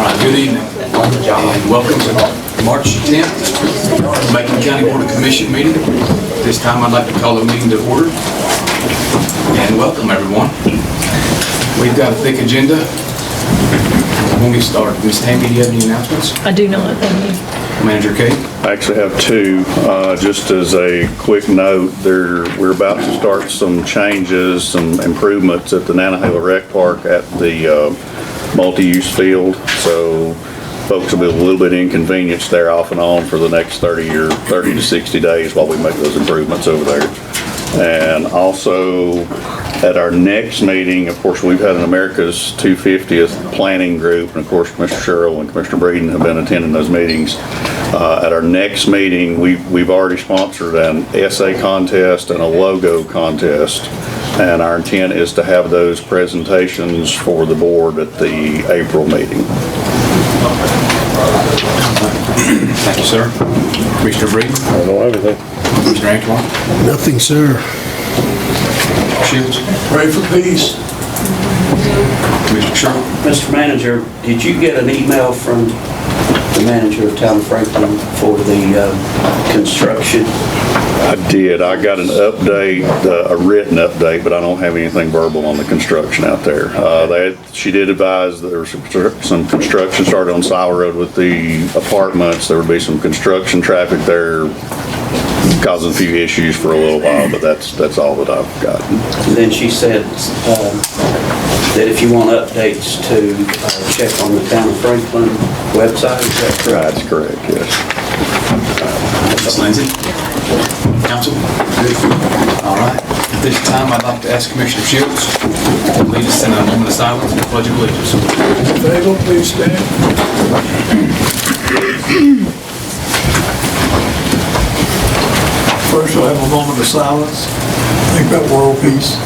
All right, good evening. And welcome to March 10th, Macon County Board of Commission meeting. This time I'd like to call the meeting to order. And welcome everyone. We've got a thick agenda. When we start, Ms. Tammy, do you have any announcements? I do not, thank you. Manager Kate? I actually have two. Just as a quick note, we're about to start some changes, some improvements at the Nanahala Rec Park at the multi-use field. So folks will be a little bit inconvenienced there off and on for the next 30 to 60 days while we make those improvements over there. And also at our next meeting, of course, we've had an America's 250th planning group, and of course, Commissioner Sherrill and Commissioner Breeden have been attending those meetings. At our next meeting, we've already sponsored an essay contest and a logo contest, and our intent is to have those presentations for the board at the April meeting. Thank you, sir. Commissioner Breeden? I don't know everything. Mr. Antoine? Nothing, sir. Shields? Pray for peace. Commissioner Sherrill? Mr. Manager, did you get an email from the manager of Town of Franklin for the construction? I did. I got an update, a written update, but I don't have anything verbal on the construction out there. She did advise that there was some construction started on Sile Road with the apartments. There would be some construction traffic there causing a few issues for a little while, but that's all that I've gotten. And then she said that if you want updates to check on the Town of Franklin website, is that correct? That's correct, yes. Ms. Lindsay? Council? All right. At this time, I'd like to ask Commissioner Shields to lead us in a moment of silence and the Pledge of Allegiance. Favor, please stand. First, we'll have a moment of silence. Think about world peace.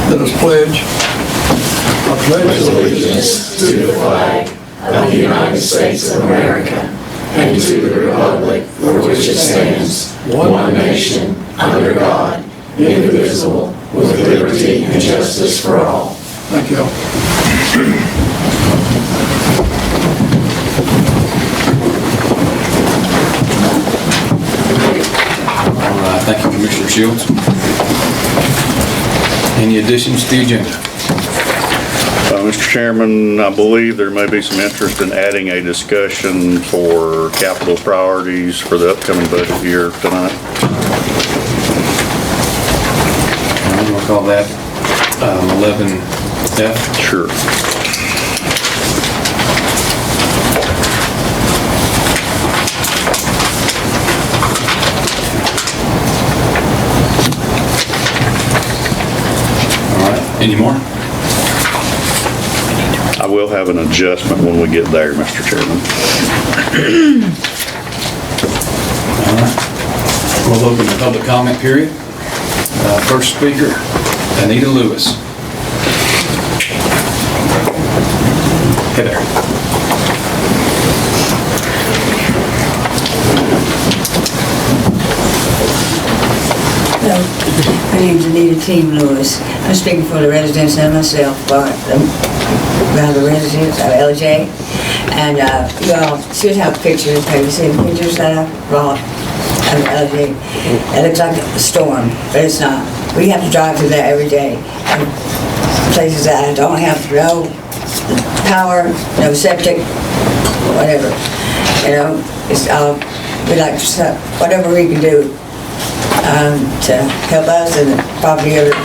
Let us pledge. I pledge allegiance to the flag of the United States of America and to the republic for which it stands, one nation, under God, indivisible, with liberty and justice for all. Thank you. All right, thank you, Commissioner Shields. Any additions to the agenda? Mr. Chairman, I believe there may be some interest in adding a discussion for capital priorities for the upcoming budget year tonight. I'm going to call that 11F. Sure. All right, any more? I will have an adjustment when we get there, Mr. Chairman. All right. We'll open the public comment period. First speaker, Anita Lewis. Hey there. Hello, my name's Anita Team Lewis. I'm speaking for the residents and myself, around the residents of LJ. And you all should have pictures. Have you seen pictures that I brought of LJ? It looks like a storm, but it's not. We have to drive through there every day. And places that don't have no power, no septic, whatever. You know, it's we like whatever we can do to help us and the property owner,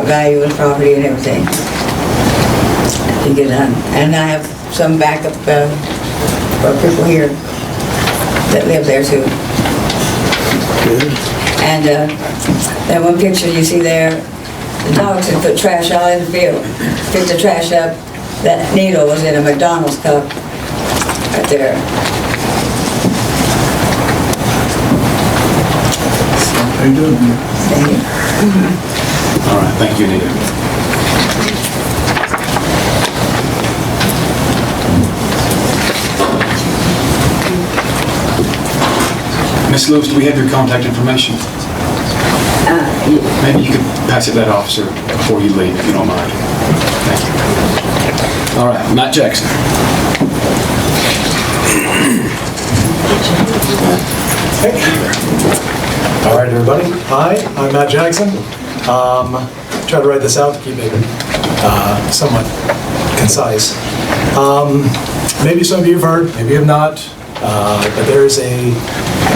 value of the property and everything to get done. And I have some backup for people here that live there too. And that one picture you see there, the dogs had put trash all in the field, picked the trash up. That needle was in a McDonald's cup right there. How you doing? Thank you. All right, thank you, Anita. Ms. Lewis, do we have your contact information? Maybe you could pass it to that officer before you leave, if you don't mind. Thank you. All right, Matt Jackson. All right, everybody. Hi, I'm Matt Jackson. Try to write this out to keep it somewhat concise. Maybe some of you have heard, maybe you have not, but there is a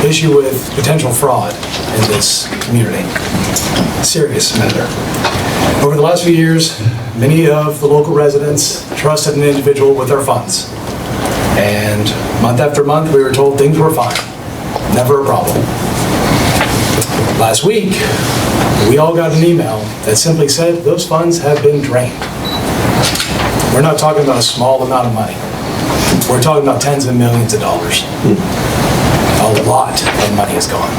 issue with potential fraud in this community. Serious matter. Over the last few years, many of the local residents trusted an individual with their funds. And month after month, we were told things were fine. Never a problem. Last week, we all got an email that simply said those funds have been drained. We're not talking about a small amount of money. We're talking about tens of millions of dollars. A lot of money is gone.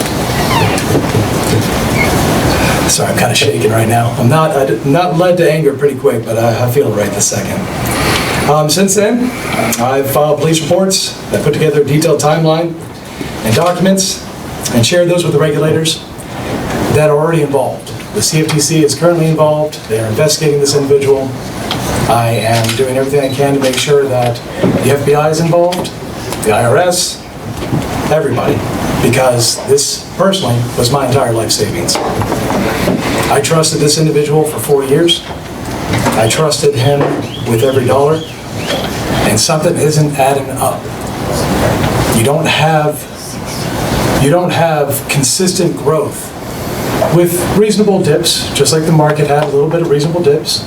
Sorry, I'm kind of shaking right now. I'm not led to anger pretty quick, but I feel it right this second. Since then, I've filed police reports that put together a detailed timeline and documents and shared those with the regulators that are already involved. The CFTC is currently involved. They are investigating this individual. I am doing everything I can to make sure that the FBI is involved, the IRS, everybody, because this personally was my entire life savings. I trusted this individual for 4 years. I trusted him with every dollar, and something isn't adding up. You don't have consistent growth with reasonable dips, just like the market had a little bit of reasonable dips,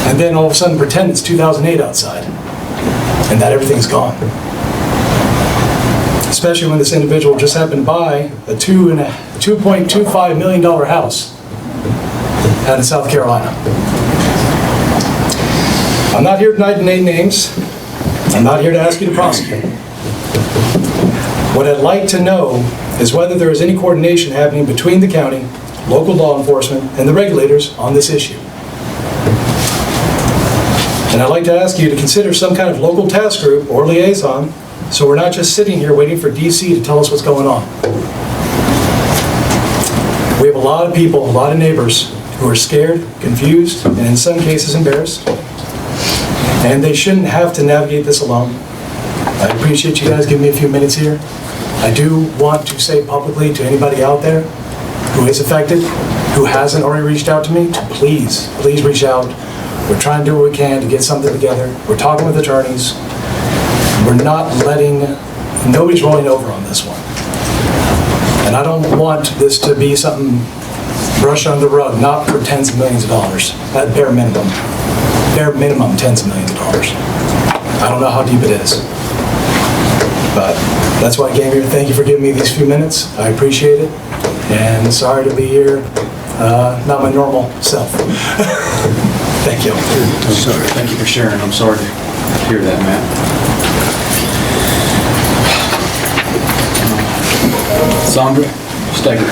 and then all of a sudden pretend it's 2008 outside, and that everything's gone. Especially when this individual just happened to buy a $2.25 million house out in South Carolina. I'm not here tonight to name names. I'm not here to ask you to prosecute. What I'd like to know is whether there is any coordination happening between the county, local law enforcement, and the regulators on this issue. And I'd like to ask you to consider some kind of local task group or liaison, so we're not just sitting here waiting for DC to tell us what's going on. We have a lot of people, a lot of neighbors who are scared, confused, and in some cases embarrassed. And they shouldn't have to navigate this alone. I appreciate you guys giving me a few minutes here. I do want to say publicly to anybody out there who is affected, who hasn't already reached out to me, to please reach out. We're trying to do what we can to get something together. We're talking with attorneys. We're not nobody's rolling over on this one. And I don't want this to be something brushed under the rug, not for tens of millions of dollars, at bare minimum. Bare minimum, tens of millions of dollars. I don't know how deep it is. But that's why I came here. Thank you for giving me these few minutes. I appreciate it. And sorry to be here, not my normal self. Thank you. Sorry. Thank you for sharing. I'm sorry to hear that, Matt. Sandra Steger.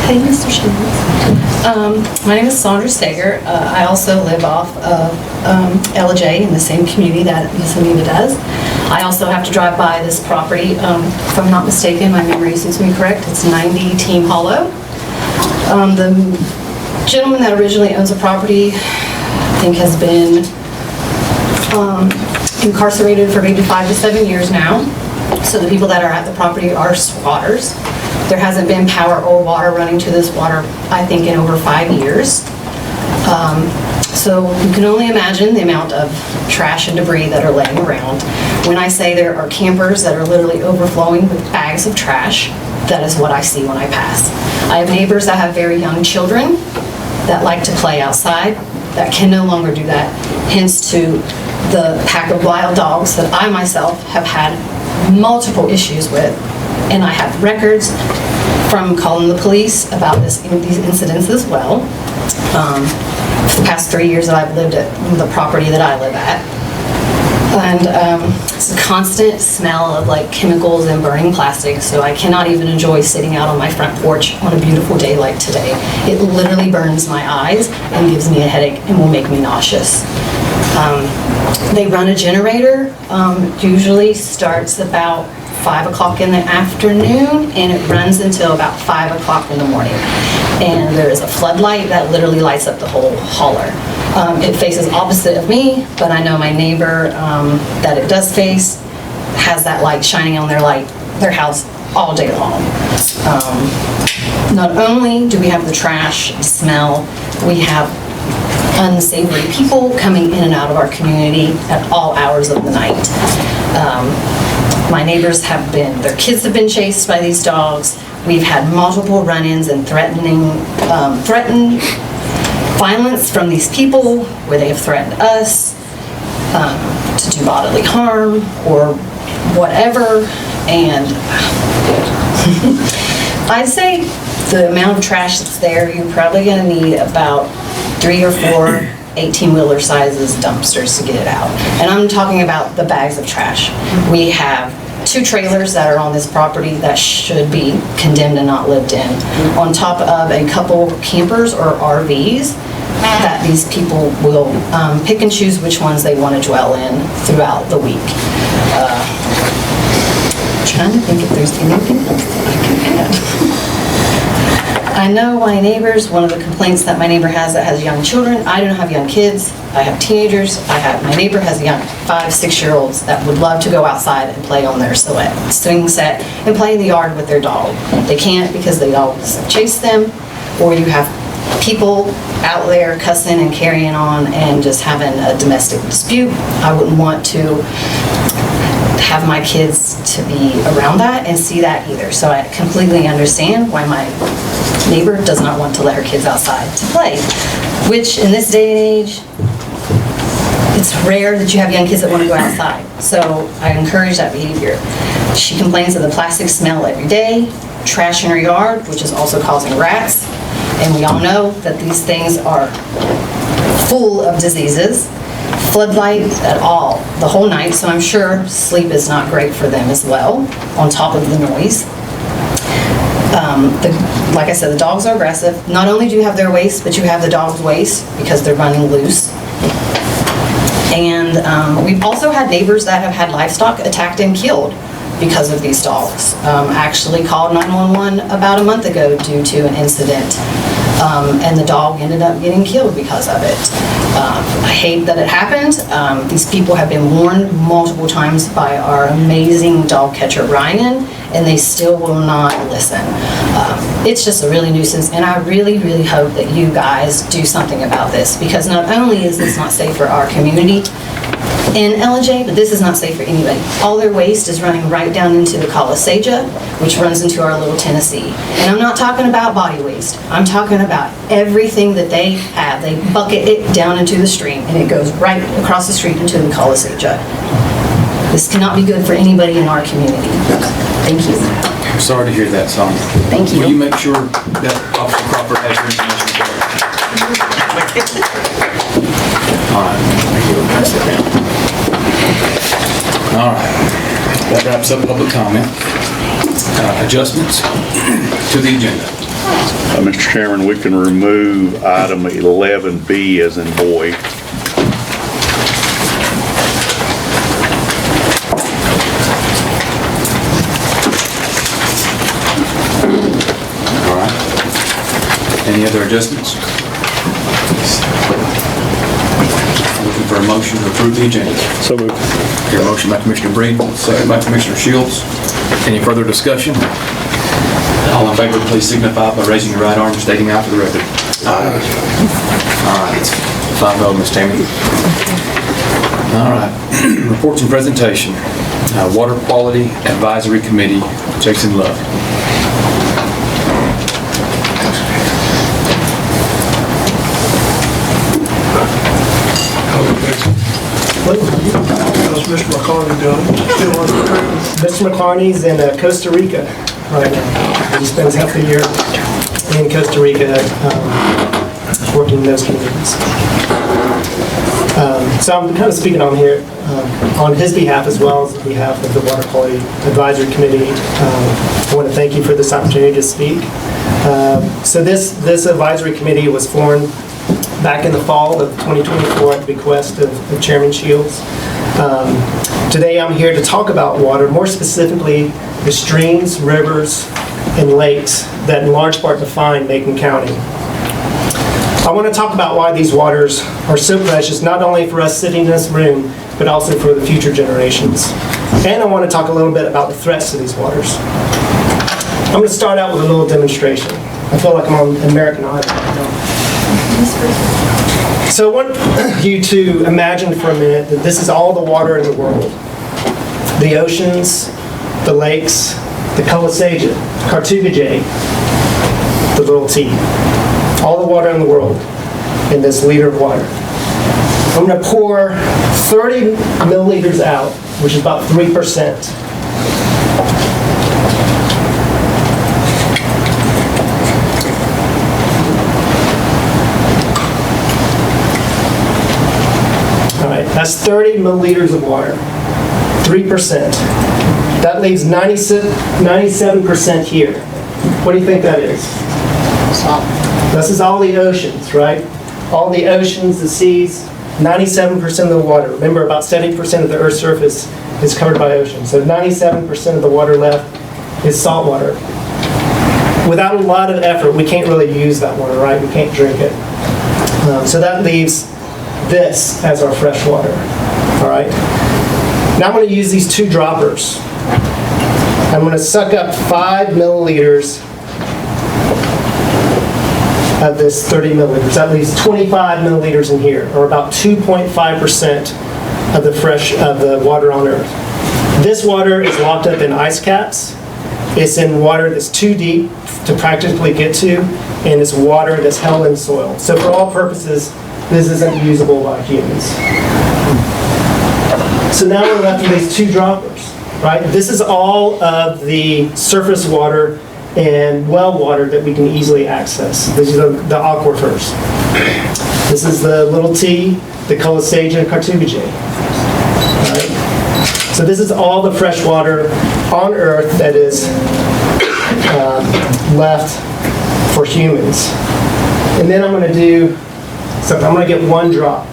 Hey, Mr. Shields. My name is Sandra Steger. I also live off of LJ in the same community that Miss Anita does. I also have to drive by this property. If I'm not mistaken, my memory seems to be correct. It's 90 Team Hollow. The gentleman that originally owns the property, I think, has been incarcerated for maybe 5 to 7 years now. So the people that are at the property are squatters. There hasn't been power or water running to this water, I think, in over 5 years. So you can only imagine the amount of trash and debris that are laying around. When I say there are campers that are literally overflowing with bags of trash, that is what I see when I pass. I have neighbors that have very young children that like to play outside, that can no longer do that, hence to the pack of wild dogs that I myself have had multiple issues with. And I have records from calling the police about these incidents as well. For the past 3 years that I've lived at the property that I live at. And it's a constant smell of like chemicals and burning plastic, so I cannot even enjoy sitting out on my front porch on a beautiful day like today. It literally burns my eyes and gives me a headache and will make me nauseous. They run a generator, usually starts about 5 o'clock in the afternoon, and it runs until about 5 o'clock in the morning. And there is a floodlight that literally lights up the whole holler. It faces opposite of me, but I know my neighbor that it does face has that light shining on their house all day long. Not only do we have the trash smell, we have unsavory people coming in and out of our community at all hours of the night. My neighbors their kids have been chased by these dogs. We've had multiple run-ins and threatened violence from these people where they have threatened us to do bodily harm or whatever. And I'd say the amount of trash that's there, you're probably gonna need about 3 or 4 18-wheeler sizes dumpsters to get it out. And I'm talking about the bags of trash. We have 2 trailers that are on this property that should be condemned and not lived in, on top of a couple campers or RVs that these people will pick and choose which ones they want to dwell in throughout the week. Trying to think if there's anything else that I can add. I know my neighbors, one of the complaints that my neighbor has that has young children, I don't have young kids, I have teenagers, my neighbor has young 5, 6-year-olds that would love to go outside and play on their swing set and play in the yard with their dog. They can't because the dogs chase them, or you have people out there cussing and carrying on and just having a domestic dispute. I wouldn't want to have my kids to be around that and see that either. So I completely understand why my neighbor does not want to let her kids outside to play, which in this day and age, it's rare that you have young kids that want to go outside. So I encourage that behavior. She complains of the plastic smell every day, trash in her yard, which is also causing rats. And we all know that these things are full of diseases. Floodlight at all, the whole night, so I'm sure sleep is not great for them as well, on top of the noise. Like I said, the dogs are aggressive. Not only do you have their waste, but you have the dog's waste because they're running loose. And we've also had neighbors that have had livestock attacked and killed because of these dogs. Actually called 911 about a month ago due to an incident, and the dog ended up getting killed because of it. I hate that it happened. These people have been warned multiple times by our amazing dog catcher, Ryan, and they still will not listen. It's just a really nuisance, and I really, really hope that you guys do something about this, because not only is this not safe for our community in LJ, but this is not safe for anybody. All their waste is running right down into the Coliseja, which runs into our Little Tennessee. And I'm not talking about body waste. I'm talking about everything that they have. They bucket it down into the stream, and it goes right across the street into the Coliseja. This cannot be good for anybody in our community. Thank you. I'm sorry to hear that, Sonia. Thank you. Will you make sure that Officer Crawford has your information? All right. Sit down. All right. That wraps up public comment. Adjustments to the agenda. Mr. Chairman, we can remove item 11B as in boy. All right. Any other adjustments? Looking for a motion to approve the agenda. So moved. Your motion by Commissioner Breen, second by Commissioner Shields. Any further discussion? All in favor, please signify by raising your right arm and stating out for the record. Aye. All right, it's 5-0, Ms. Tammy. All right, reports and presentation. Water Quality Advisory Committee, Jason Love. How's Mr. McCartney doing? Still on the cruise? Mr. McCarney's in Costa Rica right now. He spends half the year in Costa Rica working in those communities. So I'm kind of speaking on here on his behalf as well as on behalf of the Water Quality Advisory Committee. I want to thank you for this opportunity to speak. So this advisory committee was formed back in the fall of 2024 at the bequest of Chairman Shields. Today I'm here to talk about water, more specifically the streams, rivers, and lakes that in large part define Macon County. I want to talk about why these waters are so precious, not only for us sitting in this room, but also for the future generations. And I want to talk a little bit about the threats to these waters. I'm going to start out with a little demonstration. I feel like I'm on American Idol right now. So I want you to imagine for a minute that this is all the water in the world. The oceans, the lakes, the Kalasaja, Cartugajay, the Little T. All the water in the world in this liter of water. I'm going to pour 30 milliliters out, which is about 3%. All right, that's 30 milliliters of water, 3%. That leaves 97% here. What do you think that is? Salt. This is all the oceans, right? All the oceans, the seas, 97% of the water. Remember, about 70% of the Earth's surface is covered by oceans. So 97% of the water left is salt water. Without a lot of effort, we can't really use that water, right? We can't drink it. So that leaves this as our fresh water, all right? Now I'm going to use these two droppers. I'm going to suck up 5 milliliters of this 30 milliliters. That leaves 25 milliliters in here, or about 2.5% of the water on Earth. This water is locked up in ice caps. It's in water that's too deep to practically get to, and it's water that's held in soil. So for all purposes, this isn't usable by humans. So now we're left with these two droppers, right? This is all of the surface water and well water that we can easily access. These are the aquifers. This is the Little T, the Kalasaja, and Cartugajay. Right? So this is all the fresh water on Earth that is left for humans. And then I'm going to do something. I'm going to get one drop.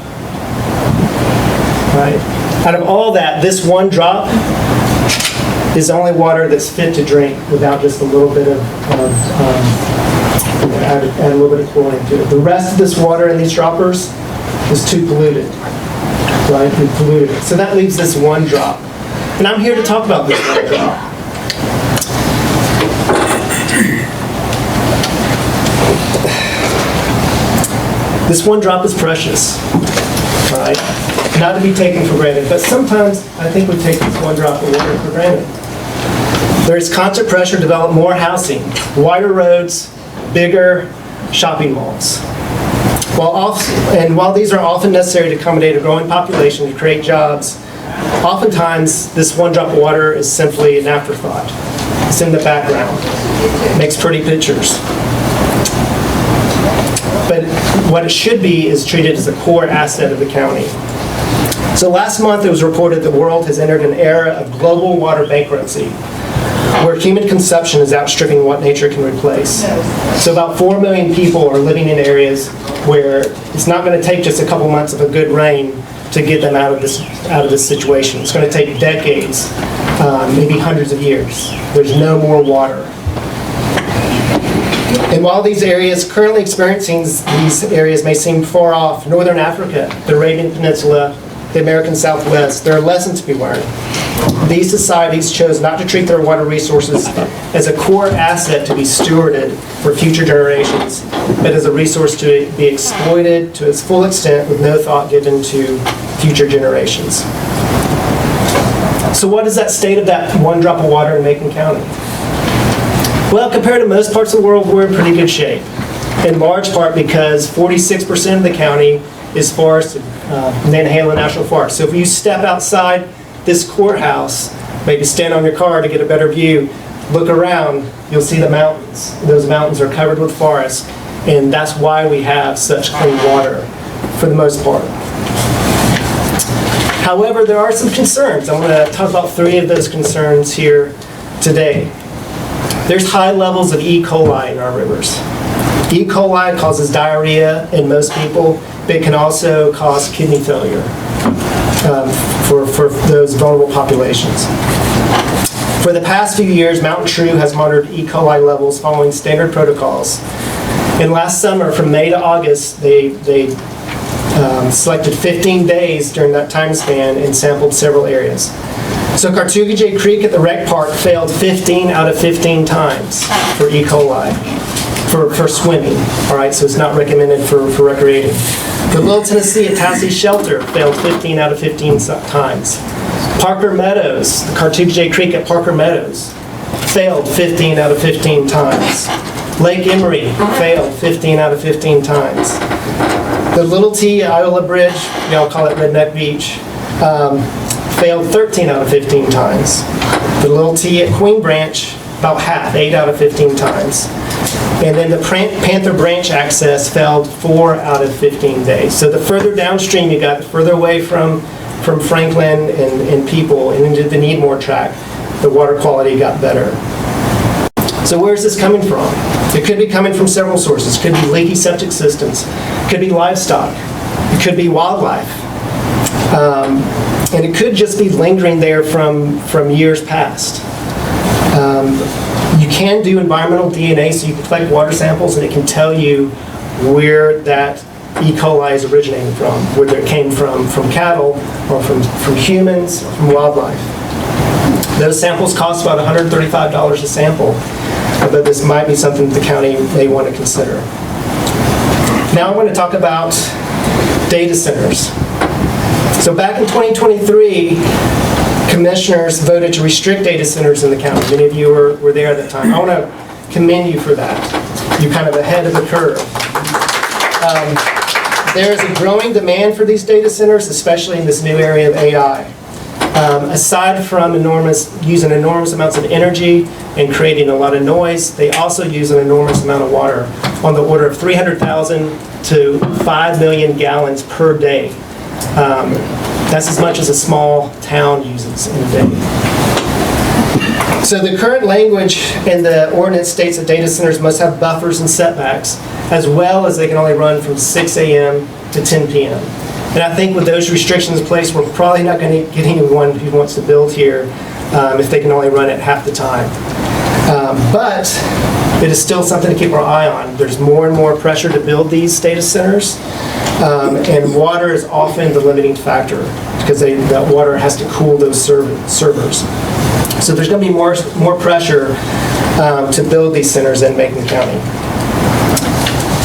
Right? Out of all that, this one drop is the only water that's fit to drink without just a little bit of add a little bit of chlorine to it. The rest of this water in these droppers is too polluted, right? We polluted it. So that leaves this one drop. And I'm here to talk about this one drop. This one drop is precious, right? Not to be taken for granted, but sometimes I think we take this one drop of water for granted. There is constant pressure to develop more housing, wider roads, bigger shopping malls. While these are often necessary to accommodate a growing population to create jobs, oftentimes this one drop of water is simply an afterthought. It's in the background. It makes pretty pictures. But what it should be is treated as a core asset of the county. So last month it was reported the world has entered an era of global water bankruptcy, where human consumption is outstripping what nature can replace. So about 4 million people are living in areas where it's not going to take just a couple months of a good rain to get them out of this situation. It's going to take decades, maybe hundreds of years. There's no more water. And while these areas currently experiencing these areas may seem far off, Northern Africa, the Arabian Peninsula, the American Southwest, there are lessons to be learned. These societies chose not to treat their water resources as a core asset to be stewarded for future generations, but as a resource to be exploited to its full extent with no thought given to future generations. So what is that state of that one drop of water in Macon County? Well, compared to most parts of the world, we're in pretty good shape. In large part because 46% of the county is forested, Nantahala National Forest. So if you step outside this courthouse, maybe stand on your car to get a better view, look around, you'll see the mountains. Those mountains are covered with forest, and that's why we have such clean water for the most part. However, there are some concerns. I'm going to talk about 3 of those concerns here today. There's high levels of E. coli in our rivers. E. coli causes diarrhea in most people, but it can also cause kidney failure for those vulnerable populations. For the past few years, Mountain True has monitored E. coli levels following standard protocols. And last summer, from May to August, they selected 15 days during that time span and sampled several areas. So Cartugajay Creek at the rec park failed 15 out of 15 times for E. coli, for swimming. All right, so it's not recommended for recreating. The Little Tennessee at Tassie Shelter failed 15 out of 15 times. Parker Meadows, the Cartugajay Creek at Parker Meadows, failed 15 out of 15 times. Lake Emery failed 15 out of 15 times. The Little T Iola Bridge, I'll call it Redneck Beach, failed 13 out of 15 times. The Little T at Queen Branch, about half, 8 out of 15 times. And then the Panther Branch access failed 4 out of 15 days. So the further downstream you got, the further away from Franklin and people and into the Needmore tract, the water quality got better. So where is this coming from? It could be coming from several sources. It could be leaky septic systems. It could be livestock. It could be wildlife. And it could just be lingering there from years past. You can do environmental DNA, so you can collect water samples and it can tell you where that E. coli is originating from, whether it came from cattle or from humans or from wildlife. Those samples cost about $135 a sample, but this might be something the county may want to consider. Now I want to talk about data centers. So back in 2023, commissioners voted to restrict data centers in the county. Many of you were there at the time. I want to commend you for that. You're kind of ahead of the curve. There is a growing demand for these data centers, especially in this new area of AI. Aside from using enormous amounts of energy and creating a lot of noise, they also use an enormous amount of water, on the order of 300,000 to 5 million gallons per day. That's as much as a small town uses in a day. So the current language in the ordinance states that data centers must have buffers and setbacks, as well as they can only run from 6 a.m. to 10 p.m. And I think with those restrictions in place, we're probably not going to get anyone who wants to build here if they can only run it half the time. But it is still something to keep our eye on. There's more and more pressure to build these data centers, and water is often the limiting factor because that water has to cool those servers. So there's going to be more pressure to build these centers in Macon County.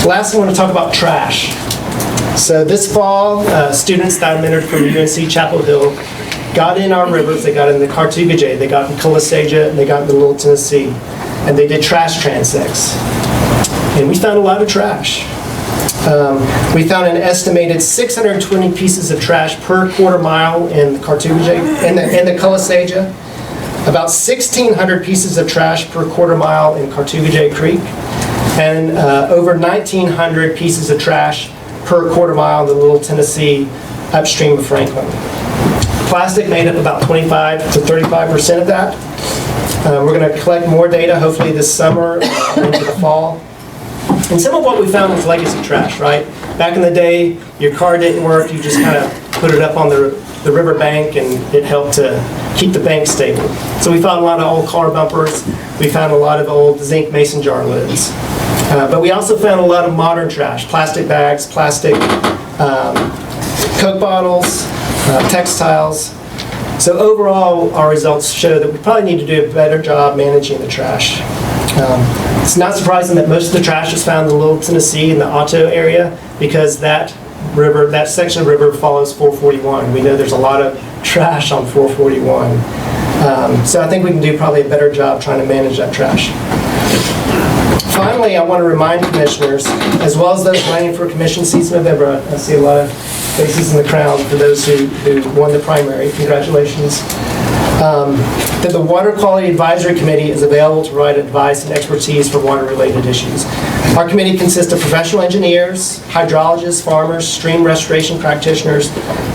Last, I want to talk about trash. So this fall, students that I mentored from UNC Chapel Hill got in our rivers. They got in the Cartugajay, they got in Colasaja, and they got in the Little Tennessee. And they did trash transects. And we found a lot of trash. We found an estimated 620 pieces of trash per quarter mile in the Cartugajay, in the Colasaja. About 1,600 pieces of trash per quarter mile in Cartugajay Creek. And over 1,900 pieces of trash per quarter mile in the Little Tennessee upstream of Franklin. Plastic made up about 25 to 35% of that. We're going to collect more data hopefully this summer into the fall. And some of what we found was legacy trash, right? Back in the day, your car didn't work, you just kind of put it up on the river bank and it helped to keep the bank stable. So we found a lot of old car bumpers, we found a lot of old zinc mason jar lids. But we also found a lot of modern trash, plastic bags, plastic Coke bottles, textiles. So overall, our results show that we probably need to do a better job managing the trash. It's not surprising that most of the trash is found in the Little Tennessee in the Otto area because that section of the river follows 441. We know there's a lot of trash on 441. So I think we can do probably a better job trying to manage that trash. Finally, I want to remind commissioners, as well as those running for commission seats in November, I see a lot of faces in the crowd for those who won the primary. Congratulations. That the Water Quality Advisory Committee is available to provide advice and expertise for water-related issues. Our committee consists of professional engineers, hydrologists, farmers, stream restoration practitioners,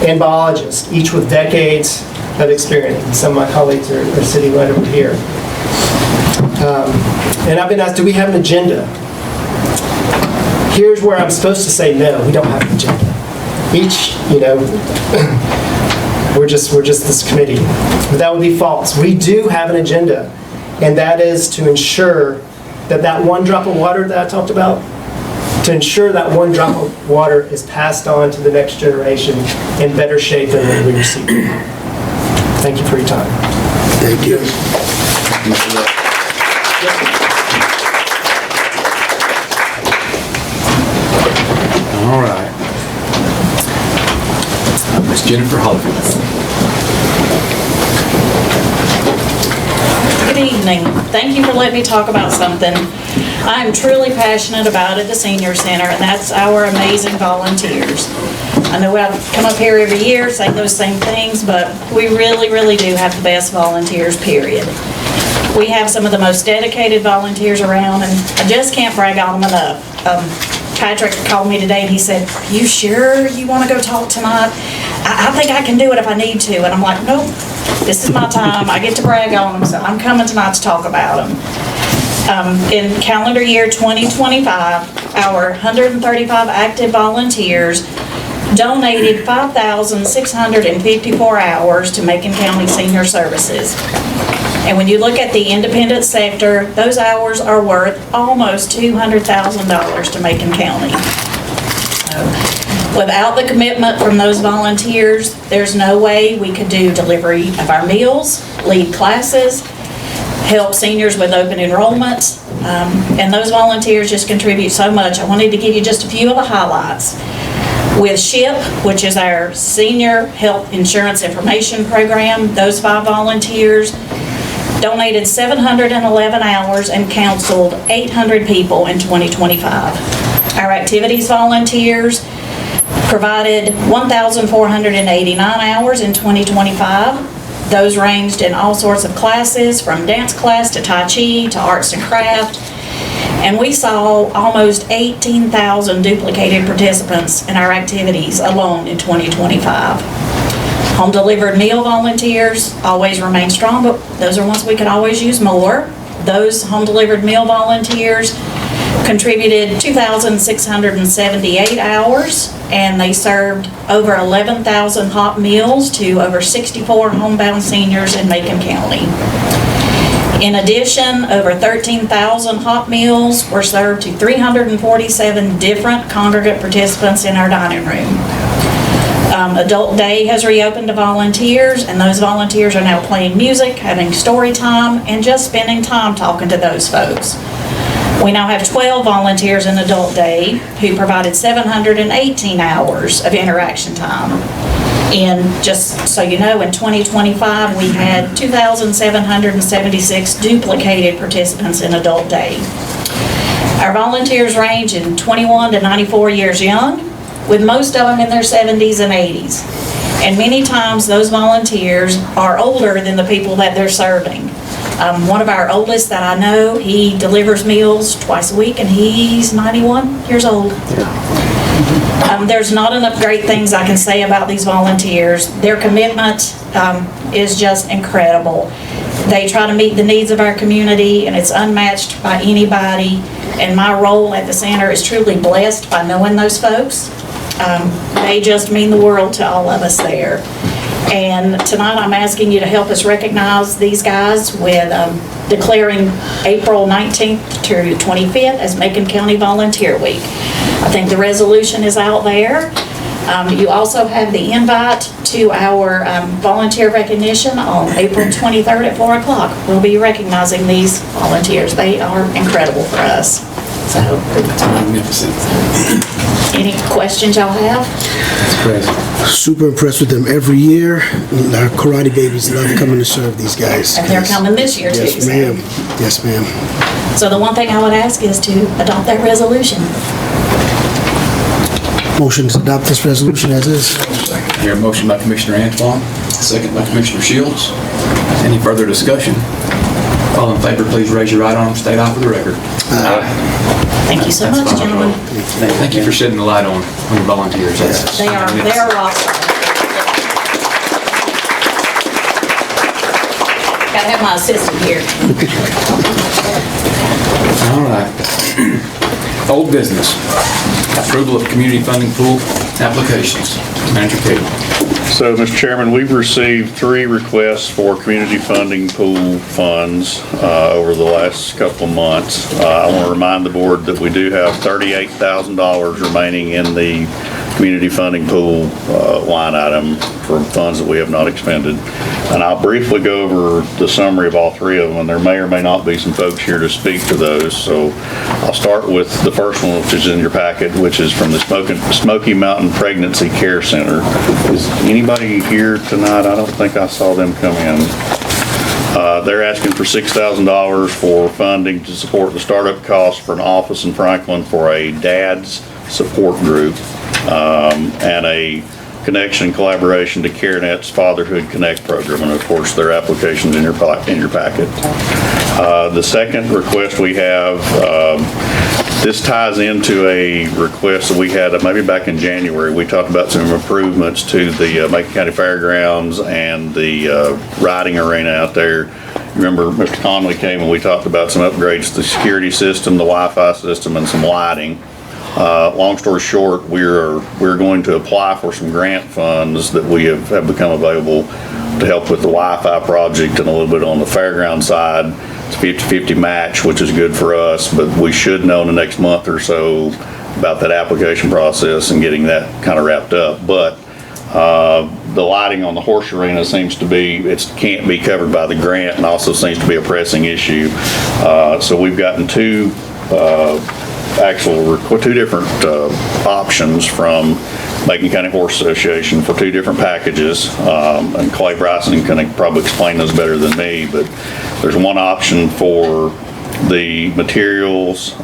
and biologists, each with decades of experience. Some of my colleagues are sitting right over here. And I've been asked, do we have an agenda? Here's where I'm supposed to say no, we don't have an agenda. Each, we're just this committee. But that would be false. We do have an agenda, and that is to ensure that one drop of water that I talked about, to ensure that one drop of water is passed on to the next generation in better shape than when we received it. Thank you for your time. Thank you. All right. Miss Jennifer Hollifield. Good evening. Thank you for letting me talk about something I'm truly passionate about at the Senior Center, and that's our amazing volunteers. I know I come up here every year, say those same things, but we really, really do have the best volunteers, period. We have some of the most dedicated volunteers around, and I just can't brag on them enough. Patrick called me today and he said, "You sure you want to go talk tonight? I think I can do it if I need to." And I'm like, "Nope, this is my time. I get to brag on them, so I'm coming tonight to talk about them." In calendar year 2025, our 135 active volunteers donated 5,654 hours to Macon County Senior Services. And when you look at the independent sector, those hours are worth almost $200,000 to Macon County. Without the commitment from those volunteers, there's no way we could do delivery of our meals, lead classes, help seniors with open enrollment, and those volunteers just contribute so much. I wanted to give you just a few of the highlights. With SHIP, which is our Senior Health Insurance Information Program, those 5 volunteers donated 711 hours and counseled 800 people in 2025. Our activities volunteers provided 1,489 hours in 2025. Those ranged in all sorts of classes, from dance class to Tai Chi to arts and craft. And we saw almost 18,000 duplicated participants in our activities alone in 2025. Home delivered meal volunteers always remain strong, but those are ones we could always use more. Those home delivered meal volunteers contributed 2,678 hours, and they served over 11,000 hot meals to over 64 homebound seniors in Macon County. In addition, over 13,000 hot meals were served to 347 different congregate participants in our dining room. Adult Day has reopened to volunteers, and those volunteers are now playing music, having story time, and just spending time talking to those folks. We now have 12 volunteers in Adult Day who provided 718 hours of interaction time. And just so you know, in 2025, we had 2,776 duplicated participants in Adult Day. Our volunteers range in 21 to 94 years young, with most of them in their 70s and 80s. And many times those volunteers are older than the people that they're serving. One of our oldest that I know, he delivers meals twice a week, and he's 91 years old. There's not enough great things I can say about these volunteers. Their commitment is just incredible. They try to meet the needs of our community, and it's unmatched by anybody. And my role at the center is truly blessed by knowing those folks. They just mean the world to all of us there. And tonight I'm asking you to help us recognize these guys with declaring April 19th to 25th as Macon County Volunteer Week. I think the resolution is out there. You also have the invite to our volunteer recognition on April 23rd at 4 o'clock. We'll be recognizing these volunteers. They are incredible for us. So, Magnificent. any questions y'all have? Super impressed with them every year. Our karate babies love coming to serve these guys. And they're coming this year too. Yes, ma'am. Yes, ma'am. So the one thing I would ask is to adopt that resolution. Motion to adopt this resolution as is. Here, a motion by Commissioner Antoine, Second by Commissioner Shields. Any further discussion? All in favor, please raise your right arm, state aye for the record. Thank you so much, gentlemen. Thank you for shedding the light on your volunteers. They are rock stars. Gotta have my assistant here. All right. Old business. Approval of community funding pool applications. Manager Katie. So, Mr. Chairman, we've received 3 requests for community funding pool funds over the last couple of months. I want to remind the board that we do have $38,000 remaining in the community funding pool line item for funds that we have not expended. And I'll briefly go over the summary of all 3 of them, and there may or may not be some folks here to speak to those. So I'll start with the first one, which is in your packet, which is from the Smoky Mountain Pregnancy Care Center. Is anybody here tonight? I don't think I saw them come in. They're asking for $6,000 for funding to support the startup costs for an office in Franklin for a dad's support group and a connection and collaboration to CareNet's Fatherhood Connect program, and of course their application's in your packet. The second request we have, this ties into a request that we had maybe back in January. We talked about some improvements to the Macon County Fairgrounds and the riding arena out there. Remember, Mr. Conley came and we talked about some upgrades to the security system, the Wi-Fi system, and some lighting. Long story short, we're going to apply for some grant funds that we have become available to help with the Wi-Fi project and a little bit on the fairground side. It's 50-50 match, which is good for us, but we should know in the next month or so about that application process and getting that kind of wrapped up. But the lighting on the horse arena seems to be, it can't be covered by the grant, and also seems to be a pressing issue. So we've gotten two different options from Macon County Horse Association for 2 different packages, and Clay Bryson can probably explain those better than me, but there's one option for the materials,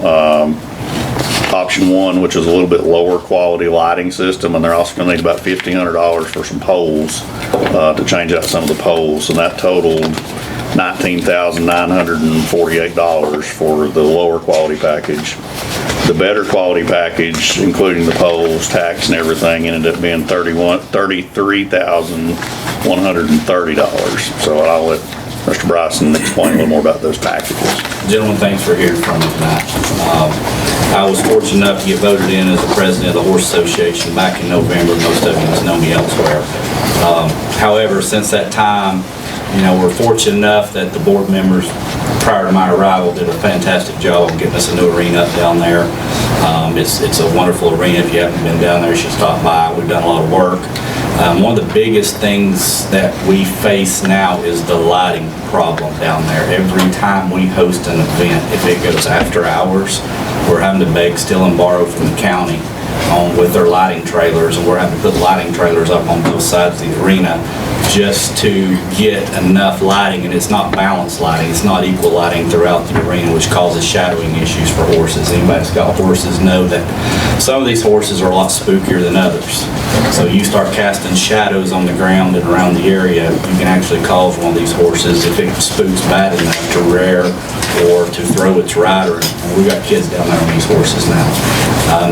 option 1, which is a little bit lower quality lighting system, and they're also going to need about $1,500 for some poles to change out some of the poles, and that totaled $19,948 for the lower quality package. The better quality package, including the poles, tax, and everything, ended up being $33,130. So I'll let Mr. Bryson explain a little more about those packages. Gentlemen, thanks for hearing from me tonight. I was fortunate enough to get voted in as the president of the Horse Association back in November. Most of you know me elsewhere. However, since that time, we're fortunate enough that the board members prior to my arrival did a fantastic job of getting us a new arena up down there. It's a wonderful arena. If you haven't been down there, you should stop by. We've done a lot of work. One of the biggest things that we face now is the lighting problem down there. Every time we host an event, if it goes after hours, we're having to beg, steal, and borrow from the county with their lighting trailers, and we're having to put lighting trailers up on both sides of the arena just to get enough lighting, and it's not balanced lighting, it's not equal lighting throughout the arena, which causes shadowing issues for horses. Anybody that's got horses know that some of these horses are a lot spookier than others. So you start casting shadows on the ground and around the area, you can actually cause one of these horses, if it spooks bad enough, to rear or to throw its rider. And we've got kids down there on these horses now.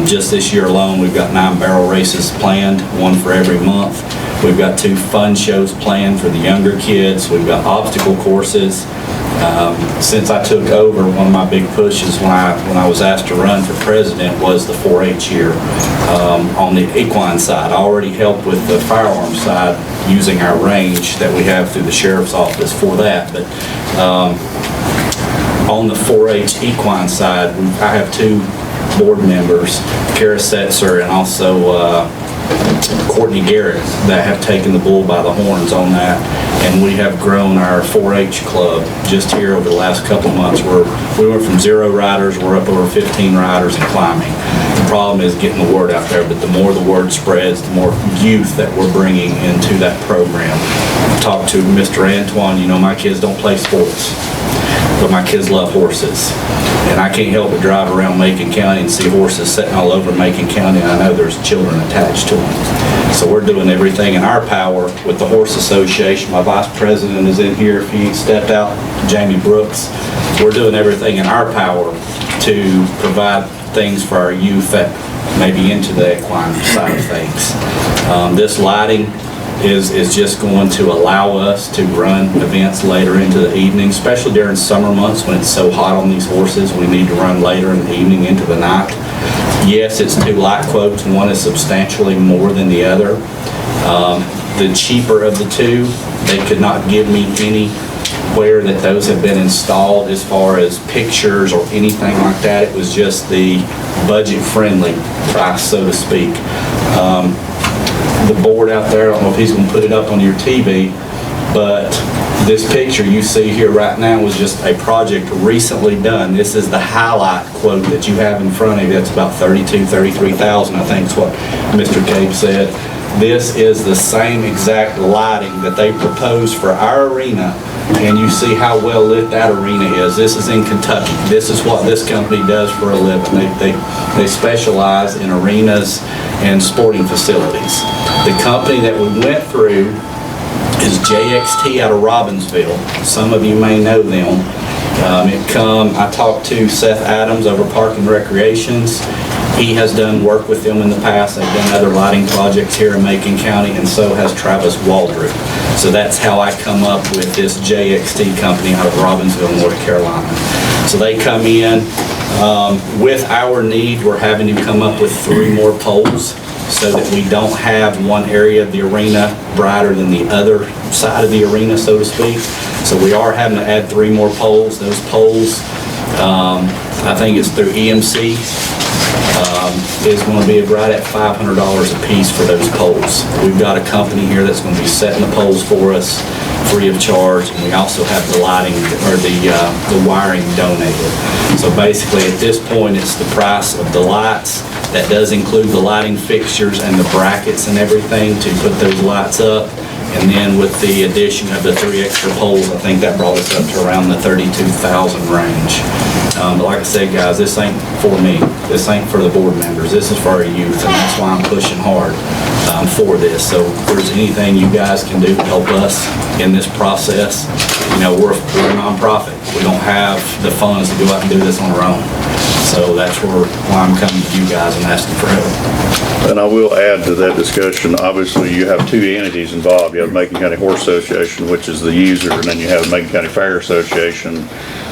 Just this year alone, we've got 9 barrel races planned, 1 for every month. We've got 2 fun shows planned for the younger kids. We've got obstacle courses. Since I took over, one of my big pushes when I was asked to run for president was the 4-H year. On the equine side, I already helped with the firearm side using our range that we have through the sheriff's office for that. But on the 4-H equine side, I have 2 board members, Kara Setzer and also Courtney Garrett, that have taken the bull by the horns on that, and we have grown our 4-H club just here over the last couple months. We went from 0 riders, we're up over 15 riders and climbing. The problem is getting the word out there, but the more the word spreads, the more youth that we're bringing into that program. I've talked to Mr. Antoine, my kids don't play sports. but my kids love horses. And I can't help but drive around Macon County and see horses sitting all over Macon County, and I know there's children attached to them. So we're doing everything in our power with the Horse Association. My vice president is in here, if he stepped out, Jamie Brooks. We're doing everything in our power to provide things for our youth that may be into the equine side of things. This lighting is just going to allow us to run events later into the evening, especially during summer months when it's so hot on these horses. We need to run later in the evening into the night. Yes, it's 2 light quotes, and one is substantially more than the other. The cheaper of the two, they could not give me anywhere that those have been installed as far as pictures or anything like that. It was just the budget-friendly price, so to speak. The board out there, I don't know if he's going to put it up on your TV, but this picture you see here right now was just a project recently done. This is the highlight quote that you have in front of you. That's about $33,000, I think is what Mr. Cape said. This is the same exact lighting that they proposed for our arena, and you see how well lit that arena is. This is in Kentucky. This is what this company does for a living. They specialize in arenas and sporting facilities. The company that we went through is JXT out of Robbinsville. Some of you may know them. I talked to Seth Adams over Park and Recreations. He has done work with them in the past. They've done other lighting projects here in Macon County, and so has Travis Waldrop. So that's how I come up with this JXT company out of Robbinsville, North Carolina. So they come in. With our need, we're having to come up with 3 more poles so that we don't have one area of the arena brighter than the other side of the arena, so to speak. So we are having to add 3 more poles. Those poles, I think it's through EMC, is going to be right at $500 a piece for those poles. We've got a company here that's going to be setting the poles for us free of charge, and we also have the lighting or the wiring donated. So basically at this point it's the price of the lights. That does include the lighting fixtures and the brackets and everything to put those lights up. And then with the addition of the 3 extra poles, I think that brought us up to around the $32,000 range. But like I said, guys, this ain't for me. This ain't for the board members. This is for our youth, and that's why I'm pushing hard for this. So if there's anything you guys can do to help us in this process, you know, we're a nonprofit. We don't have the funds to go out and do this on our own. So that's why I'm coming to you guys and asking for help. And I will add to that discussion, obviously you have 2 entities involved. You have Macon County Horse Association, which is the user, and then you have Macon County Fair Association,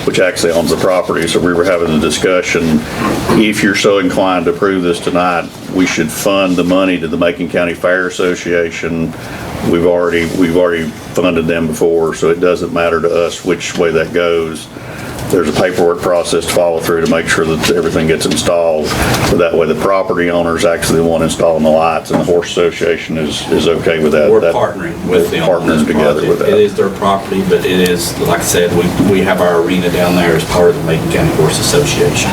which actually owns the property. So we were having a discussion, if you're so inclined to approve this tonight, we should fund the money to the Macon County Fair Association. We've already funded them before, so it doesn't matter to us which way that goes. There's a paperwork process to follow through to make sure that everything gets installed. But that way the property owner is actually the one installing the lights, and the Horse Association is okay with that. We're partnering with them. Partnering together with that. It is their property, but it is, like I said, we have our arena down there as part of the Macon County Horse Association.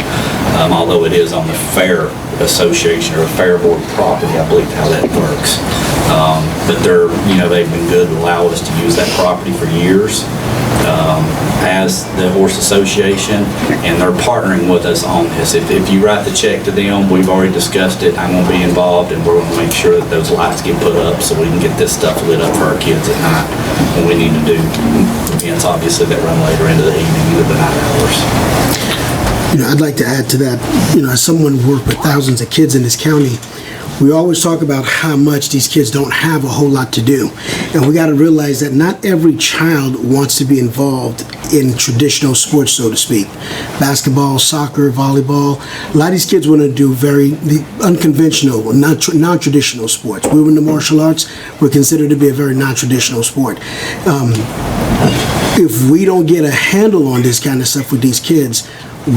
Although it is on the Fair Association or Fair Board property, I believe how that works. But they've been good to allow us to use that property for years. As the Horse Association, and they're partnering with us on this. If you write the check to them, we've already discussed it, I'm going to be involved, and we're going to make sure that those lights get put up so we can get this stuff lit up for our kids at night when we need to do events, obviously, that run later into the evening, into the night hours. I'd like to add to that, as someone who worked with thousands of kids in this county, we always talk about how much these kids don't have a whole lot to do. And we got to realize that not every child wants to be involved in traditional sports, so to speak. Basketball, soccer, volleyball. A lot of these kids want to do very unconventional, non-traditional sports. We were in the martial arts. We're considered to be a very non-traditional sport. If we don't get a handle on this kind of stuff with these kids,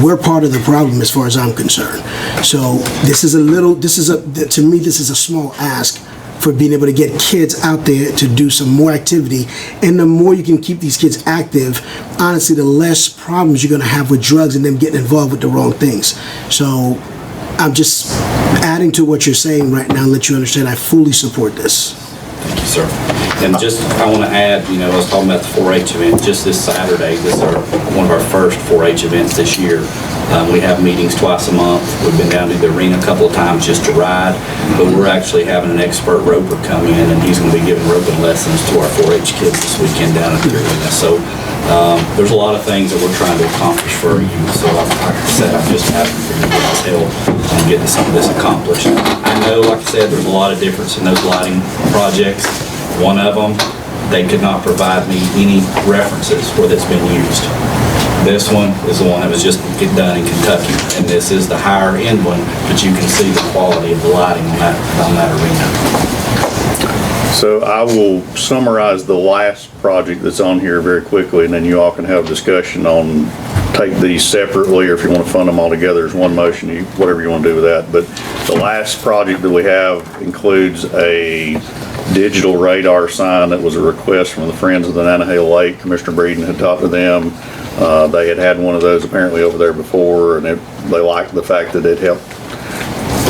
we're part of the problem as far as I'm concerned. So to me, this is a small ask for being able to get kids out there to do some more activity. And the more you can keep these kids active, honestly, the less problems you're gonna have with drugs and them getting involved with the wrong things. So I'm just adding to what you're saying right now and let you understand I fully support this. Thank you, sir. And just, I want to add, I was talking about the 4-H event, just this Saturday, this is one of our first 4-H events this year. We have meetings twice a month. We've been down to the arena a couple of times just to ride, but we're actually having an expert roper come in, and he's going to be giving roping lessons to our 4-H kids this weekend down at the arena. So there's a lot of things that we're trying to accomplish for you. So like I said, I'm just happy for you guys' help in getting some of this accomplished. I know, like I said, there's a lot of difference in those lighting projects. One of them, they could not provide me any references where that's been used. This one is the one that was just done in Kentucky, and this is the higher end one, but you can see the quality of the lighting on that arena. So I will summarize the last project that's on here very quickly, and then you all can have a discussion on, take these separately, or if you want to fund them all together as one motion, whatever you want to do with that. But the last project that we have includes a digital radar sign that was a request from the Friends of the Nantahala Lake. Commissioner Breeden had talked to them. They had one of those apparently over there before, and they liked the fact that it helped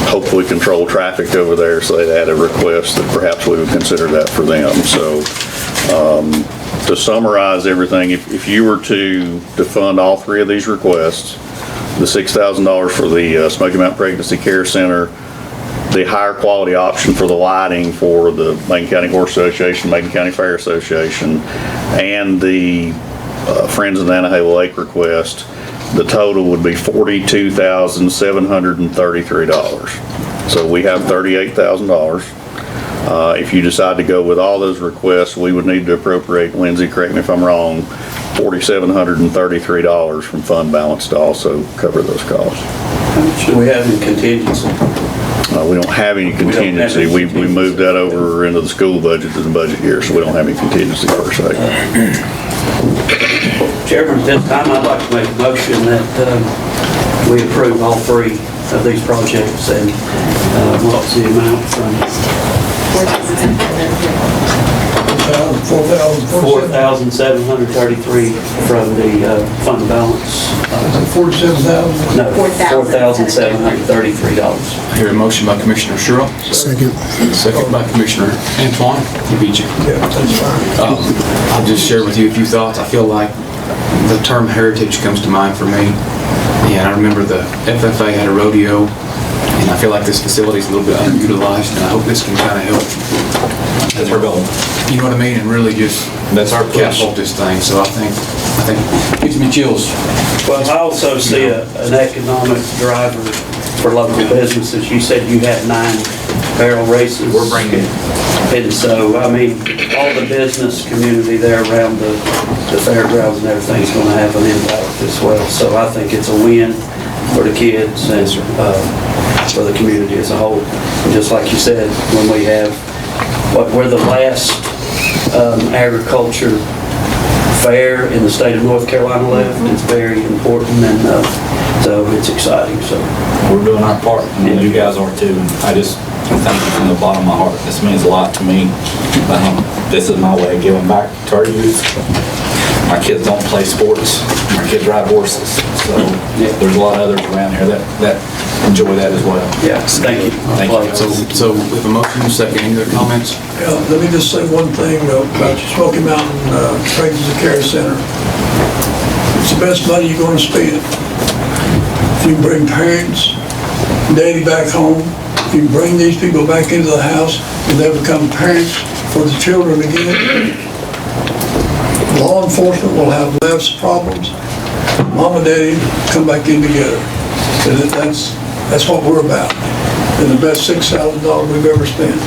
hopefully control traffic over there, so they had a request that perhaps we would consider that for them. So to summarize everything, if you were to fund all three of these requests, the $6,000 for the Smoky Mountain Pregnancy Care Center, the higher quality option for the lighting for the Macon County Horse Association, Macon County Fair Association, and the Friends of the Nantahala Lake request, the total would be $42,733. So we have $38,000. If you decide to go with all those requests, we would need to appropriate, Lindsay, correct me if I'm wrong, $4,733 from fund balance to also cover those costs. Should we have any contingency? We don't have any contingency. We moved that over into the school budget as a budget year, so we don't have any contingency per se. Chairman, at this time, I'd like to make a motion that we approve all three of these projects, and what's the amount from? $4,733 from the fund balance. 47,000. No, $4,733. I hear a motion by Commissioner Sherrill. Second. Second by Commissioner Antoine. He beat you. Yeah, that's fine. I'll just share with you a few thoughts. I feel like the term heritage comes to mind for me. And I remember the FFA had a rodeo, and I feel like this facility is a little bit underutilized, and I hope this can kind of help. That's our goal. You know what I mean? And really just That's our push. catapult this thing. So I think it gives me chills. Well, I also see an economic driver for local businesses. You said you had 9 barrel races. We're bringing it. And so, I mean, all the business community there around the fairgrounds and everything's going to have an impact as well. So I think it's a win for the kids and for the community as a whole. And just like you said, when we have, we're the last agriculture fair in the state of North Carolina left. It's very important, and so it's exciting. So We're doing our part, and you guys are too. I just thank you from the bottom of my heart. This means a lot to me. This is my way of giving back to our youth. My kids don't play sports. My kids ride horses. So there's a lot of others around here that enjoy that as well. yeah, thank you. Thank you. So with a motion and a second, any other comments? Yeah, let me just say one thing about your Smoky Mountain Pregnancy Care Center. It's the best money you're going to spend. If you bring parents, daddy back home, if you bring these people back into the house and they become parents for the children again, law enforcement will have less problems. Mom and daddy come back in together. And that's what we're about. And the best $6,000 we've ever spent.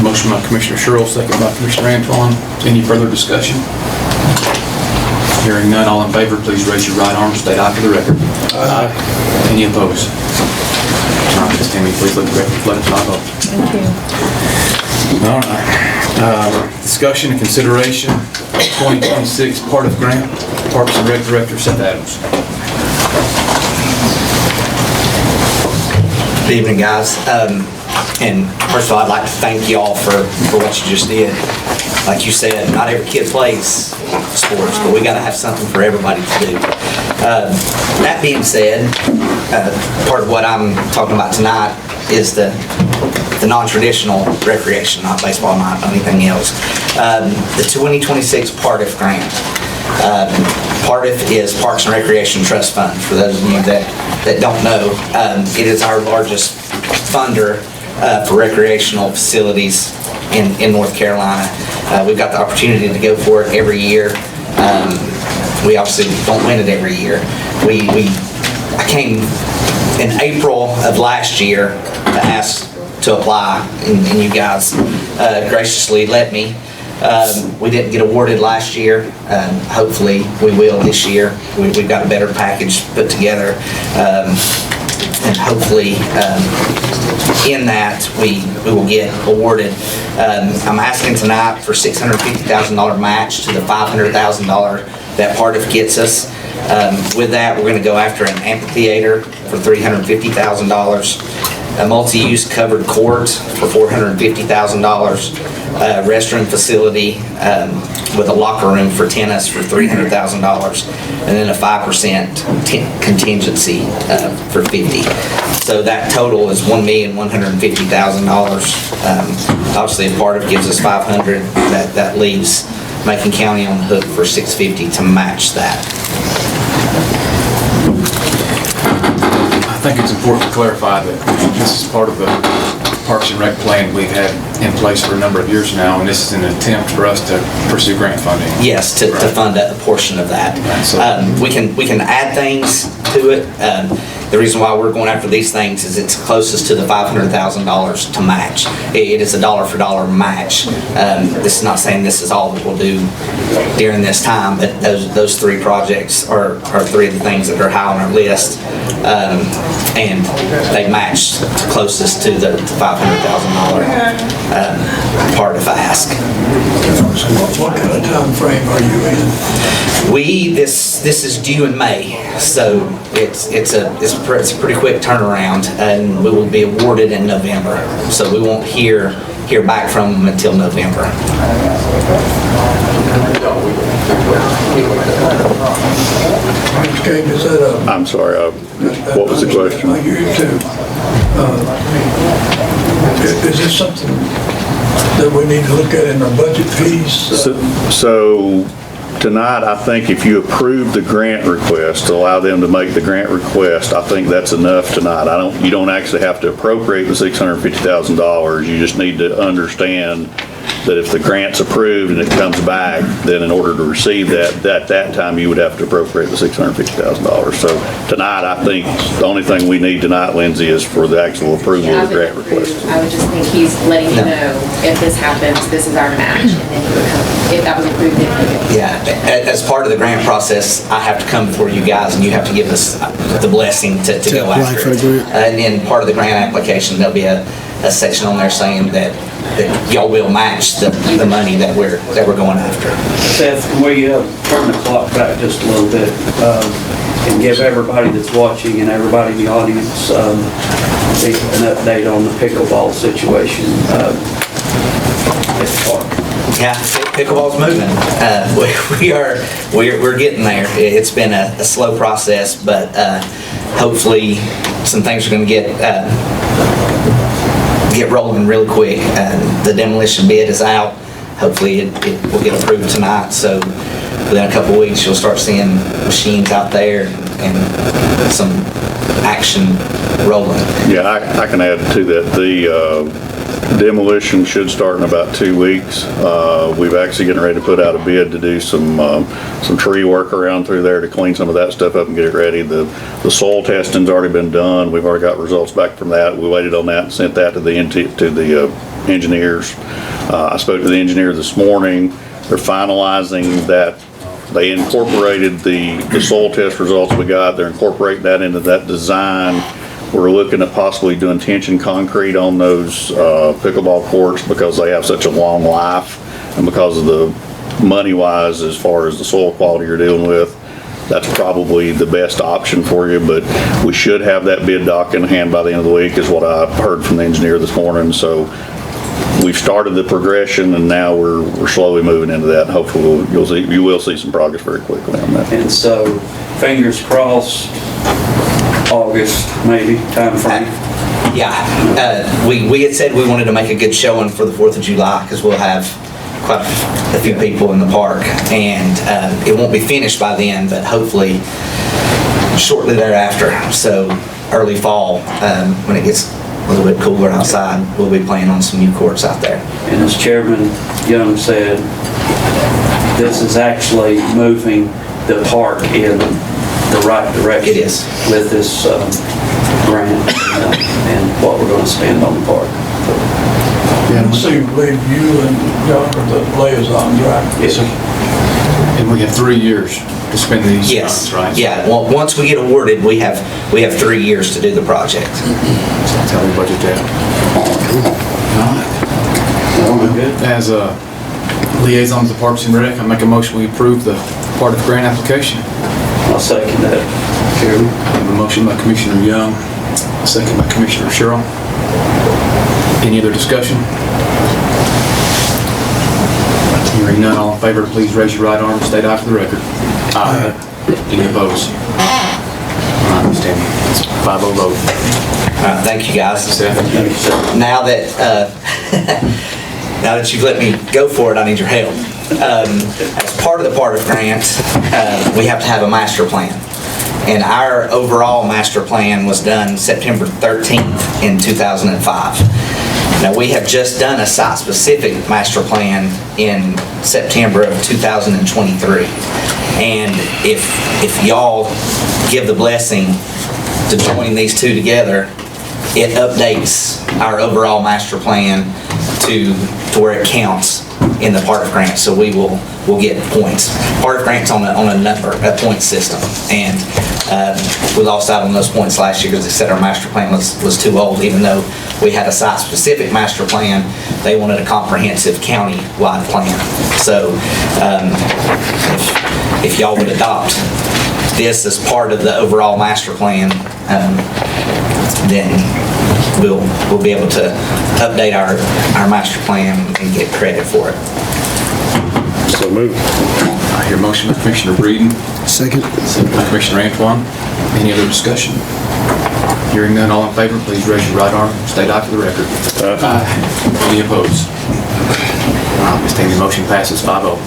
Motion by Commissioner Sherrill, second by Commissioner Antoine. Any further discussion? Hearing none, all in favor, please raise your right arm, state aye for the record. Aye. Any opposed? All right, Ms. Tammy, please let the record reflect my vote. Thank you. All right. Discussion and consideration, 2026 part of grant, Parks and Rec Director Seth Adams. Good evening, guys. And first of all, I'd like to thank you all for what you just did. Like you said, not every kid plays sports, but we got to have something for everybody to do. That being said, part of what I'm talking about tonight is the non-traditional recreation, not baseball, not anything else. The 2026 PARTIF grant. PARTIF is Parks and Recreation Trust Fund, for those of you that don't know. It is our largest funder for recreational facilities in North Carolina. We've got the opportunity to go for it every year. We obviously don't win it every year. I came in April of last year to ask to apply, and you guys graciously let me. We didn't get awarded last year. Hopefully we will this year. We've got a better package put together. And hopefully in that we will get awarded. I'm asking tonight for $650,000 match to the $500,000 that PARTIF gets us. With that, we're going to go after an amphitheater for $350,000, a multi-use covered court for $450,000, a restroom facility with a locker room for tennis for $300,000, and then a 5% contingency for $50,000. So that total is $1,150,000. Obviously, if PARTIF gives us $500,000, that leaves Macon County on the hook for $650,000 to match that. I think it's important to clarify that this is part of the Parks and Rec plan we've had in place for a number of years now, and this is an attempt for us to pursue grant funding. Yes, to fund a portion of that. We can add things to it. The reason why we're going after these things is it's closest to the $500,000 to match. It is a dollar for dollar match. This is not saying this is all that we'll do during this time, but those three projects are three of the things that are high on our list, and they matched closest to the $500,000 part if I ask. What kind of time frame are you in? This is due in May, so it's a pretty quick turnaround, and we will be awarded in November. So we won't hear back from them until November. Okay, is that I'm sorry, what was the question? I hear you too. Is this something that we need to look at in our budget piece? So tonight, I think if you approve the grant request, to allow them to make the grant request, I think that's enough tonight. You don't actually have to appropriate the $650,000. You just need to understand that if the grant's approved and it comes back, then in order to receive that, at that time, you would have to appropriate the $650,000. So tonight, I think the only thing we need tonight, Lindsay, is for the actual approval of the grant request. I would just think he's letting you know, if this happens, this is our match, and then he would come, if that was approved, then he would. Yeah, as part of the grant process, I have to come before you guys, and you have to give us the blessing to go after it. And then part of the grant application, there'll be a section on there saying that y'all will match the money that we're going after. Seth, can we turn the clock back just a little bit and give everybody that's watching and everybody in the audience an update on the pickleball situation at the park? Yeah, pickleball's moving. We're getting there. It's been a slow process, but hopefully some things are going to get rolling really quick. The demolition bid is out. Hopefully it will get approved tonight. So within a couple of weeks, you'll start seeing machines out there and some action rolling. Yeah, I can add to that. The demolition should start in about 2 weeks. We've actually getting ready to put out a bid to do some tree work around through there to clean some of that stuff up and get it ready. The soil testing's already been done. We've already got results back from that. We waited on that and sent that to the engineers. I spoke to the engineer this morning. They're finalizing that. They incorporated the soil test results we got. They're incorporating that into that design. We're looking at possibly doing tension concrete on those pickleball courts because they have such a long life, and because of the money-wise as far as the soil quality you're dealing with, that's probably the best option for you. But we should have that bid doc in hand by the end of the week is what I heard from the engineer this morning. So we've started the progression, and now we're slowly moving into that. Hopefully you will see some progress very quickly on that. And so, fingers crossed, August maybe time frame. Yeah, we had said we wanted to make a good showing for the 4th of July because we'll have quite a few people in the park, and it won't be finished by then, but hopefully shortly thereafter. So early fall, when it gets a little bit cooler outside, we'll be playing on some new courts out there. And as Chairman Young said, this is actually moving the park in the right direction. It is. With this grant and what we're going to spend on the park. So you believe you and John are the liaisons, right? Yes, sir. And we have 3 years to spend these Yes, funds, right? yeah, well, once we get awarded, we have 3 years to do the project. So that's how we budget that. All right. As a liaison to Parks and Rec, I make a motion we approve the part of grant application. I'll second that, Chairman. I have a motion by Commissioner Young, a second by Commissioner Sherrill. Any other discussion? Hearing none, all in favor, please raise your right arm and state aye for the record. Aye. Any opposed? All right, standing. It's 5-0 vote. Thank you, guys. Seth. Now that now that you've let me go for it, I need your help. As part of the part of grant, we have to have a master plan. And our overall master plan was done September 13th in 2005. Now, we have just done a site-specific master plan in September of 2023. And if y'all give the blessing to join these two together, it updates our overall master plan to where it counts in the part of grant. So we'll get points. Part of grant's on a point system, and we lost out on those points last year because they said our master plan was too old. Even though we had a site-specific master plan, they wanted a comprehensive county-wide plan. So if y'all would adopt this as part of the overall master plan, then we'll be able to update our master plan and get credit for it. So moved. I hear a motion by Commissioner Breeden, Second. second by Commissioner Antoine. Any other discussion? Hearing none, all in favor, please raise your right arm, state aye for the record. Aye. Any opposed? Standing motion passes 5-0.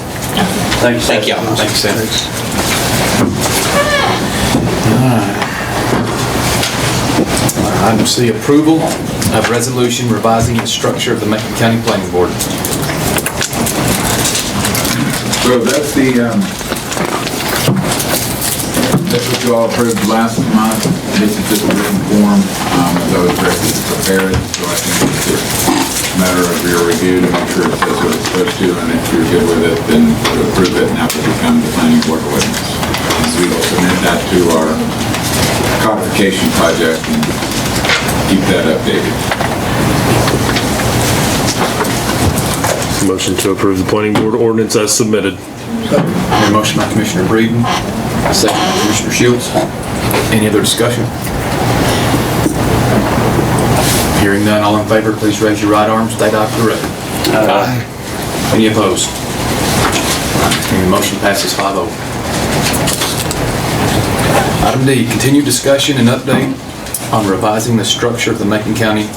Thank you, sir. Thank y'all. Thanks, Seth. Item C, approval of resolution revising the structure of the Macon County Planning Board. So that's what you all approved last month. This is just a written form, as I was directed to prepare it, so I think it's just a matter of your review to make sure it says what it's supposed to, and if you're good with it, then we'll approve it, and that will become the planning board ordinance. And we will submit that to our codification project and keep that updated. Motion to approve the planning board ordinance as submitted. A motion by Commissioner Breeden, a second by Commissioner Shields. Any other discussion? Hearing none, all in favor, please raise your right arm, state aye for the record. Aye. Any opposed? The motion passes 5-0. Item D, continued discussion and update on revising the structure of the Macon County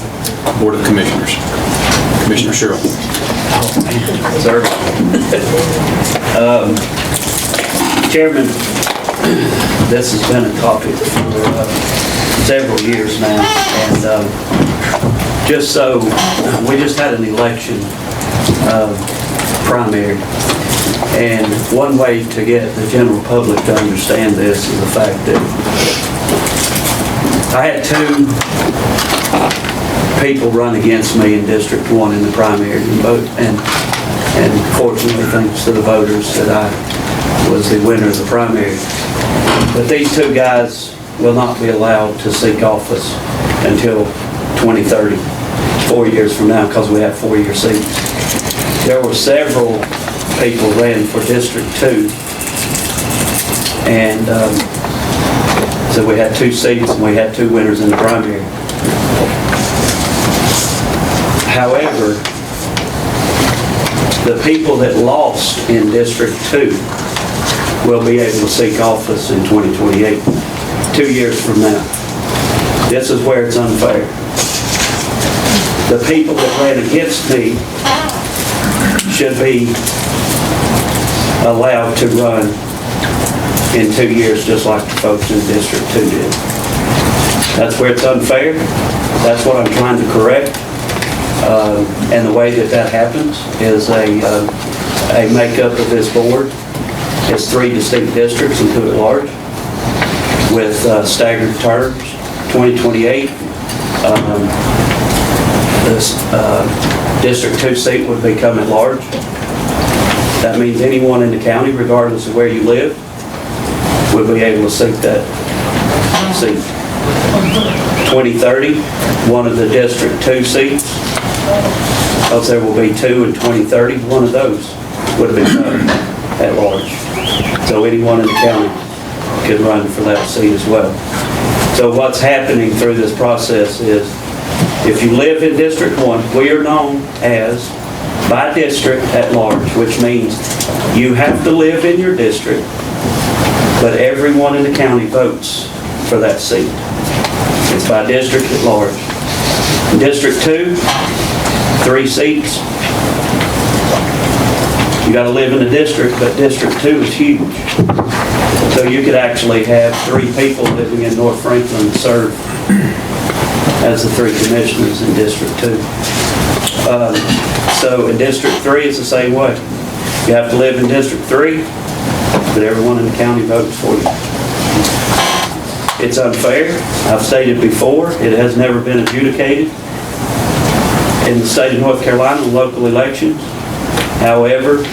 Board of Commissioners. Commissioner Sherrill. Sir. Chairman, this has been a topic for several years now, and just so, we just had an election primary, and one way to get the general public to understand this is the fact that I had two people run against me in District 1 in the primary and vote, and fortunately, thanks to the voters, that I was the winner of the primary. But these two guys will not be allowed to seek office until 2030, 4 years from now, because we have 4-year seats. There were several people ran for District 2, and so we had 2 seats and we had 2 winners in the primary. However, the people that lost in District 2 will be able to seek office in 2028, 2 years from now. This is where it's unfair. the people that ran against me should be allowed to run in 2 years, just like the folks in District 2 did. That's where it's unfair. That's what I'm trying to correct. And the way that that happens is a makeup of this board is 3 distinct districts and 2 at large with staggered terms, 2028. This District 2 seat would become at large. That means anyone in the county, regardless of where you live, would be able to seek that seat. 2030, one of the District 2 seats, because there will be 2 in 2030, one of those would become at large. So anyone in the county could run for that seat as well. So what's happening through this process is, if you live in District 1, we are known as by district at large, which means you have to live in your district, but everyone in the county votes for that seat. It's by district at large. In District 2, 3 seats. You got to live in the district, but District 2 is huge. So you could actually have 3 people living in North Franklin serve as the 3 commissioners in District 2. So in District 3, it's the same way. You have to live in District 3, but everyone in the county votes for you. It's unfair. I've stated before, it has never been adjudicated in the state of North Carolina in local elections. However,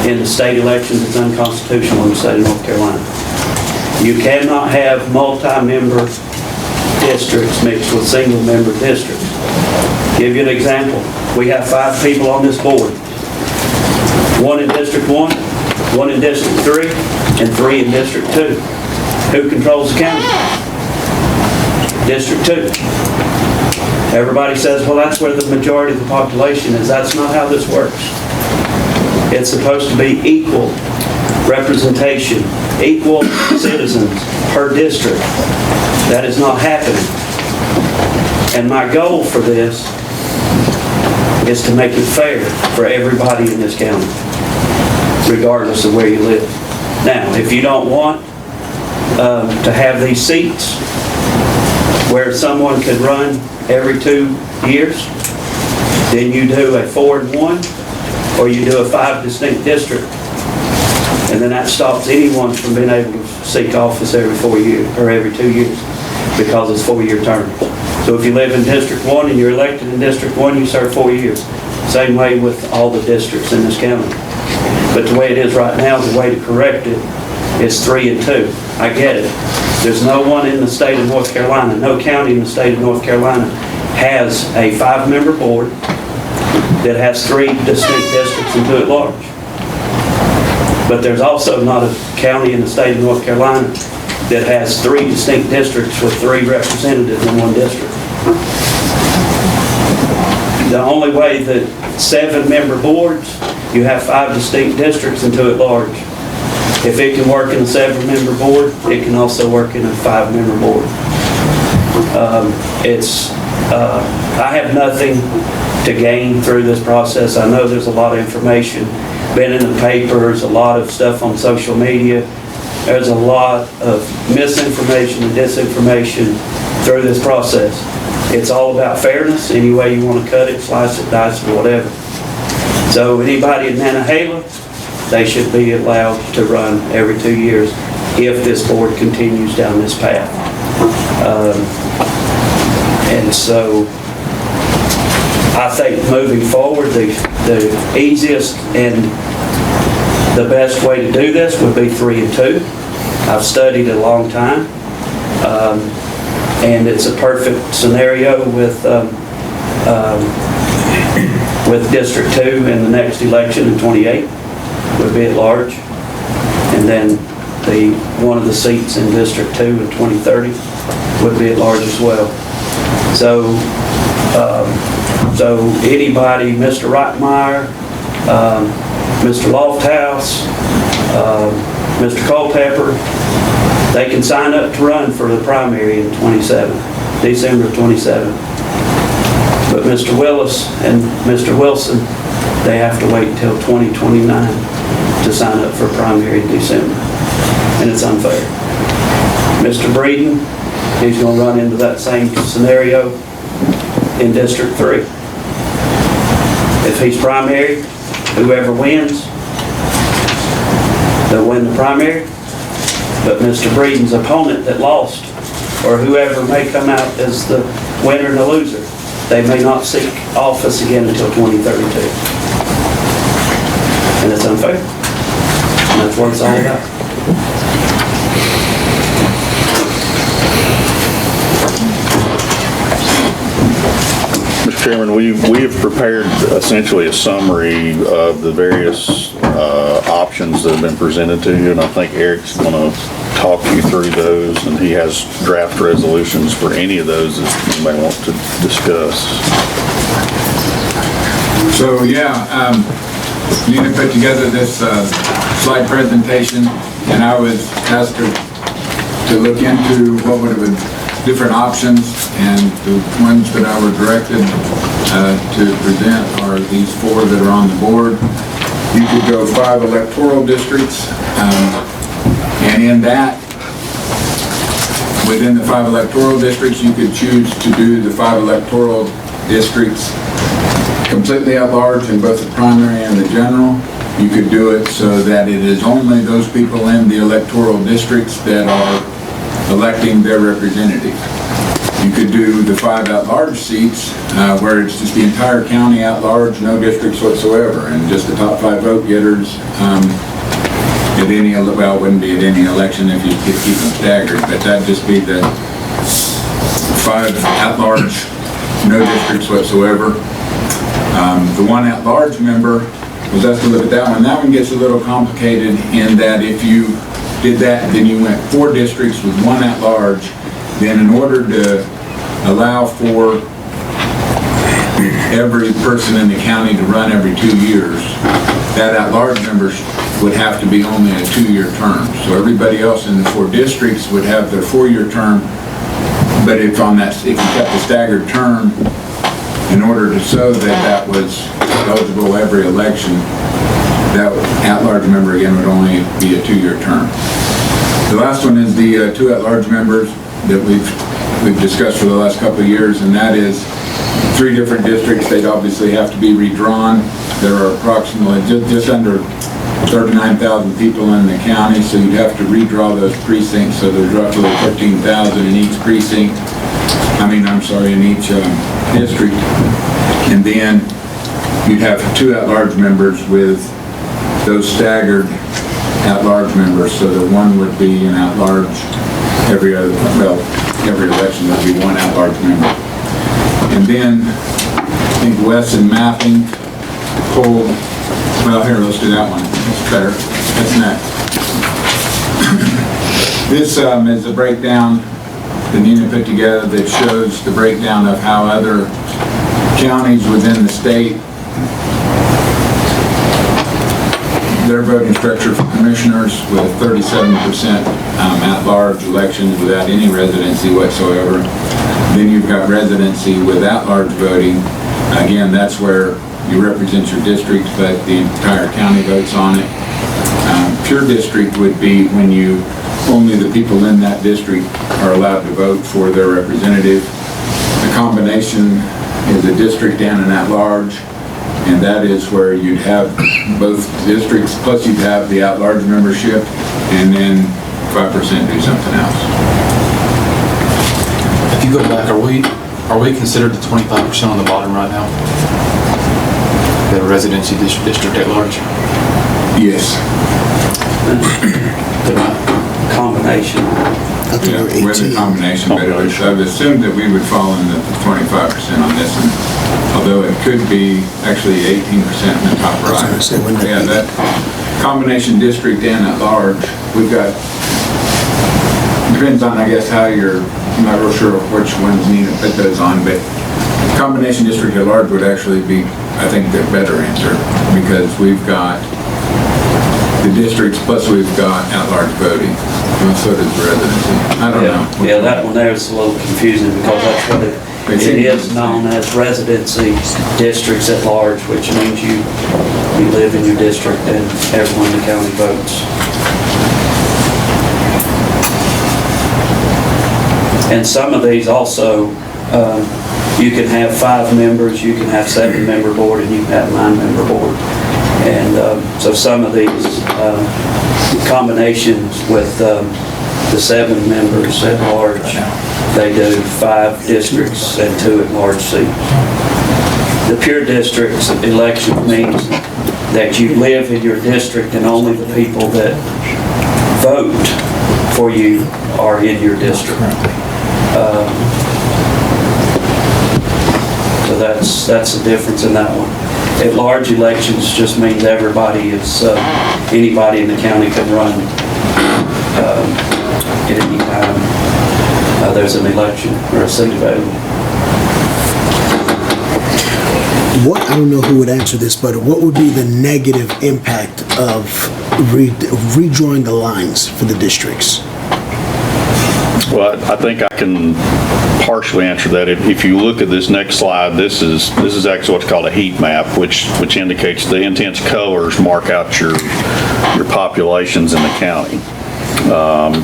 in the state elections, it's unconstitutional in the state of North Carolina. You cannot have multi-member districts mixed with single-member districts. Give you an example. We have 5 people on this board. 1 in District 1, 1 in District 3, and 3 in District 2. Who controls the county? District 2. Everybody says, well, that's where the majority of the population is. That's not how this works. It's supposed to be equal representation, equal citizens per district. That is not happening. And my goal for this is to make it fair for everybody in this county, regardless of where you live. Now, if you don't want to have these seats where someone could run every 2 years, then you do a 4 and 1, or you do a 5 distinct district. And then that stops anyone from being able to seek office every 4 years, or every 2 years, because it's 4-year terms. So if you live in District 1 and you're elected in District 1, you serve 4 years. Same way with all the districts in this county. But the way it is right now, the way to correct it is 3 and 2. I get it. There's no one in the state of North Carolina, no county in the state of North Carolina has a 5-member board that has 3 distinct districts and 2 at large. But there's also not a county in the state of North Carolina that has 3 distinct districts with 3 representatives in 1 district. The only way that 7-member boards, you have 5 distinct districts and 2 at large. If it can work in a 7-member board, it can also work in a 5-member board. I have nothing to gain through this process. I know there's a lot of information, been in the papers, a lot of stuff on social media. There's a lot of misinformation and disinformation through this process. It's all about fairness, any way you want to cut it, slice it, dice it, whatever. So anybody in Nantahala, they should be allowed to run every 2 years if this board continues down this path. And so I think moving forward, the easiest and the best way to do this would be 3 and 2. I've studied it a long time, and it's a perfect scenario with District 2 in the next election in 28 would be at large, and then one of the seats in District 2 in 2030 would be at large as well. So anybody, Mr. Reitmeyer, Mr. Lofthouse, Mr. Culpepper, they can sign up to run for the primary in December of 27. But Mr. Willis and Mr. Wilson, they have to wait until 2029 to sign up for primary in December, and it's unfair. Mr. Breeden, he's going to run into that same scenario in District 3. If he's primary, whoever wins, they'll win the primary, but Mr. Breeden's opponent that lost, or whoever may come out as the winner and the loser, they may not seek office again until 2032. And it's unfair. And that's what it's all about. Mr. Chairman, we have prepared essentially a summary of the various options that have been presented to you, and I think Eric's going to talk you through those, and he has draft resolutions for any of those that you may want to discuss. So, yeah, Nina put together this slide presentation, and I was asked to look into what would have been different options, and the ones that I were directed to present are these four that are on the board. You could go 5 electoral districts, and in that, within the 5 electoral districts, you could choose to do the 5 electoral districts completely at large in both the primary and the general. You could do it so that it is only those people in the electoral districts that are electing their representative. You could do the 5 at-large seats where it's just the entire county at large, no districts whatsoever, and just the top 5 vote getters at any, well, it wouldn't be at any election if you could keep them staggered, but that'd just be the 5 at-large, no districts whatsoever. The 1 at-large member was asked to look at that one. That one gets a little complicated in that if you did that, then you went 4 districts with 1 at-large, then in order to allow for every person in the county to run every 2 years, that at-large member would have to be only a 2-year term. So everybody else in the 4 districts would have their 4-year term, but if you kept a staggered term, in order to show that that was eligible every election, that at-large member again would only be a 2-year term. The last one is the 2 at-large members that we've discussed for the last couple of years, and that is 3 different districts. They'd obviously have to be redrawn. There are approximately just under 39,000 people in the county, so you'd have to redraw those precincts. So there's roughly 13,000 in each precinct. In each district. And then you'd have 2 at-large members with those staggered at-large members, so that one would be an at-large every election would be 1 at-large member. And then I think Wes and Mapping pulled, let's do that one. That's better. That's next. This is a breakdown that Nina put together that shows the breakdown of how other counties within the state, their voting structure for commissioners with 37% at-large elections without any residency whatsoever. Then you've got residency with at-large voting. Again, that's where you represent your district, but the entire county votes on it. Pure district would be when only the people in that district are allowed to vote for their representative. The combination is a district and an at-large, and that is where you'd have both districts, plus you'd have the at-large membership, and then 5% do something else. If you go back, are we considered the 25% on the bottom right now? The residency district at large? Yes. Combination. Yeah, with a combination, but I've assumed that we would fall in the 25% on this one, although it could be actually 18% in the top right. Yeah, that combination district and at large, we've got, depends on, I guess, how I'm not real sure which ones need to put those on, but combination district at large would actually be, I think, the better answer, because we've got the districts, plus we've got at-large voting, and so does residency. I don't know. Yeah, that one there is a little confusing because that's what It is known as residency districts at large, which means you live in your district and everyone in the county votes. And some of these also, you can have 5 members, you can have 7-member board, and you can have 9-member board. And so some of these combinations with the 7 members at large, they do 5 districts and 2 at-large seats. The pure districts election means that you live in your district and only the people that vote for you are in your district. So that's the difference in that one. At-large elections just means everybody is, anybody in the county can run at any time there's an election or a seat available. I don't know who would answer this, but what would be the negative impact of redrawing the lines for the districts? Well, I think I can partially answer that. If you look at this next slide, this is actually what's called a heat map, which indicates the intense colors mark out your populations in the county.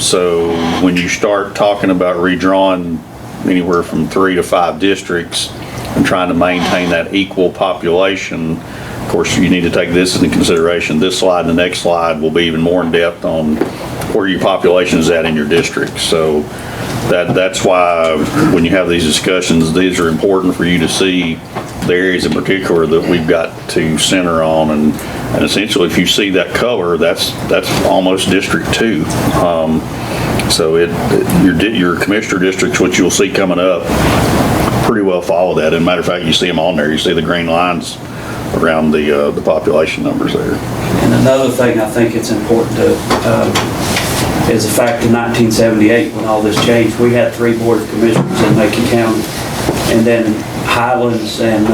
So when you start talking about redrawing anywhere from 3 to 5 districts and trying to maintain that equal population, of course, you need to take this into consideration. This slide and the next slide will be even more in depth on where your population is at in your district. So that's why when you have these discussions, these are important for you to see the areas in particular that we've got to center on. And essentially, if you see that color, that's almost District 2. So your commissioner districts, which you'll see coming up, pretty well follow that. As a matter of fact, you see them on there. You see the green lines around the population numbers there. And another thing I think it's important to is the fact in 1978 when all this changed, we had 3 board of commissioners in Macon County, and then Highlands and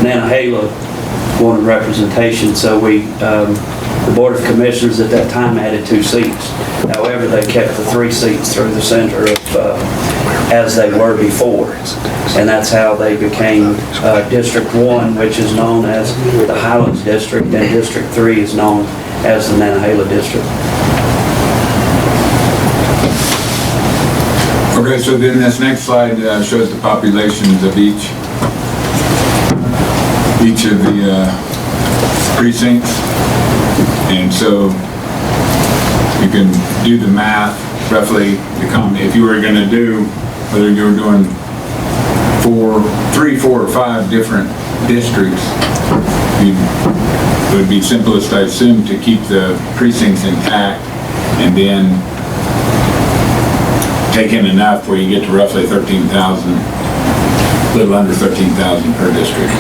Nantahala wanted representation, so the board of commissioners at that time added 2 seats. However, they kept the 3 seats through the center of as they were before, and that's how they became District 1, which is known as the Highlands District, and District 3 is known as the Nantahala District. Okay, so then this next slide shows the populations of each of the precincts, and so you can do the math roughly. If you were going to do, whether you were doing 3, 4, or 5 different districts, it would be simplest, I assume, to keep the precincts intact and then take in enough where you get to roughly 13,000, a little under 13,000 per district,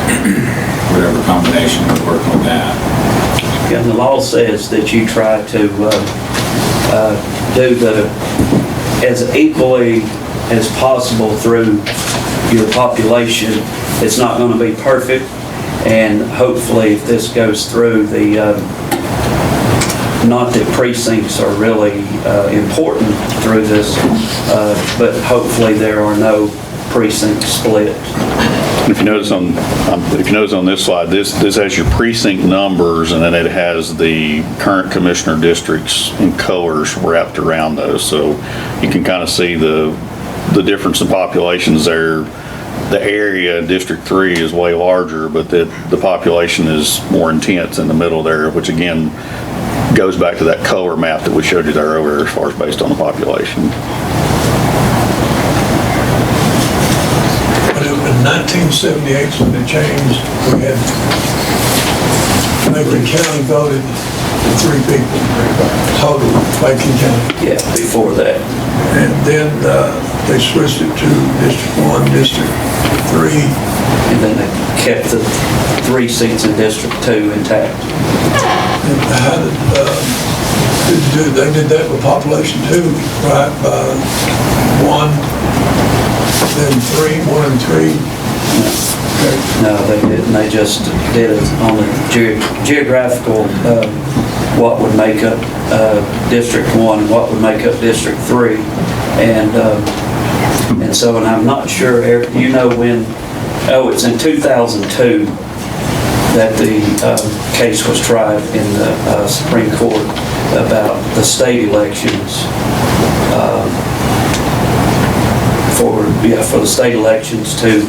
whatever combination would work with that. Yeah, and the law says that you try to do as equally as possible through your population. It's not going to be perfect, and hopefully if this goes through, not that precincts are really important through this, but hopefully there are no precinct split. If you notice on this slide, this has your precinct numbers, and then it has the current commissioner districts in colors wrapped around those. So you can kind of see the difference in populations there. The area, District 3, is way larger, but the population is more intense in the middle there, which again goes back to that color map that we showed you there earlier as far as based on the population. In 1978, when it changed, we had Macon County voted for 3 people total, Macon County. Yeah, before that. And then they switched it to District 1, District 3. And then they kept the 3 seats in District 2 intact. And how they did that with population too, right? 1, then 3, 1 and 3. Okay. No, they didn't. They just did it on the geographical, what would make up District 1 and what would make up District 3. And And so, and I'm not sure, Eric, do you know when, it's in 2002 that the case was tried in the Supreme Court about the state elections for the state elections to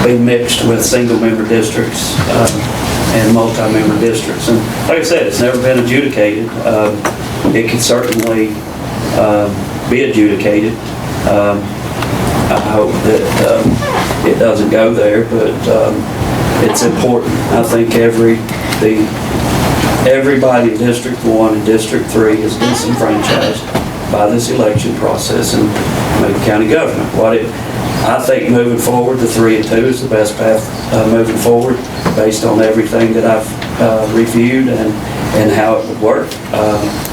be mixed with single-member districts and multi-member districts. And like I said, it's never been adjudicated. It can certainly be adjudicated. I hope that it doesn't go there, but it's important. I think everybody in District 1 and District 3 is disenfranchised by this election process in Macon County government. I think moving forward, the 3 and 2 is the best path moving forward based on everything that I've reviewed and how it would work.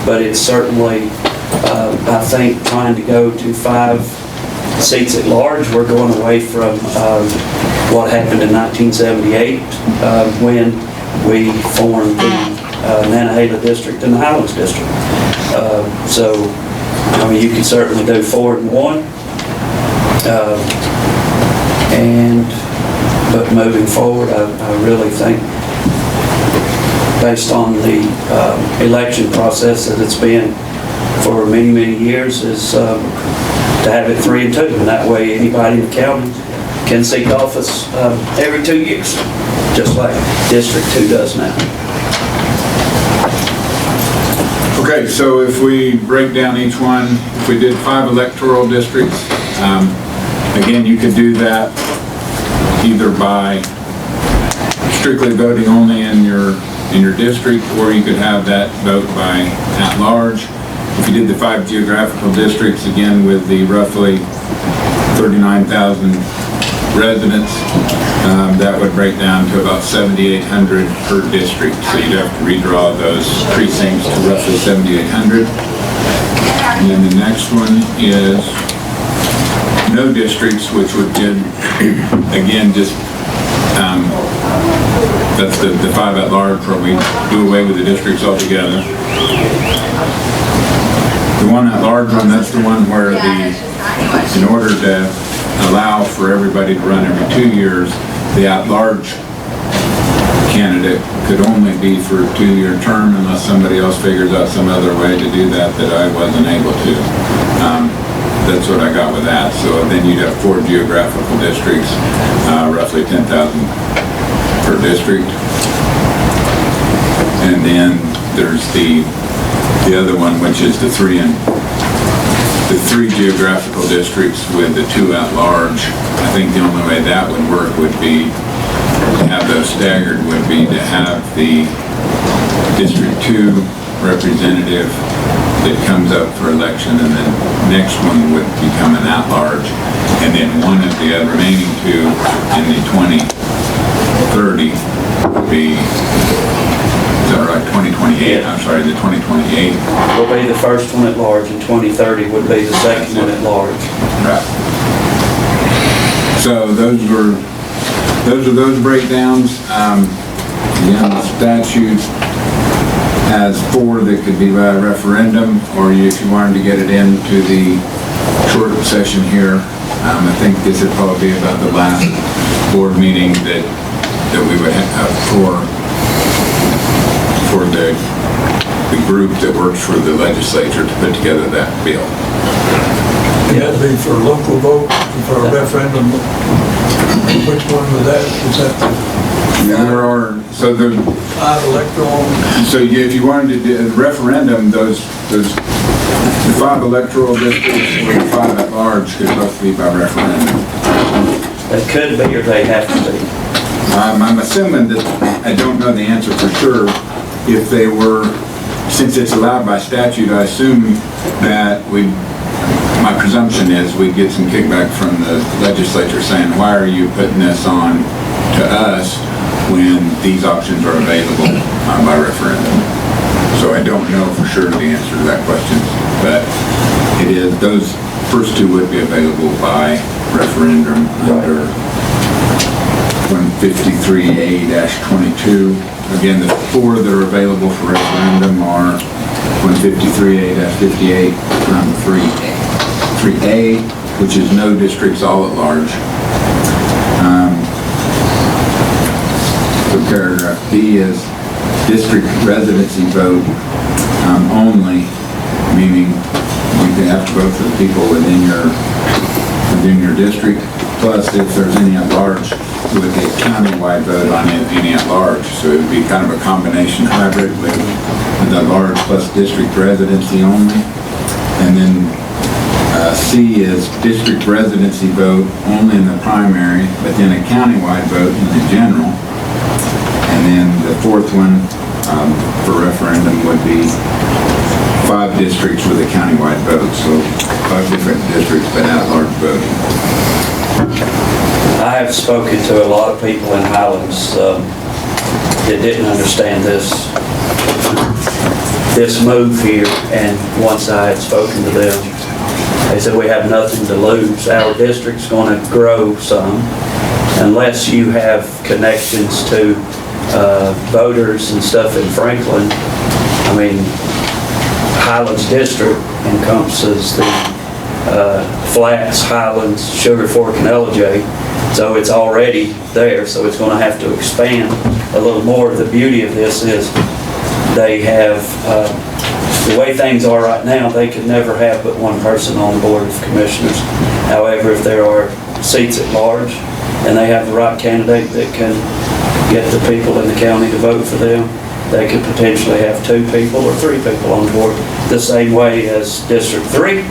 But it's certainly, I think, trying to go to 5 seats at large. We're going away from what happened in 1978 when we formed the Nantahala District and the Highlands District. So, I mean, you can certainly do 4 and 1. But moving forward, I really think, based on the election process that it's been for many, many years, is to have it 3 and 2, and that way anybody in the county can seek office every 2 years, just like District 2 does now. Okay, so if we break down each one, if we did 5 electoral districts, again, you could do that either by strictly voting only in your district, or you could have that vote by at large. If you did the 5 geographical districts, again with the roughly 39,000 residents, that would break down to about 7,800 per district. So you'd have to redraw those precincts to roughly 7,800. And then the next one is no districts, which would give, again, just, that's the 5 at large, where we do away with the districts altogether. The 1 at large one, that's the one where in order to allow for everybody to run every 2 years, the at-large candidate could only be for a 2-year term unless somebody else figures out some other way to do that I wasn't able to. That's what I got with that. So then you'd have 4 geographical districts, roughly 10,000 per district. And then there's the other one, which is the 3 geographical districts with the 2 at large. I think the only way that would work would be to have those staggered, would be to have the District 2 representative that comes up for election, and then next one would become an at-large, and then one of the remaining 2 in the 2030 would be, is that right, 2028, I'm sorry, the 2028. Will be the first one at large, and 2030 would be the second one at large. Right. So those are those breakdowns. Again, the statute has 4 that could be by referendum, or if you wanted to get it into the short session here, I think this would probably be about the last board meeting that we would have for the group that works for the legislature to put together that bill. It had to be for a local vote, for a referendum. Which one was that? Was that There are, so there's 5 electoral? So if you wanted to do a referendum, the 5 electoral districts or the 5 at large could both be by referendum. They could be, or they have to be. I'm assuming that, I don't know the answer for sure, if they were, since it's allowed by statute, I assume that my presumption is we'd get some kickback from the legislature saying, why are you putting this on to us when these options are available by referendum? So I don't know for sure the answer to that question, but it is, those first 2 would be available by referendum under 153A-22. Again, the 4 that are available for referendum are 153A-58, 3A, which is no districts all at large. So paragraph D is district residency vote only, meaning you can have to vote for the people within your district, plus if there's any at large, with a countywide vote on any at large. So it would be kind of a combination hybrid with at large plus district residency only. And then C is district residency vote only in the primary, but then a countywide vote in the general. And then the fourth one for referendum would be 5 districts with a countywide vote. So 5 different districts, but at-large voting. I have spoken to a lot of people in Highlands that didn't understand this move here, and once I had spoken to them, they said we have nothing to lose. Our district's going to grow some unless you have connections to voters and stuff in Franklin. I mean, Highlands District encompasses the Flats, Highlands, Sugar Fork, and LJ. So it's already there, so it's going to have to expand a little more. The beauty of this is they have, the way things are right now, they could never have but one person on the Board of Commissioners. However, if there are seats at large and they have the right candidate that can get the people in the county to vote for them, they could potentially have 2 people or 3 people on the board, the same way as District 3,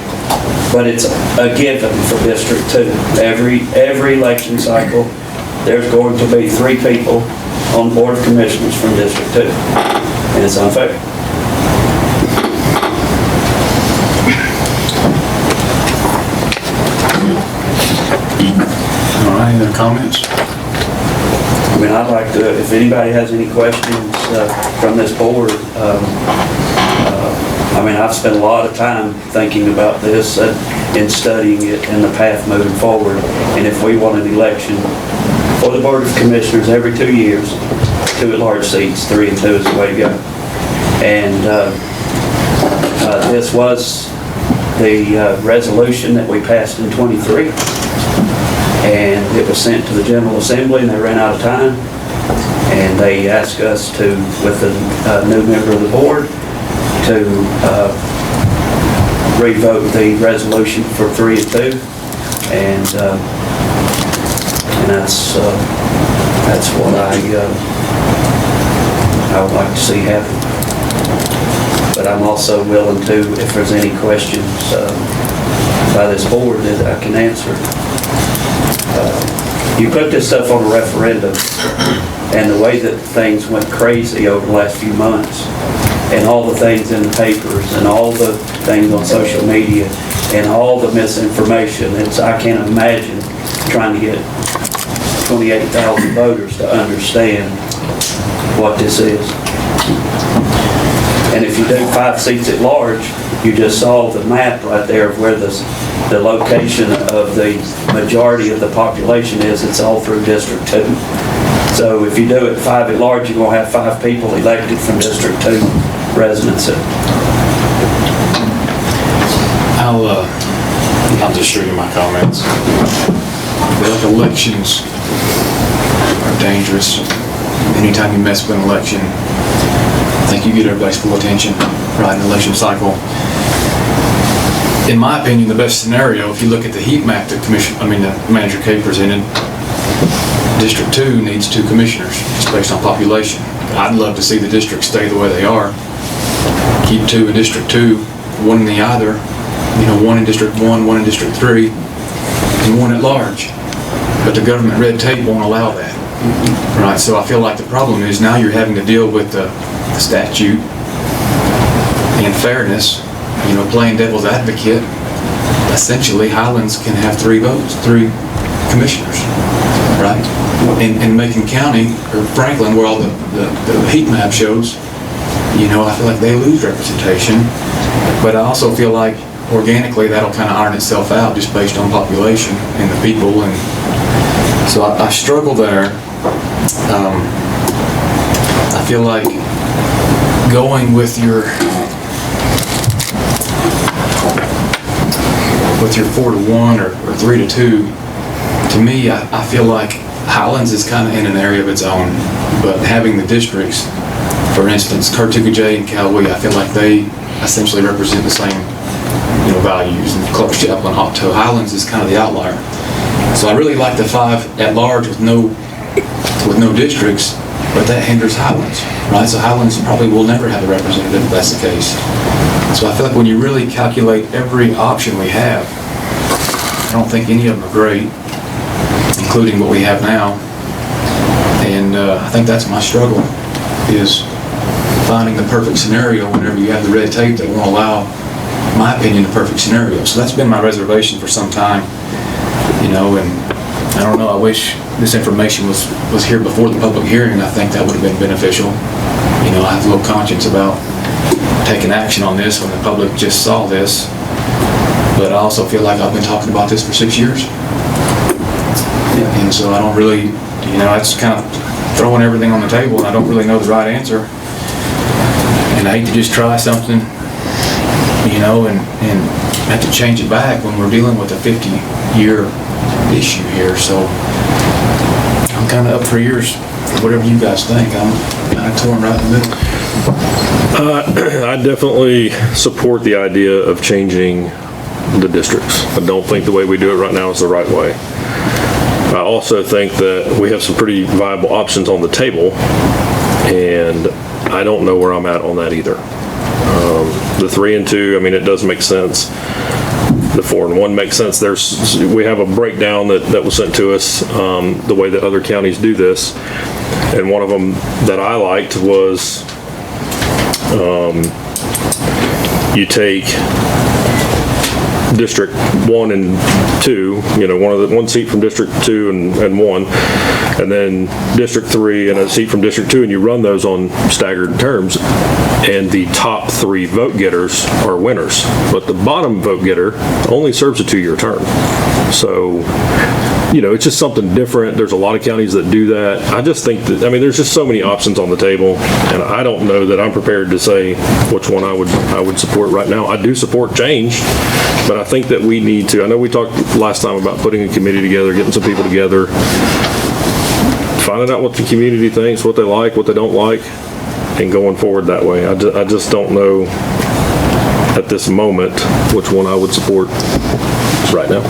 but it's a given for District 2. Every election cycle, there's going to be 3 people on the Board of Commissioners from District 2, and it's unfair. All right, any other comments? I mean, I'd like to, if anybody has any questions from this board, I mean, I've spent a lot of time thinking about this and studying it and the path moving forward. And if we want an election for the Board of Commissioners every 2 years, 2 at-large seats, 3 and 2 is the way to go. And this was the resolution that we passed in 23. And it was sent to the General Assembly, and they ran out of time. And they asked us to, with a new member of the board, to revote the resolution for 3 and 2. And that's what I would like to see happen. But I'm also willing to, if there's any questions by this board that I can answer. You put this stuff on a referendum, and the way that things went crazy over the last few months, and all the things in the papers, and all the things on social media, and all the misinformation, I can't imagine trying to get 28,000 voters to understand what this is. And if you do 5 seats at large, you just saw the map right there of where the location of the majority of the population is. It's all through District 2. So if you do it 5 at large, you're going to have 5 people elected from District 2 residency. I'll just show you my comments. Like elections are dangerous. Anytime you mess with an election, I think you get everybody's full attention right in the election cycle. In my opinion, the best scenario, if you look at the heat map that the Manager Kay presented, District 2 needs 2 commissioners. It's based on population. I'd love to see the districts stay the way they are. Keep 2 in District 2, 1 in the either, 1 in District 1, 1 in District 3, and 1 at large. But the government red tape won't allow that. Right, so I feel like the problem is now you're having to deal with the statute and fairness, playing devil's advocate. Essentially, Highlands can have 3 votes, 3 commissioners, right? In Macon County, or Franklin, where all the heat map shows, I feel like they lose representation. But I also feel like organically that'll kind of iron itself out just based on population and the people. And so I struggle there. I feel like going with with your 4-1 or 3-2, to me, I feel like Highlands is kind of in an area of its own, but having the districts, for instance, Cartuga and Callaway, I feel like they essentially represent the same, values, and Clark's Chapel and Hopto. Highlands is kind of the outlier. So I really like the 5 at large with no districts, but that hinders Highlands, right? So Highlands probably will never have a representative if that's the case. So I feel like when you really calculate every option we have, I don't think any of them are great, including what we have now. And I think that's my struggle, is finding the perfect scenario whenever you have the red tape that won't allow, in my opinion, the perfect scenario. So that's been my reservation for some time, and I don't know, I wish this information was here before the public hearing. I think that would have been beneficial. I have a little conscience about taking action on this when the public just saw this, but I also feel like I've been talking about this for 6 years. And so I don't really, it's kind of throwing everything on the table, and I don't really know the right answer. And I hate to just try something, and have to change it back when we're dealing with a 50-year issue here. So I'm kind of up for yours, whatever you guys think. I'm kind of torn right in the middle. I definitely support the idea of changing the districts. I don't think the way we do it right now is the right way. I also think that we have some pretty viable options on the table, and I don't know where I'm at on that either. The 3 and 2, it does make sense. The 4 and 1 makes sense. We have a breakdown that was sent to us, the way that other counties do this, and one of them that I liked was you take District 1 and 2, one seat from District 2 and 1, and then District 3 and a seat from District 2, and you run those on staggered terms, and the top 3 vote getters are winners. But the bottom vote getter only serves a 2-year term. So, it's just something different. There's a lot of counties that do that. I just think that, there's just so many options on the table, and I don't know that I'm prepared to say which one I would support right now. I do support change, but I think that we need to, I know we talked last time about putting a committee together, getting some people together, finding out what the community thinks, what they like, what they don't like, and going forward that way. I just don't know at this moment which one I would support right now.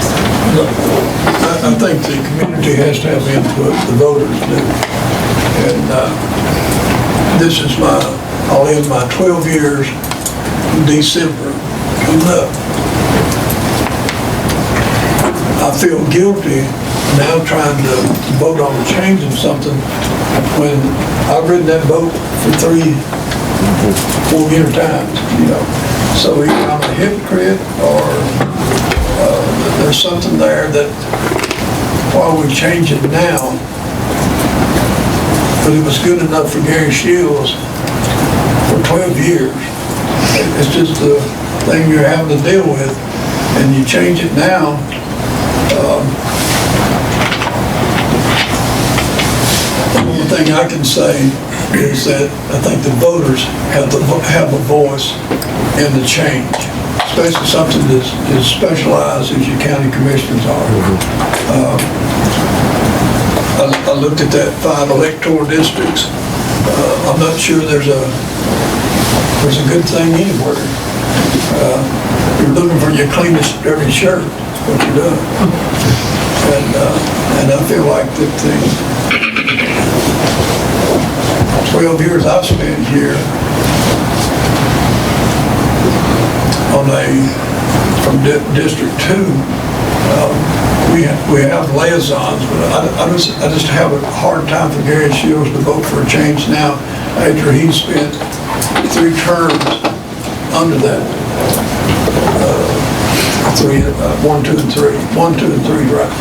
I think the community has to have input, the voters do. And this is I'll end my 12 years in December coming up. I feel guilty now trying to vote on changing something when I've ridden that boat for 3-4 year times, So either I'm a hypocrite or there's something there that while we change it now, but it was good enough for Gary Shields for 12 years. It's just the thing you're having to deal with, and you change it now. The only thing I can say is that I think the voters have a voice in the change, especially something that's as specialized as your county commissioners are. I looked at that 5 electoral districts. I'm not sure there's a good thing anywhere. You're looking for your cleanest dirty shirt, that's what you're doing. And I feel like that the 12 years I've spent here from District 2, we have liaisons, but I just have a hard time for Gary Shields to vote for a change now after he spent 3 terms under that 1, 2, and 3. 1, 2, and 3, right?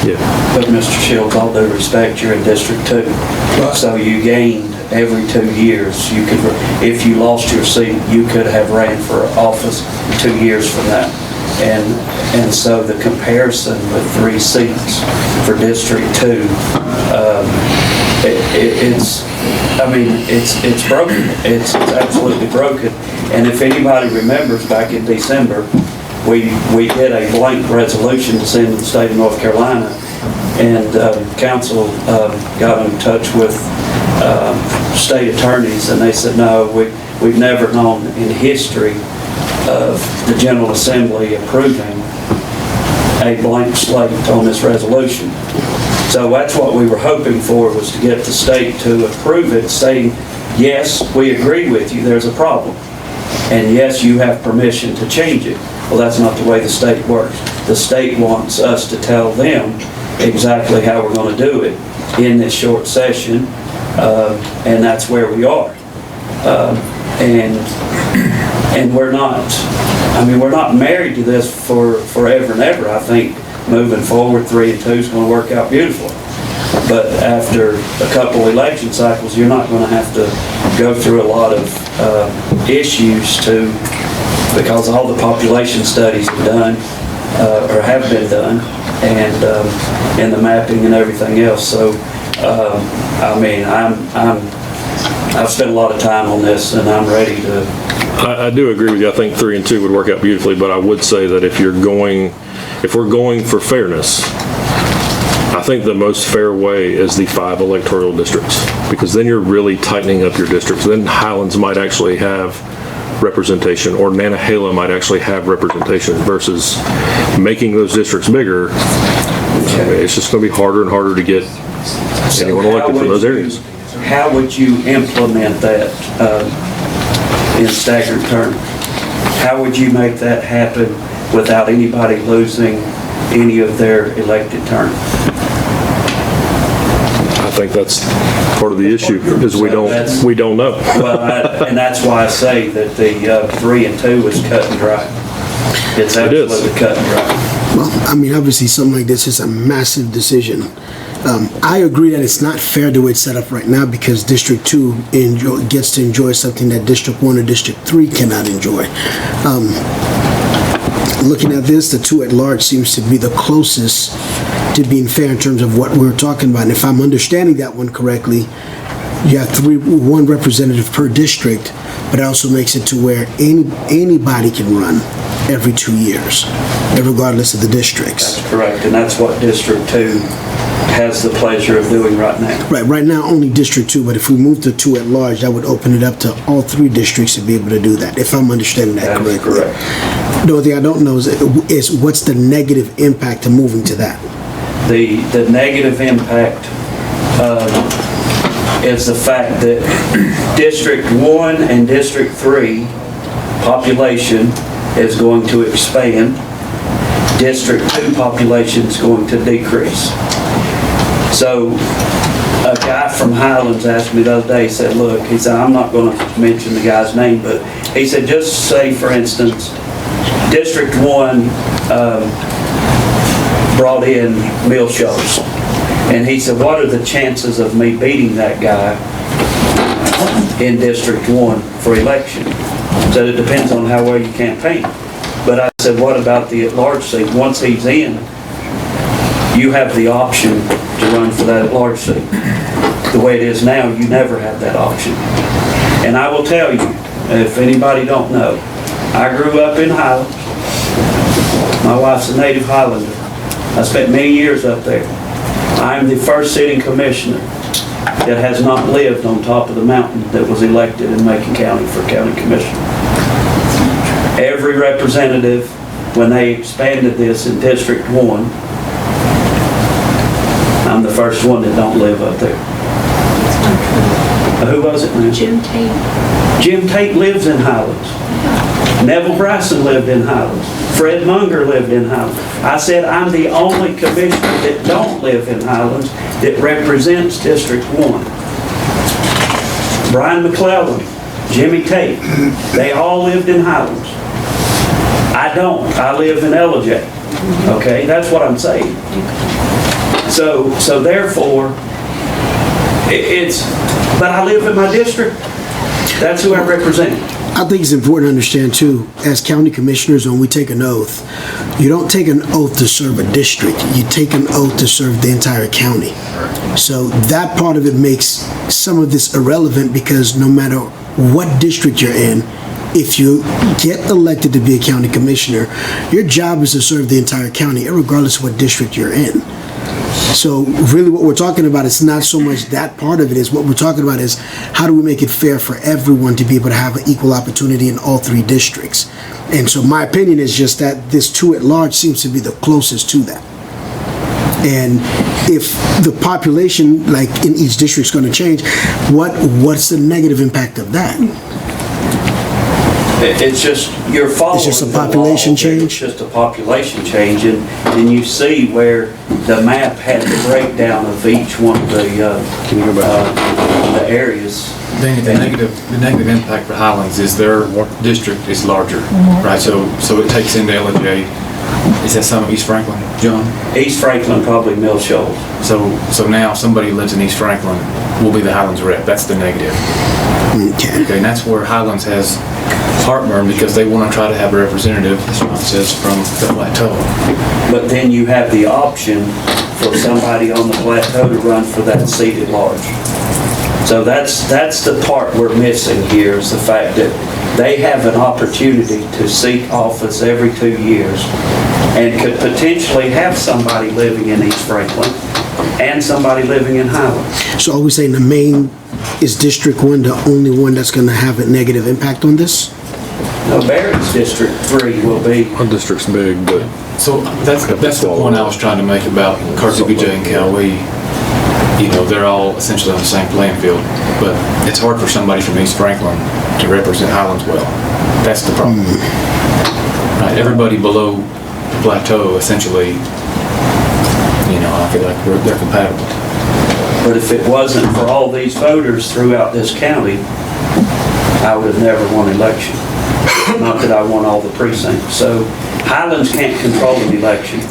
Yeah. But Mr. Shields, all due respect, you're in District 2. Right. So you gained every 2 years. You could, if you lost your seat, you could have ran for office 2 years from that. And so the comparison with 3 seats for District 2, it's broken. It's absolutely broken. And if anybody remembers back in December, we did a blank resolution to send to the state of North Carolina, and council got in touch with state attorneys, and they said, no, we've never known in history of the General Assembly approving a blank slate on this resolution. So that's what we were hoping for, was to get the state to approve it, saying, yes, we agree with you, there's a problem. And yes, you have permission to change it. Well, that's not the way the state works. The state wants us to tell them exactly how we're going to do it in this short session, and that's where we are. And we're not, we're not married to this for forever and ever. I think moving forward, 3 and 2 is going to work out beautifully. But after a couple election cycles, you're not going to have to go through a lot of issues because all the population studies are done or have been done, and the mapping and everything else. So, I've spent a lot of time on this, and I'm ready to. I do agree with you. I think 3 and 2 would work out beautifully, but I would say that if we're going for fairness, I think the most fair way is the 5 electoral districts, because then you're really tightening up your districts. Then Highlands might actually have representation, or Nantahala might actually have representation, versus making those districts bigger. It's just going to be harder and harder to get anyone elected from those areas. How would you implement that in staggered term? How would you make that happen without anybody losing any of their elected term? I think that's part of the issue, is we don't know. Well, and that's why I say that the 3 and 2 is cut and dry. It's absolutely cut and dry. Well, obviously something like this is a massive decision. I agree that it's not fair the way it's set up right now, because District 2 gets to enjoy something that District 1 or District 3 cannot enjoy. Looking at this, the 2 at large seems to be the closest to being fair in terms of what we're talking about. And if I'm understanding that one correctly, you have 1 representative per district, but it also makes it to where anybody can run every 2 years, regardless of the districts. That's correct, and that's what District 2 has the pleasure of doing right now. Right now only District 2, but if we move to 2 at large, that would open it up to all 3 districts to be able to do that, if I'm understanding that correctly. Correct. The only thing I don't know is what's the negative impact to moving to that? The negative impact is the fact that District 1 and District 3 population is going to expand. District 2 population is going to decrease. So a guy from Highlands asked me the other day, he said, look, he said, I'm not going to mention the guy's name, but he said, just say, for instance, District 1 brought in Mill Shows. And he said, what are the chances of me beating that guy in District 1 for election? So it depends on how well you campaign. But I said, what about the at-large seat? Once he's in, you have the option to run for that at-large seat. The way it is now, you never have that option. And I will tell you, if anybody don't know, I grew up in Highlands. My wife's a native Highlander. I spent many years up there. I am the first sitting commissioner that has not lived on top of the mountain that was elected in Macon County for county commissioner. Every representative, when they expanded this in District 1, I'm the first one that don't live up there. Who was it, man? Jim Tate. Jim Tate lives in Highlands. Neville Bryson lived in Highlands. Fred Munger lived in Highlands. I said I'm the only commissioner that don't live in Highlands that represents District 1. Brian McClellan, Jimmy Tate, they all lived in Highlands. I don't. I live in LJ. Okay, that's what I'm saying. So therefore, but I live in my district. That's who I represent. I think it's important to understand too, as county commissioners, when we take an oath, you don't take an oath to serve a district, you take an oath to serve the entire county. So that part of it makes some of this irrelevant, because no matter what district you're in, if you get elected to be a county commissioner, your job is to serve the entire county, regardless of what district you're in. So really what we're talking about is not so much that part of it, is what we're talking about is how do we make it fair for everyone to be able to have an equal opportunity in all three districts. And so my opinion is just that this 2 at large seems to be the closest to that. And if the population, like in each district, is going to change, what's the negative impact of that? It's just, you're following. It's just a the law. It's population change? just a population change, and you see where the map had the breakdown of each one of the areas. Danny, the negative impact for Highlands is their district is larger, right? So it takes into LJ. Is that some of East Franklin, John? East Franklin, probably Mill Shoals. So now somebody who lives in East Franklin will be the Highlands rep. That's the negative. Okay, and that's where Highlands has heartburn because they want to try to have a representative, as Ron says, from the plateau. But then you have the option for somebody on the plateau to run for that seat at large. So that's the part we're missing here, is the fact that they have an opportunity to seek office every 2 years and could potentially have somebody living in East Franklin and somebody living in Highlands. So are we saying the main is District 1 the only one that's going to have a negative impact on this? No, Barrett's District 3 will be. Our district's big, but. So that's the point I was trying to make about Carthage and Cowee. You know, they're all essentially on the same playing field, but it's hard for somebody from East Franklin to represent Highlands well. That's the problem. Right, everybody below the plateau, essentially, you know, I feel like they're compatible. But if it wasn't for all these voters throughout this county, I would have never won election. Not that I won all the precincts. So Highlands can't control an election.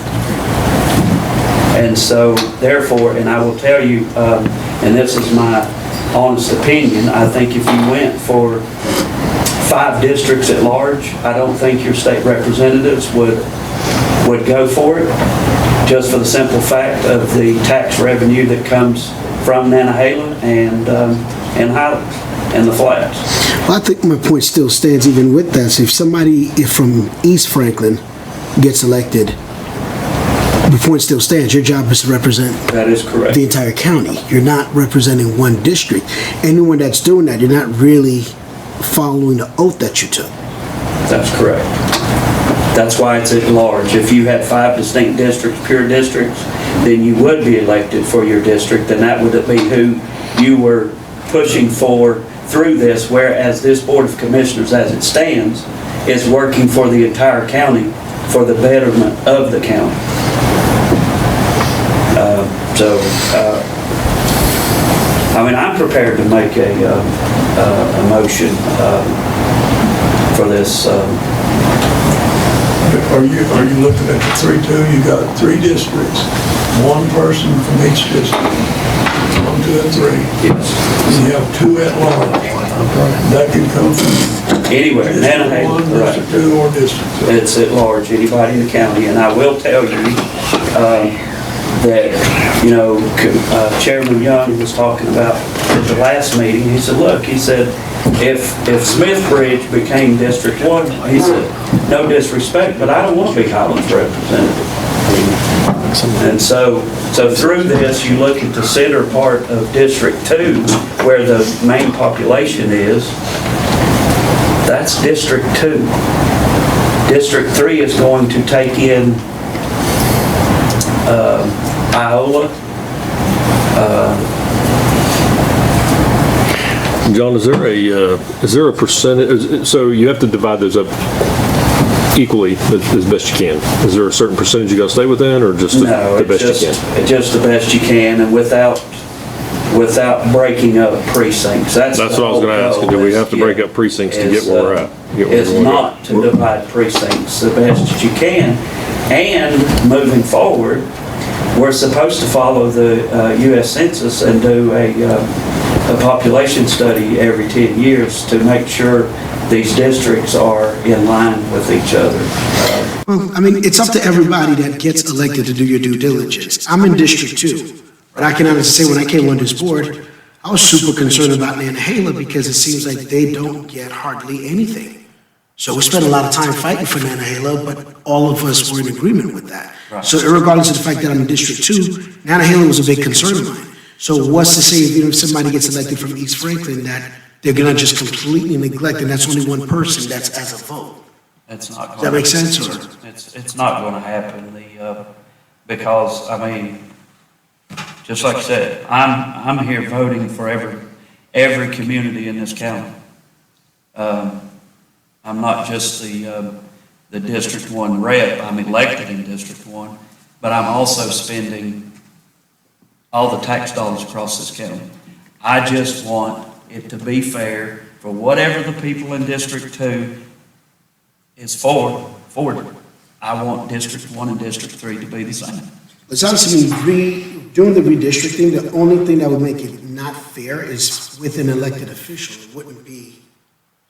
And so therefore, and I will tell you, and this is my honest opinion, I think if you went for 5 districts at large, I don't think your state representatives would go for it, just for the simple fact of the tax revenue that comes from Nantahala and Highlands and the Flats. Well, I think my point still stands even with that. So if somebody from East Franklin gets elected, the point still stands. Your job is to represent that is correct. The entire county. You're not representing one district. Anyone that's doing that, you're not really following the oath that you took. That's correct. That's why it's at large. If you had 5 distinct districts, pure districts, then you would be elected for your district, and that would be who you were pushing for through this, whereas this Board of Commissioners, as it stands, is working for the entire county for the betterment of the county. I mean, I'm prepared to make a motion for this. Are you looking at the 3-2? You got 3 districts, 1 person from each district, 1, 2, and 3. Yes. And you have 2 at large. That can come from anywhere, District 1, District 2, or District 3. It's at large, anybody in the county, and I will tell you that, you know, Chairman Young was talking about at the last meeting. He said, look, he said, if Smithbridge became District 1, he said, no disrespect, but I don't want to be Highlands representative. And so through this, you look at the center part of District 2, where the main population is, that's District 2. District 3 is going to take in Iola. John, is there a percentage? So you have to divide those up equally as best you can. Is there a certain percentage you got to stay within, or just the best you can? Just the best you can, and without breaking up precincts. That's what I was going to ask. Do we have to break up precincts to get where we're at? It's not to divide precincts the best that you can, and moving forward, we're supposed to follow the U.S. Census and do a population study every 10 years to make sure these districts are in line with each other. Well, I mean, it's up to everybody that gets elected to do your due diligence. I'm in District 2, but I can honestly say when I came on this board, I was super concerned about Nantahala because it seems like they don't get hardly anything. So we spent a lot of time fighting for Nantahala, but all of us were in agreement with that. So regardless of the fact that I'm in District 2, Nantahala was a big concern of mine. So what's to say if somebody gets elected from East Franklin that they're gonna just completely neglect, and that's only one person that's as a vote? It's not. Does that make sense, or? It's not gonna happen, because, I mean, just like I said, I'm here voting for every community in this county. I'm not just the District 1 rep, I'm elected in District 1, but I'm also spending all the tax dollars across this county. I just want it to be fair for whatever the people in District 2 is for. I want District 1 and District 3 to be the same. It sounds to me, doing the redistricting, the only thing that would make it not fair is with an elected official. It wouldn't be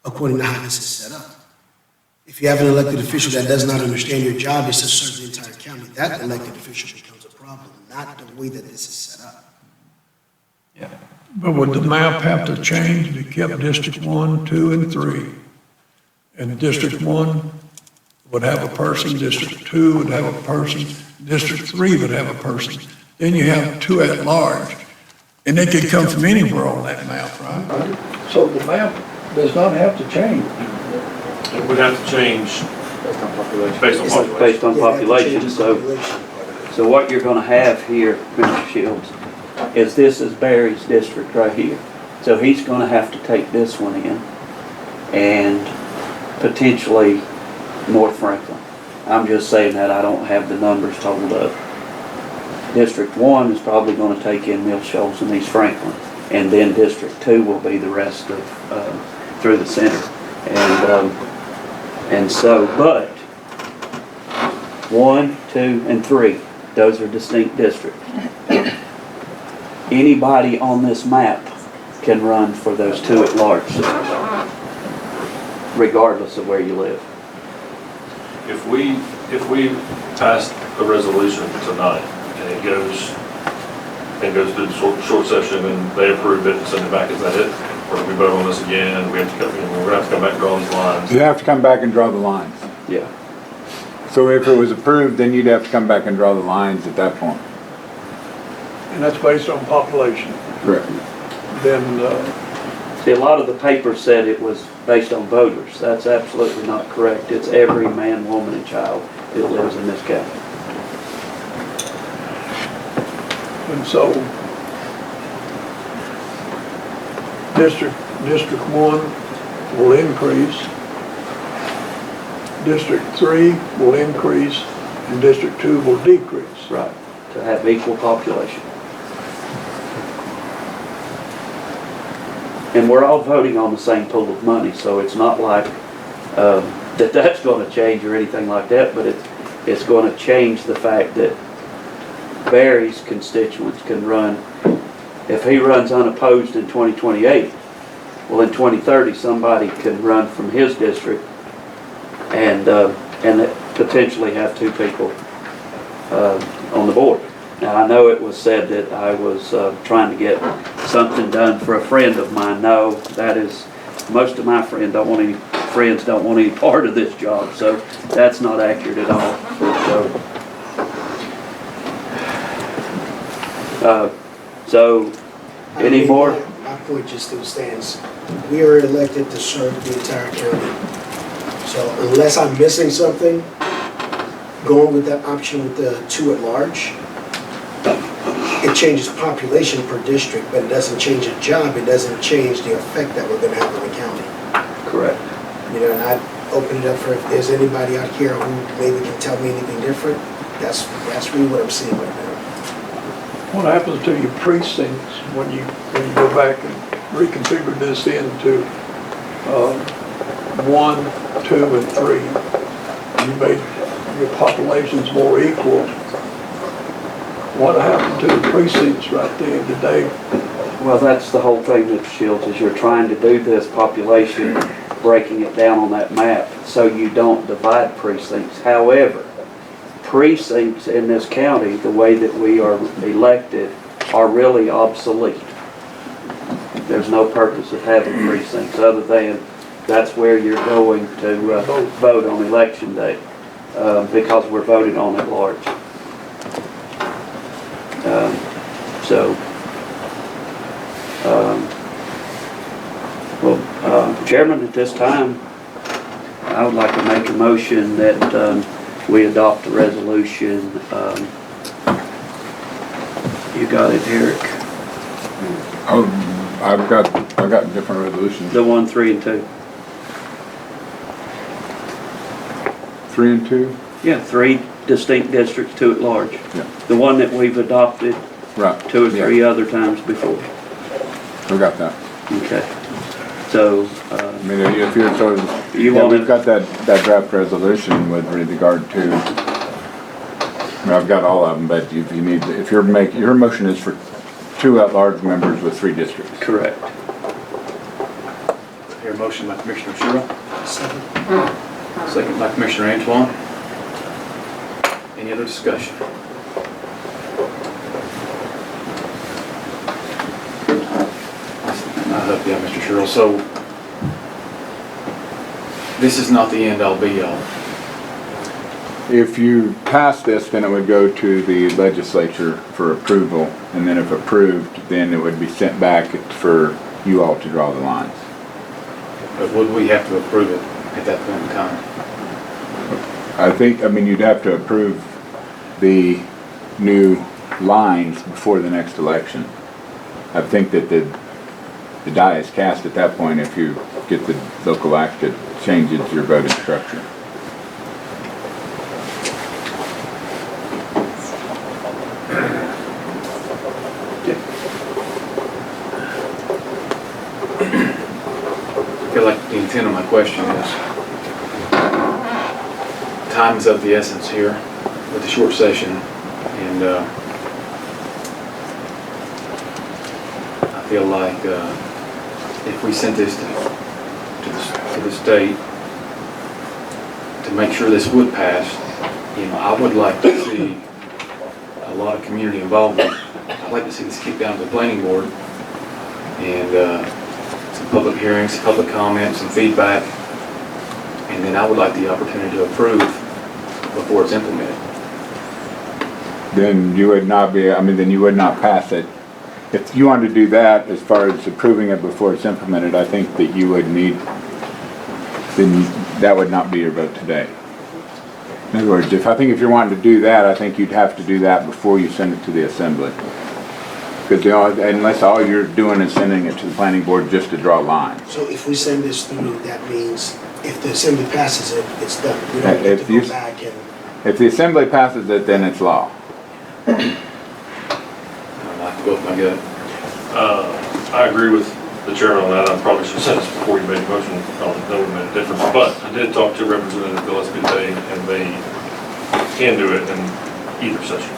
according to how this is set up. If you have an elected official that does not understand your job is to serve the entire county, that elected official becomes a problem, not the way that this is set up. Yeah. But would the map have to change to keep District 1, 2, and 3? And District 1 would have a person, District 2 would have a person, District 3 would have a person. Then you have 2 at large, and they could come from anywhere on that map, right? So the map does not have to change. It would have to change based on population. Based on population, so what you're gonna have here, Mr. Shields, is this is Barry's district right here. So he's gonna have to take this one in, and potentially North Franklin. I'm just saying that, I don't have the numbers totaled up. District 1 is probably gonna take in Mill Shoals and East Franklin, and then District 2 will be the rest of, through the center. And so, but 1, 2, and 3, those are distinct districts. Anybody on this map can run for those 2 at large seats, regardless of where you live. If we pass a resolution tonight and it goes through the short session and they approve it and send it back, is that it? Or do we vote on this again? We're gonna have to come back and draw these lines. You have to come back and draw the lines. Yeah. So if it was approved, then you'd have to come back and draw the lines at that point. And that's based on population. Correct. Then, See, a lot of the papers said it was based on voters. That's absolutely not correct. It's every man, woman, and child that lives in this county. and so District 1 will increase, District 3 will increase, and District 2 will decrease. Right, to have equal population. And we're all voting on the same pool of money, so it's not like that's going to change or anything like that, but it's going to change the fact that Barry's constituents can run. If he runs unopposed in 2028, well, in 2030, somebody can run from his district and potentially have 2 people on the board. Now, I know it was said that I was trying to get something done for a friend of mine. No, that is, most of my friends don't want any part of this job, so that's not accurate at all. So any more? My point just still stands. We are elected to serve the entire county. So unless I'm missing something, going with that option with the 2 at large, it changes population per district, but it doesn't change a job. It doesn't change the effect that we're going to have on the county. Correct. You know, and I open it up for if there's anybody out here who maybe can tell me anything different. That's really what I'm seeing right now. What happens to your precincts when you go back and reconfigure this into 1, 2, and 3? You made your populations more equal. What happened to the precincts right there today? Well, that's the whole thing, Mr. Shields, is you're trying to do this population, breaking it down on that map so you don't divide precincts. However, precincts in this county, the way that we are elected, are really obsolete. There's no purpose of having precincts other than that's where you're going to vote on election day, because we're voting on at large. Chairman, at this time, I would like to make a motion that we adopt a resolution. You got it, Eric? Oh, I've got different resolutions. The 1, 3, and 2. 3 and 2? Yeah, 3 distinct districts, 2 at large. Yeah. The one that we've adopted Right. 2 or 3 other times before. We got that. Okay. So, I mean, if you're sort of, You yeah, want we've it- got that draft resolution with regard to, I mean, I've got all of them, but if you need, if your motion is for 2 at-large members with 3 districts. correct. Here, motion by Commissioner Sherrill. Second by Commissioner Antoine. Any other discussion? I'll help you out, Mr. Sherrill. So, this is not the end all be all. If you pass this, then it would go to the legislature for approval, and then if approved, then it would be sent back for you all to draw the lines. But would we have to approve it at that point in time? I mean, you'd have to approve the new lines before the next election. I think that the die is cast at that point if you get the local act that changes your voting structure. I feel like the intent of my question is, time is of the essence here with the short session, and I feel like if we sent this to the state to make sure this would pass, I would like to see a lot of community involvement. I'd like to see this kicked down to the planning board and some public hearings, public comments, some feedback, and then I would like the opportunity to approve before it's implemented. Then you would not be, I mean, then you would not pass it. If you wanted to do that, as far as approving it before it's implemented, I think that you would need, then that would not be your vote today. In other words, if you're wanting to do that, I think you'd have to do that before you send it to the assembly. Because unless all you're doing is sending it to the planning board just to draw lines. So if we send this through, that means if the assembly passes it, it's done. We don't have If to you- go back and. If the assembly passes it, then it's law. I like to go with my gut. I agree with the chairman on that. I probably should have said this before you made a motion. That would have made a difference. But I did talk to Representative Gillespie today, and they can do it in either session.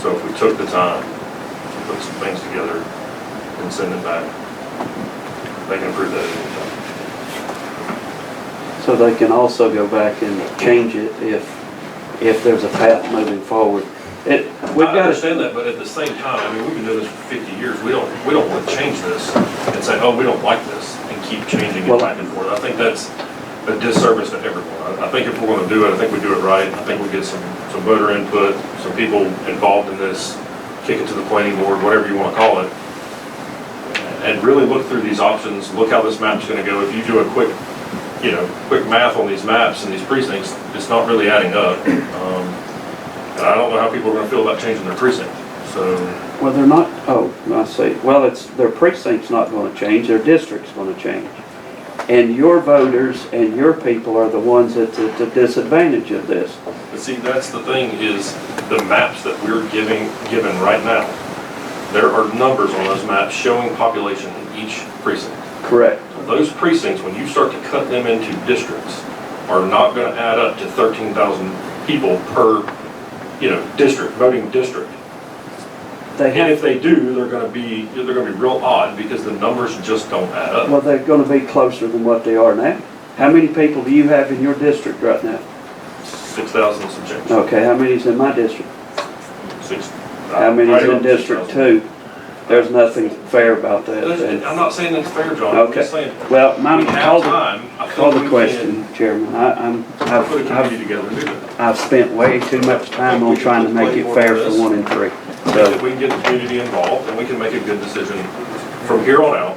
So if we took the time to put some things together and send it back, they can approve that at any time. So they can also go back and change it if there's a path moving forward. I understand that, but at the same time, I mean, we've been doing this for 50 years. We don't want to change this and say, oh, we don't like this, and keep changing it back and forth. I think that's a disservice to everyone. I think if we're going to do it, I think we do it right. I think we get some voter input, some people involved in this, kick it to the planning board, whatever you want to call it, and really look through these options, look how this map's going to go. If you do a quick math on these maps and these precincts, it's not really adding up. And I don't know how people are going to feel about changing their precinct, so. Well, they're not, I see. Well, their precinct's not going to change, their district's going to change. And your voters and your people are the ones that's at the disadvantage of this. But see, that's the thing, is the maps that we're given right now, there are numbers on those maps showing population in each precinct. Correct. Those precincts, when you start to cut them into districts, are not going to add up to 13,000 people per, voting district. And if they do, they're going to be real odd because the numbers just don't add up. Well, they're going to be closer than what they are now. How many people do you have in your district right now? 6,000 and some change. Okay, how many's in my district? 6. How many's in District 2? There's nothing fair about that. I'm not saying it's fair, John. I'm Okay. just saying. Well, We ma'am, have time. I call think the we question, can Chairman. Put a committee together and do that. I've spent way too much time on trying to make it fair for 1 and 3. So if we can get the community involved, then we can make a good decision from here on out.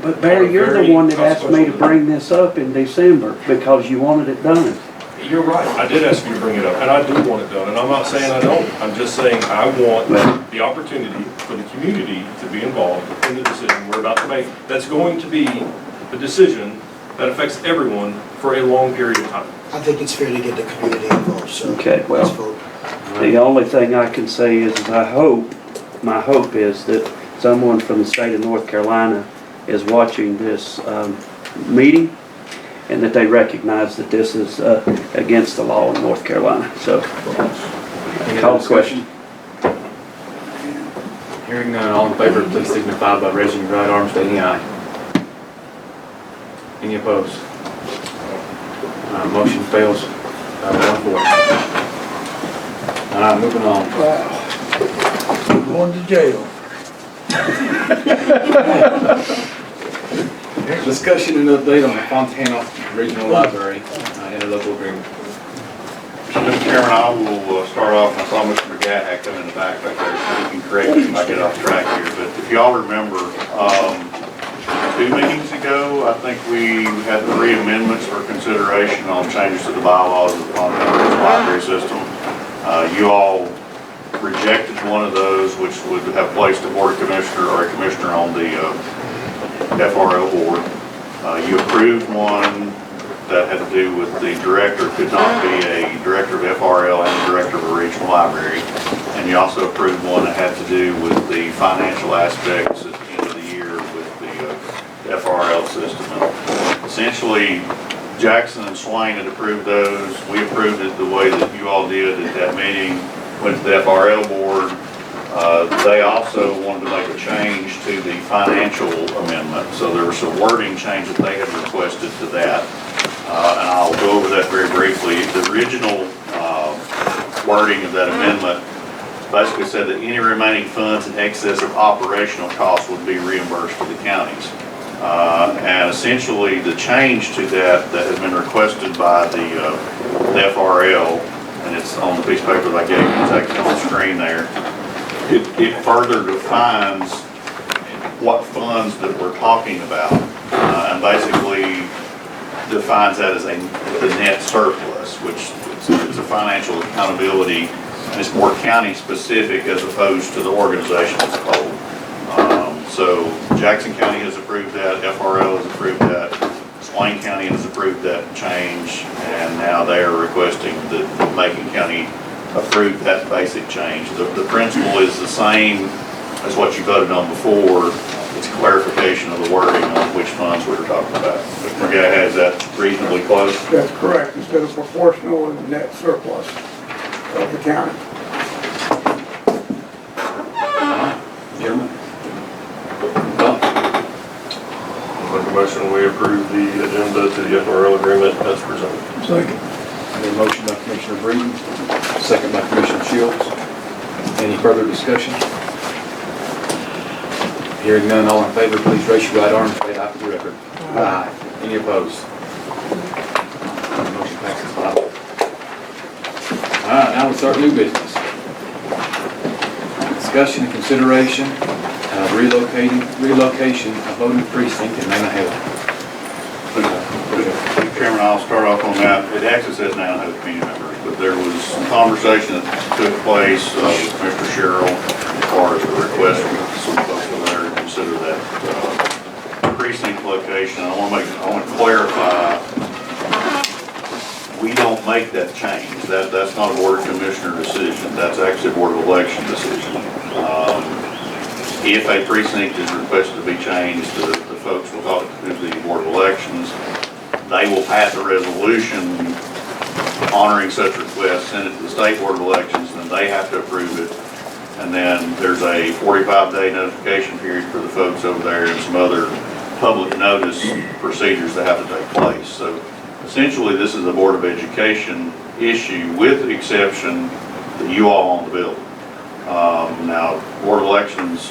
But Barry, you're the one that asked me to bring this up in December because you wanted it done. You're right. I did ask you to bring it up, and I do want it done, and I'm not saying I don't. I'm just saying I want the opportunity for the community to be involved in the decision we're about to make. That's going to be a decision that affects everyone for a long period of time. I think it's fair to get the community involved, so. Okay, well, let's vote. the only thing I can say is my hope is that someone from the state of North Carolina is watching this meeting and that they recognize that this is against the law in North Carolina. So, call the question. Hearing none, all in favor, please signify by raising your right arm, stating aye. Any opposed? Motion fails. 1-4. All right, moving on. Wow. Going to jail. Discussion and update on the Fontana Regional Library interlocal agreement. Mr. Chairman, I will start off. I saw Mr. McGahat come in the back there, so you can correct me if I get off track here. But if y'all remember, 2 meetings ago, I think we had 3 amendments for consideration on changes to the bylaws of the Fontana Regional Library System. You all rejected one of those, which would have placed a board commissioner or a commissioner on the FRL board. You approved one that had to do with the director could not be a director of FRL and a director of a regional library. And you also approved one that had to do with the financial aspects at the end of the year with the FRL system. And essentially, Jackson and Swain had approved those. We approved it the way that you all did at that meeting. Went to the FRL board. They also wanted to make a change to the financial amendment. So there was some wording change that they had requested to that. And I'll go over that very briefly. The original wording of that amendment basically said that any remaining funds in excess of operational costs would be reimbursed to the counties. And essentially the change to that has been requested by the FRL, and it's on the piece of paper that I gave you, it's actually on the screen there. It further defines what funds that we're talking about, and basically defines that as the net surplus, which it's a financial accountability, and it's more county specific as opposed to the organization as a whole. So Jackson County has approved that, FRL has approved that, Swain County has approved that change, and now they are requesting that Macon County approve that basic change. The principle is the same as what you voted on before. It's clarification of the wording on which funds we were talking about. Mr. McGahat, is that reasonably close? That's correct, instead of proportional and net surplus of the county. Gentlemen? Make a motion, we approve the agenda to the FRL agreement as presented. Second. A motion by Commissioner Breeden, second by Commissioner Shields. Any further discussion? Hearing none, all in favor, please raise your right arm and say aye for the record. Aye. Any opposed? Motion passes 5. All right, now we'll start new business. Discussion and consideration of relocation of voting precinct in Nanahaven. Chairman, I'll start off on that. It actually says now has community members, but there was some conversation that took place with Commissioner Sherrill as far as the request from some folks over there to consider that precinct location. I want to clarify, we don't make that change. That's not a board of commissioner decision. That's actually a board of election decision. If a precinct is requested to be changed, the folks will talk to the board of elections. They will pass a resolution honoring such request, send it to the state board of elections, and then they have to approve it. And then there's a 45-day notification period for the folks over there and some other public notice procedures that have to take place. So essentially, this is a Board of Education issue with the exception that you all own the building. Now, board of elections,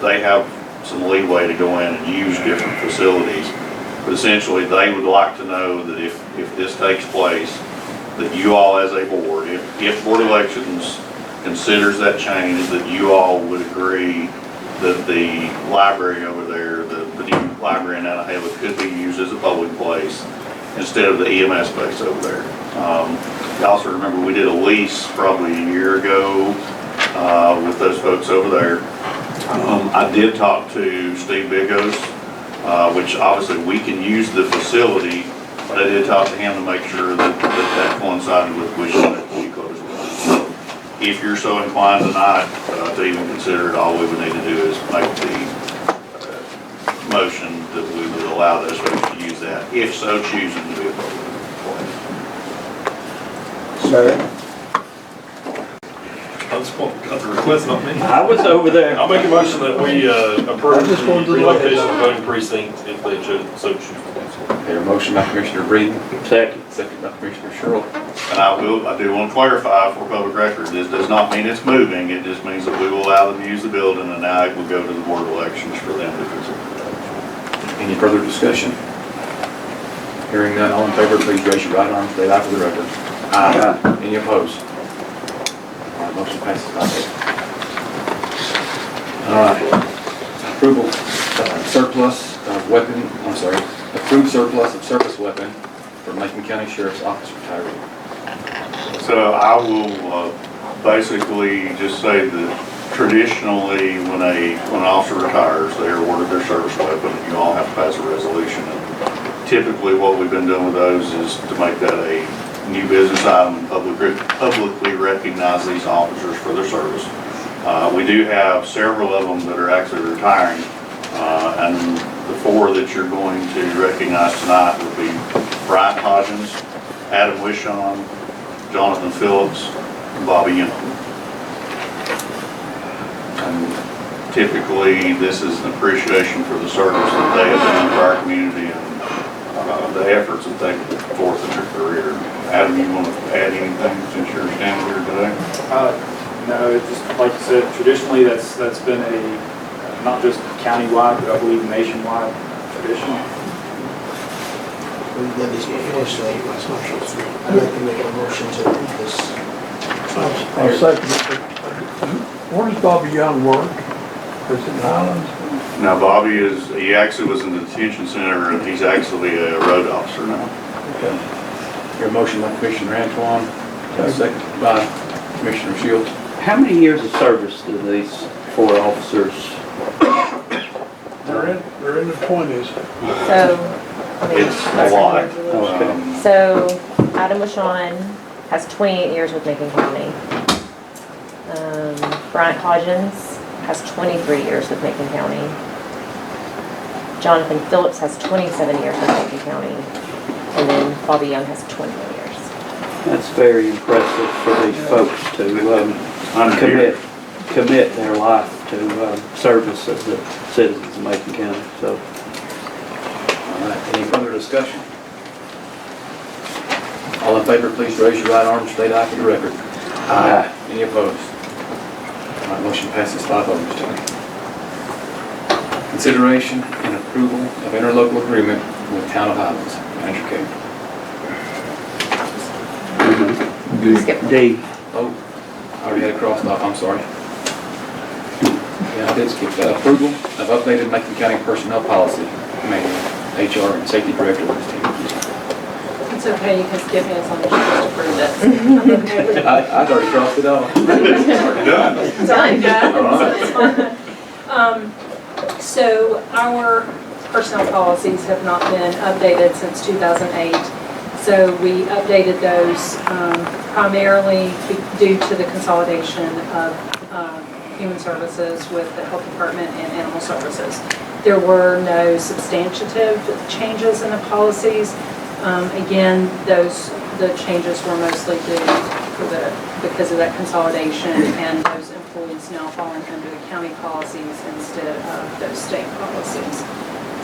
they have some leeway to go in and use different facilities, but essentially they would like to know that if this takes place, that you all as a board, if board of elections considers that change, that you all would agree that the library over there, the new library in Nantahala could be used as a public place instead of the EMS space over there. You also remember we did a lease probably a year ago with those folks over there. I did talk to Steve Bigos, which obviously we can use the facility, but I did talk to him to make sure that coincided with wishing that we could as well. So if you're so inclined tonight to even consider it, all we would need to do is make the motion that we would allow those folks to use that, if so choosing to be a public place. Sir? I just want a request, not me. I was over there. I'll make a motion that we approve the relocation of the voting precinct if they so choose. Okay, a motion by Commissioner Breeden. Second. Second by Commissioner Sherrill. And I do want to clarify for public record, this does not mean it's moving, it just means that we will allow them to use the building, and now it will go to the board of elections for them to consider. Any further discussion? Hearing none, all in favor, please raise your right arm, state aye for the record. Aye. Any opposed? All right, motion passes 5-0. All right. Approval approved surplus of surface weapon for Macon County Sheriff's Office retiree. So I will basically just say that traditionally, when an officer retires, they are awarded their service weapon, and you all have to pass a resolution. And typically, what we've been doing with those is to make that a new business item and publicly recognize these officers for their service. We do have several of them that are actually retiring, and the 4 that you're going to recognize tonight would be Brian Hodgins, Adam Wishon, Jonathan Phillips, and Bobby Young. And typically, this is an appreciation for the service that they have done for our community and the efforts that they put forth in their career. Adam, you want to add anything since you're standing here today? No, it's just like you said, traditionally that's been a not just countywide, but I believe nationwide tradition. We've done this before, so I'd like to make a motion to approve this. I'll second it. Where does Bobby Young work? Is it in Highlands? Now, Bobby he actually was in the detention center, and he's actually a road officer now. Okay. Your motion by Commissioner Antoine, second by Commissioner Shields. How many years of service do these 4 officers? They're in the 20s. So, It's a lot. So Adam Wishon has 28 years with Macon County. Bryant Hodgins has 23 years with Macon County. Jonathan Phillips has 27 years with Macon County. And then Bobby Young has 21 years. That's very impressive for these folks to commit their life to service as the citizens of Macon County. So, All right, any further discussion? All in favor, please raise your right arm and state aye for the record. Aye. Any opposed? All right, motion passes 5-0, Mr. Tony. Consideration and approval of interlocal agreement with Town of Highlands. Manager King. D. Oh, I already had it crossed off, I'm sorry. Yeah, I did skip that. Approval of updated Macon County personnel policy manual. HR and Safety Director was team. It's okay, you can skip it as long as you just approve it. I'd already crossed it off. Already done. All right. So our personnel policies have not been updated since 2008. So we updated those primarily due to the consolidation of Human Services with the Health Department and Animal Services. There were no substantive changes in the policies. Again, the changes were mostly due because of that consolidation, and those employees now falling under the county policies instead of those state policies.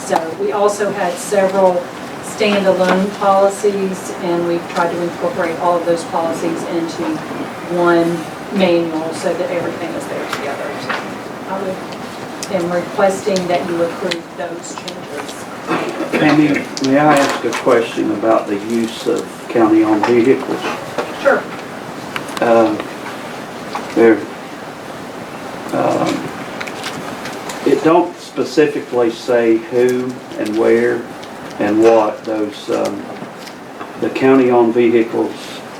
So we also had several standalone policies, and we've tried to incorporate all of those policies into one manual so that everything is there together. So I am requesting that you approve those changes. Amy, may I ask a question about the use of county-owned vehicles? Sure. It don't specifically say who and where and what those, the county-owned vehicles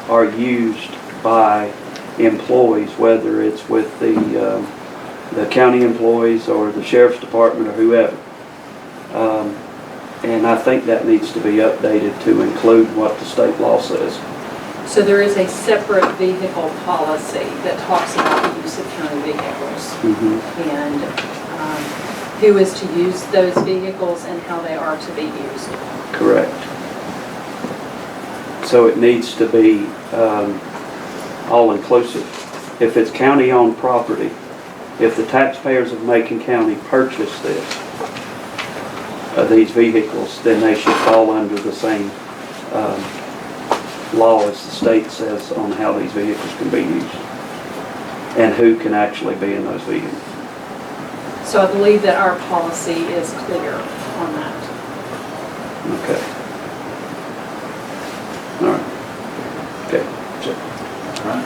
are used by employees, whether it's with the county employees or the sheriff's department or whoever. And I think that needs to be updated to include what the state law says. So there is a separate vehicle policy that talks about the use of county vehicles. And who is to use those vehicles and how they are to be used. Correct. So it needs to be all-inclusive. If it's county-owned property, if the taxpayers of Macon County purchase this, these vehicles, then they should fall under the same law as the state says on how these vehicles can be used and who can actually be in those vehicles. So I believe that our policy is clear on that. Okay. All right. Okay. All right.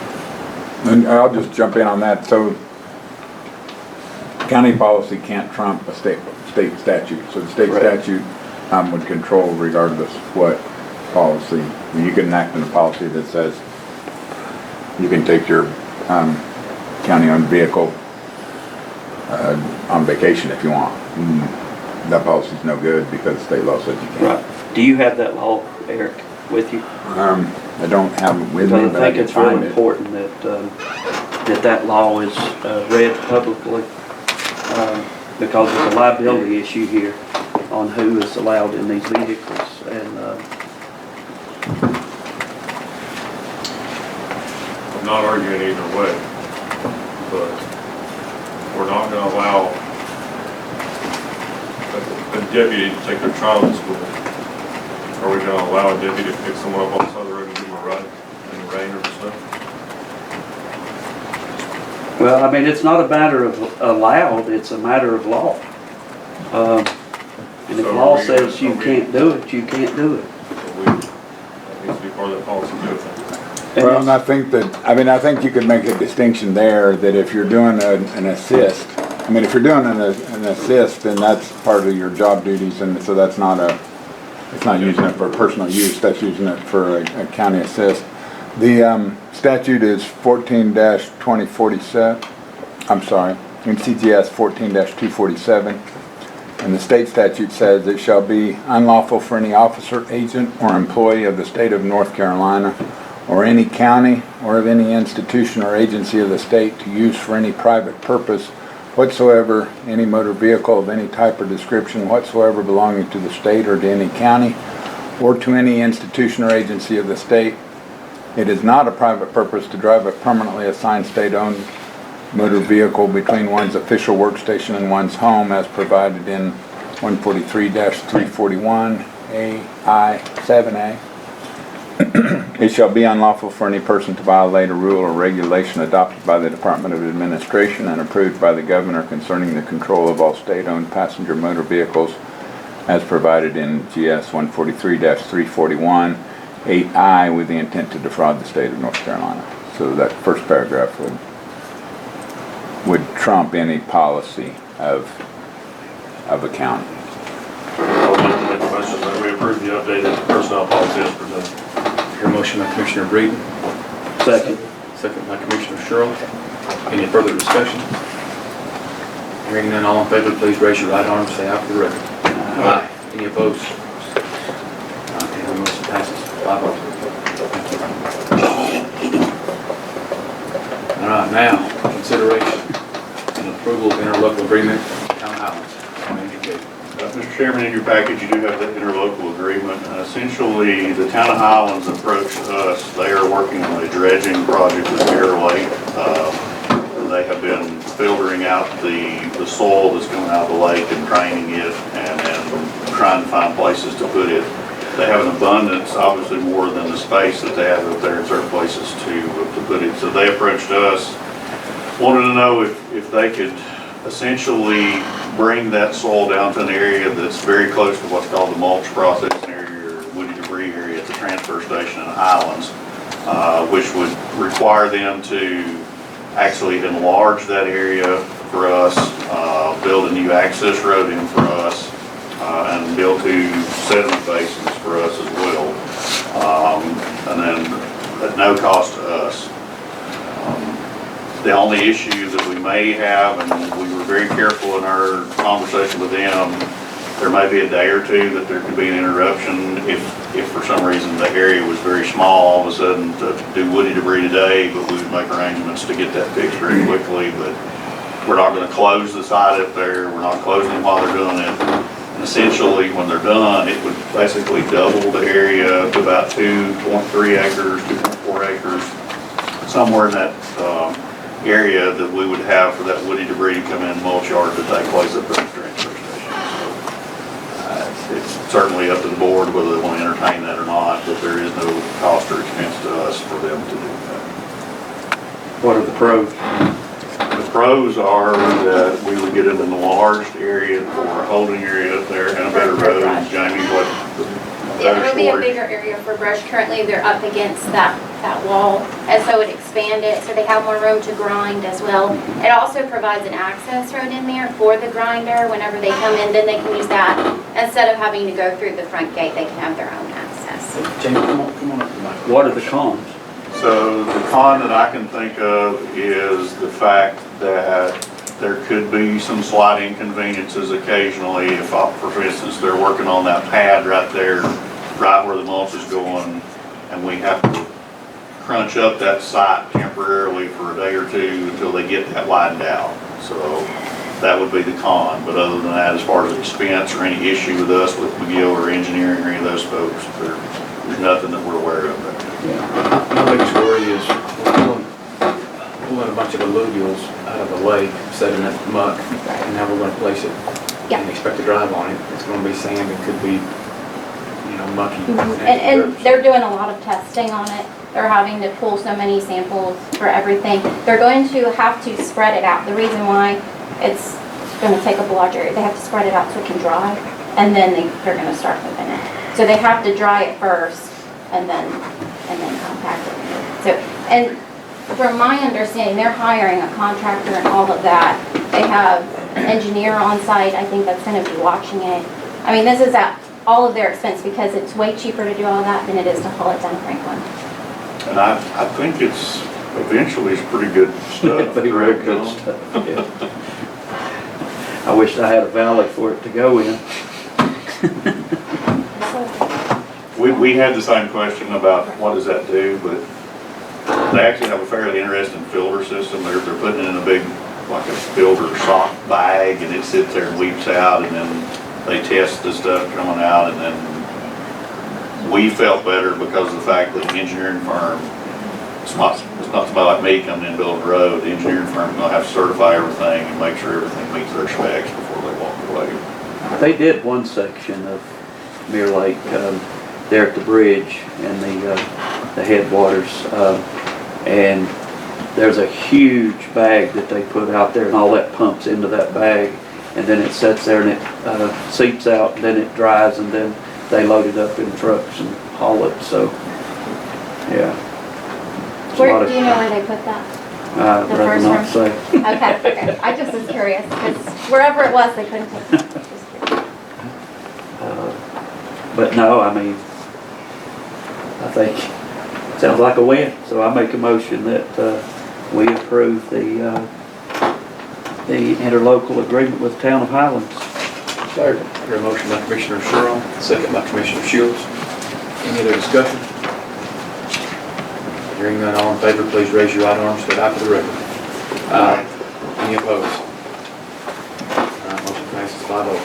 And I'll just jump in on that. So county policy can't trump a state statute. So the state statute would control regardless what policy. I mean, you can enact in a policy that says you can take your county-owned vehicle on vacation if you want. That policy's no good because state law says you can't. Right. Do you have that law, Eric, with you? I don't have it with me, but I can it's find really it. important that that law is read publicly because there's a liability issue here on who is allowed in these vehicles. And I'm not arguing either way, but we're not going to allow a deputy to take their child to school. Are we going to allow a deputy to pick someone up on the side of the road and give them a ride in the rain or the snow? well, I mean, it's not a matter of allowed, it's a matter of law. And if So law says you can't do it, you can't do it. That needs to be part of that policy too, I think. Well, and I think you could make a distinction there that if you're doing an assist, I mean, if you're doing an assist, then that's part of your job duties, and so that's not it's not using it for personal use, that's using it for a county assist. The statute is 14-2047, I'm sorry, NCGS 14-247, and the state statute says it shall be unlawful for any officer, agent, or employee of the state of North Carolina or any county or of any institution or agency of the state to use for any private purpose whatsoever any motor vehicle of any type or description whatsoever belonging to the state or to any county or to any institution or agency of the state. It is not a private purpose to drive a permanently assigned state-owned motor vehicle between one's official workstation and one's home as provided in 143-341 AI-7A. It shall be unlawful for any person to violate a rule or regulation adopted by the Department of Administration and approved by the governor concerning the control of all state-owned passenger motor vehicles as provided in GS 143-341 8I with the intent to defraud the state of North Carolina. So that first paragraph would trump any policy of a county. I'll make the motion that we approve the updated personnel policy as presented. Your motion by Commissioner Breeden. Second. Second by Commissioner Sherrill. Any further discussion? Hearing none, all in favor, please raise your right arm and say aye for the record. Aye. Any opposed? Okay, the motion passes 5-0. All right, now, consideration and approval of interlocal agreement with Town Highlands. Mr. Chairman, in your package, you do have the interlocal agreement. Essentially, the Town of Highlands approached us. They are working on a dredging project at Bear Lake. They have been filtering out the soil that's coming out of the lake and draining it and trying to find places to put it. they have an abundance, obviously more than the space that they have up there in certain places to put it. So they approached us, wanted to know if they could essentially bring that soil down to an area that's very close to what's called the mulch processing area or woody debris area at the transfer station in Highlands, which would require them to actually enlarge that area for us, build a new access road in for us, and build 2 sediment basins for us as well, and then at no cost to us. The only issue that we may have, and we were very careful in our conversation with them, there may be a day or two that there could be an interruption if for some reason the area was very small, all of a sudden to do woody debris today, but we would make arrangements to get that fixed very quickly. But we're not going to close the site up there. We're not closing it while they're doing it. And essentially, when they're done, it would basically double the area to about 2.3 acres, 2.4 acres, somewhere in that area that we would have for that woody debris to come in mulch yard to take place up there at the transfer station. So, it's certainly up to the board whether they want to entertain that or not, but there is no cost or expense to us for them to do that. What are the pros? The pros are that we would get an enlarged area for a holding area up there and a better road. Jamie, what? It will be a bigger area for brush. Currently, they're up against that wall, and so it expanded, so they have more room to grind as well. It also provides an access road in there for the grinder. Whenever they come in, then they can use that. Instead of having to go through the front gate, they can have their own access. Jamie, come on up to the mic. What are the cons? So the con that I can think of is the fact that there could be some slight inconveniences occasionally if, for instance, they're working on that pad right there, right where the mulch is going, and we have to crunch up that site temporarily for a day or two until they get that widened out. So that would be the con. But other than that, as far as expense or any issue with us with McGill or engineering or any of those folks, there's nothing that we're aware of there. Yeah. My biggest worry is pulling a bunch of alluvials out of the lake, setting that muck, and now we're going to place it and expect to drive on it. It's going to be sand and could be, mucky. And they're doing a lot of testing on it. They're having to pull so many samples for everything. They're going to have to spread it out. The reason why it's going to take up a large area, they have to spread it out so it can dry, and then they're going to start moving it. So they have to dry it first, and then compact it. So, and from my understanding, they're hiring a contractor and all of that. They have an engineer on site, I think, that's going to be watching it. I mean, this is at all of their expense because it's way cheaper to do all that than it is to haul it down Franklin. And I think it's eventually it's pretty good stuff. It'd be real good stuff, yeah. I wish I had a valley for it to go in. We had the same question about what does that do, but they actually have a fairly interesting filter system. They're putting it in a big, like a filter sock bag, and it sits there and weeps out, and then they test the stuff coming out, and then we felt better because of the fact that the engineering firm, it's not somebody like me coming in and building a road. The engineering firm is going to have to certify everything and make sure everything meets their specs before they walk away. They did one section of Mirror Lake there at the bridge and the headwaters, and there's a huge bag that they put out there, and all that pumps into that bag, and then it sits there and it seeps out, and then it dries, and then they load it up in trucks and haul it. So yeah. Where, do you know where they put that? I'd rather not say. Okay. I just was curious because wherever it was, they couldn't take it. But no, I mean, I think it sounds like a win. So I make a motion that we approve the interlocal agreement with the town of Highlands. Third. A motion by Commissioner Sherrill, second by Commissioner Shields. Any other discussion? Hearing none, all in favor, please raise your right arm, state aye for the record. Aye. Any opposed? Motion passes 5-0.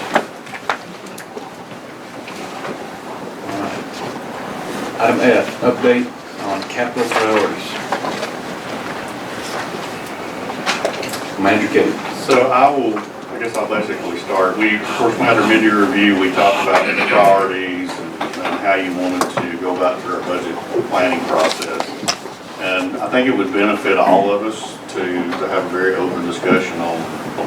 Item F, update on capital priorities. Manager Kelly. So I guess I'll basically start. Of course, we had our mid-year review. We talked about the priorities and how you wanted to go about through our budget planning process. And I think it would benefit all of us to have a very open discussion on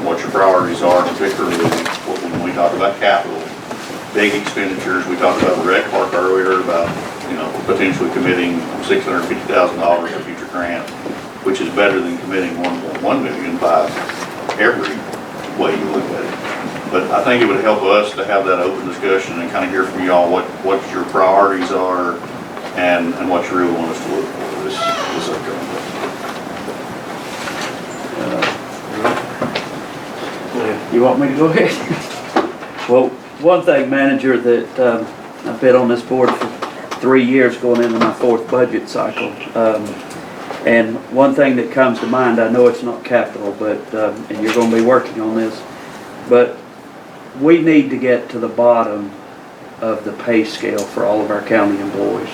what your priorities are, particularly when we talk about capital, big expenditures. We talked about the rec park earlier, about, potentially committing $650,000 to future grant, which is better than committing $1.1 million by every way you look at it. But I think it would help us to have that open discussion and kind of hear from y'all what your priorities are and what you really want us to look for this upcoming budget. You want me to go ahead? Well, one thing, manager, that I've been on this board for 3 years, going into my 4th budget cycle. And one thing that comes to mind, I know it's not capital, but and you're going to be working on this, but we need to get to the bottom of the pay scale for all of our county employees.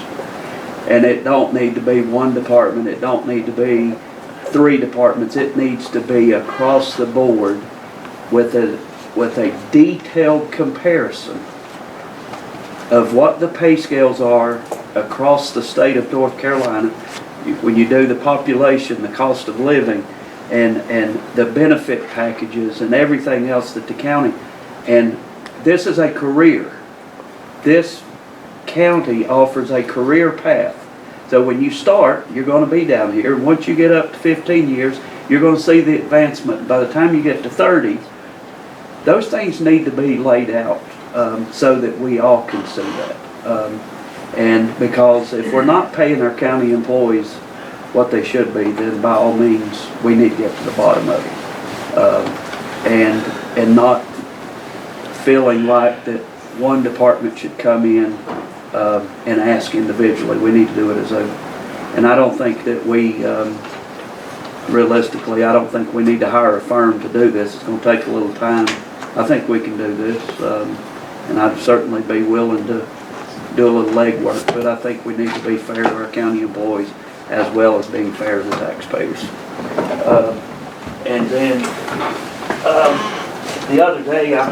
And it don't need to be one department, it don't need to be 3 departments, it needs to be across the board with a detailed comparison of what the pay scales are across the state of North Carolina. When you do the population, the cost of living, and the benefit packages and everything else that the county, and this is a career. This county offers a career path. So when you start, you're going to be down here. Once you get up to 15 years, you're going to see the advancement. By the time you get to 30, those things need to be laid out so that we all can see that. And because if we're not paying our county employees what they should be, then by all means, we need to get to the bottom of it. And not feeling like that one department should come in and ask individually. We need to do it as a, and I don't think that we, realistically, I don't think we need to hire a firm to do this. It's going to take a little time. I think we can do this, and I'd certainly be willing to do a little legwork, but I think we need to be fair to our county employees as well as being fair to the taxpayers. And then the other day, I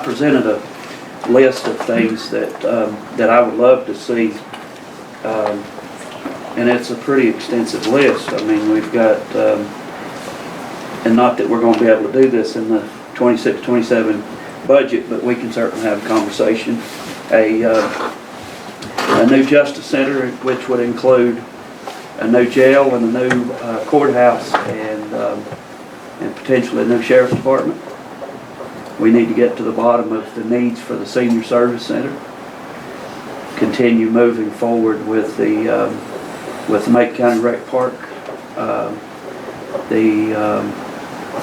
presented a list of things that I would love to see, and it's a pretty extensive list. I mean, we've got, and not that we're going to be able to do this in the 26-27 budget, but we can certainly have a conversation. A new justice center, which would include a new jail and a new courthouse and potentially a new sheriff's department. We need to get to the bottom of the needs for the senior service center. Continue moving forward with the Macon County Rec Park. Of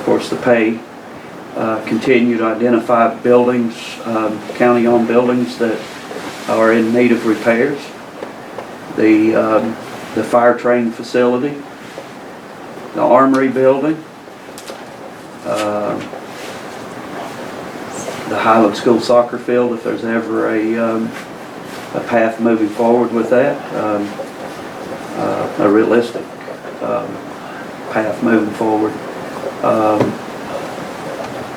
course, the pay. Continue to identify buildings, county-owned buildings that are in need of repairs. The fire training facility, the armory building, the Highland School soccer field, if there's ever a path moving forward with that, a realistic path moving forward.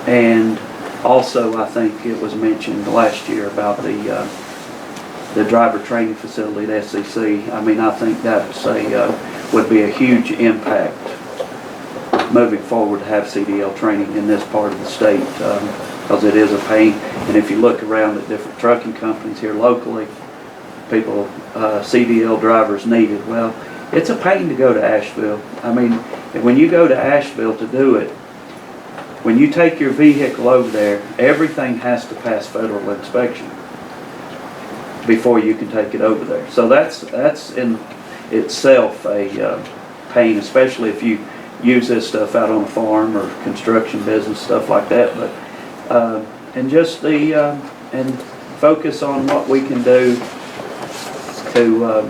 And also, I think it was mentioned last year about the driver training facility at SEC. I mean, I think that's would be a huge impact moving forward to have CDL training in this part of the state, because it is a pain. And if you look around at different trucking companies here locally, people, CDL drivers needed. Well, it's a pain to go to Asheville. I mean, when you go to Asheville to do it, when you take your vehicle over there, everything has to pass federal inspection before you can take it over there. So that's in itself a pain, especially if you use this stuff out on a farm or construction business, stuff like that. But and just and focus on what we can do to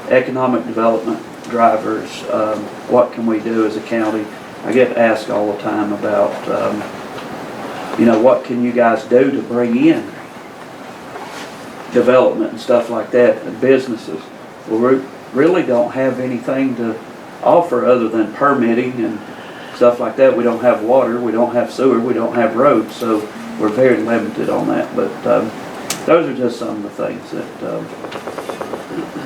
economic development drivers. What can we do as a county? I get asked all the time about, what can you guys do to bring in development and stuff like that, and businesses. Well, we really don't have anything to offer other than permitting and stuff like that. We don't have water, we don't have sewer, we don't have roads, so we're very limited on that. But those are just some of the things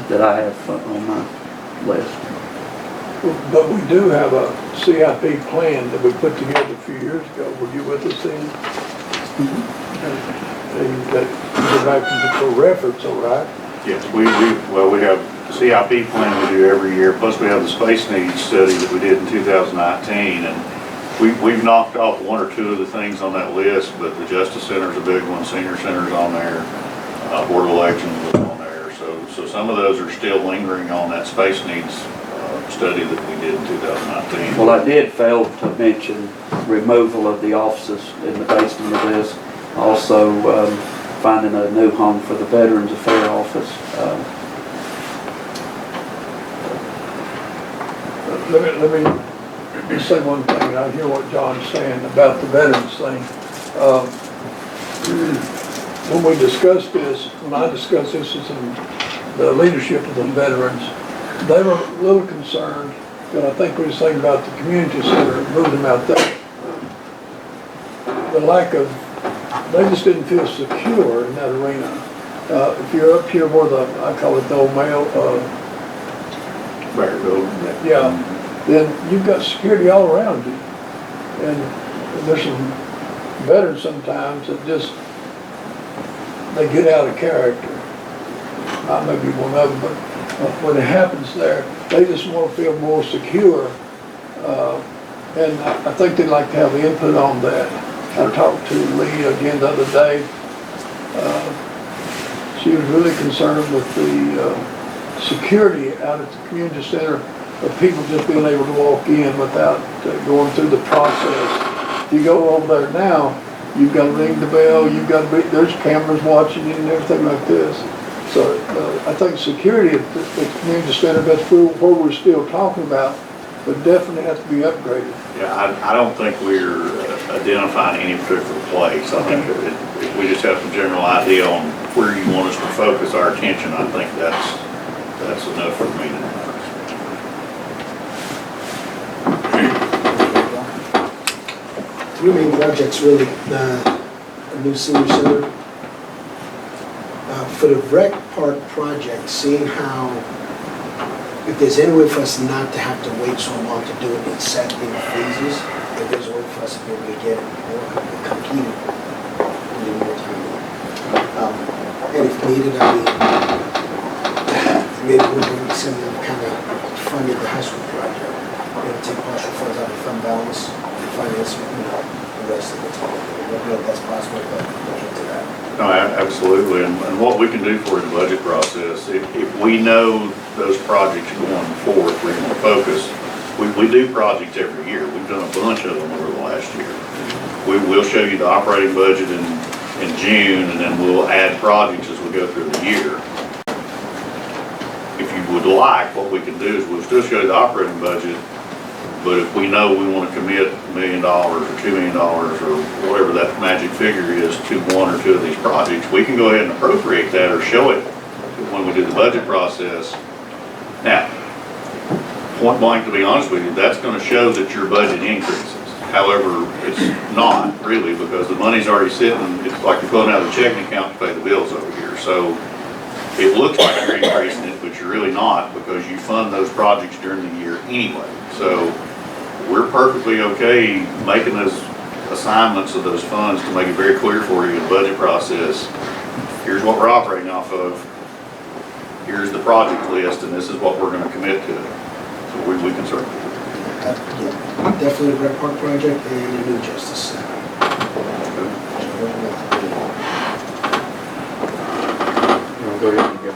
that I have on my list. But we do have a CIP plan that we put together a few years ago. Were you with us then? And that, go back for reference, all right? Yes, we have the CIP plan we do every year, plus we have the space needs study that we did in 2019, and we've knocked off one or two of the things on that list, but the Justice Center's a big one, Senior Center's on there, Board of Elections was on there, so some of those are still lingering on that space needs study that we did in 2019. Well, I did fail to mention removal of the offices in the basement of this. Also, finding a new home for the Veterans Affairs Office. Let me just say one thing. I hear what John's saying about the veterans thing. When we discussed this, when I discussed this with the leadership of the veterans, they were a little concerned, and I think we were saying about the community center, moving them out there. The lack of, they just didn't feel secure in that arena. If you're up here where I call it the old mail, yeah, then you've got security all around you. And there's some veterans sometimes that just, they get out of character. I may be one of them, but when it happens there, they just want to feel more secure. And I think they'd like to have input on that. I talked to Lee again the other day. She was really concerned with the security out at the community center of people just being able to walk in without going through the process. If you go over there now, you've got to ring the bell, there's cameras watching you and everything like this. So I think security at the community center, that's what we're still talking about, but definitely has to be upgraded. Yeah, I don't think we're identifying any particular place. I think that if we just have some general idea on where you want us to focus our attention, I think that's enough for me to know. Three main projects really, a new senior center. For the rec park project, seeing how, if there's any way for us not to have to wait so long to do it in phases, if there's a way for us to be able to get it more completed in more time. And if needed, maybe we'll do something kind of funded the high school project. Maybe take partial funds out of fund balance and finance, the rest of the time. I don't know if that's possible, but we'll get to that. No, absolutely, and what we can do for the budget process, if we know those projects going forward, we're going to focus. We do projects every year. We've done a bunch of them over the last year. We'll show you the operating budget in June, and then we'll add projects as we go through the year. If you would like, what we can do is we'll still show you the operating budget, but if we know we want to commit $1 million or $2 million or whatever that magic figure is to one or two of these projects, we can go ahead and appropriate that or show it when we do the budget process. Now, point blank, to be honest with you, that's going to show that your budget increases. However, it's not really, because the money's already sitting. It's like you're pulling out of the checking account to pay the bills over here. So it looks like you're increasing it, but you're really not, because you fund those projects during the year anyway. So we're perfectly okay making those assignments of those funds to make it very clear for you in the budget process. Here's what we're operating off of. Here's the project list, and this is what we're going to commit to. So we can certainly do that. Definitely the rec park project and the new justice center. Go ahead and go.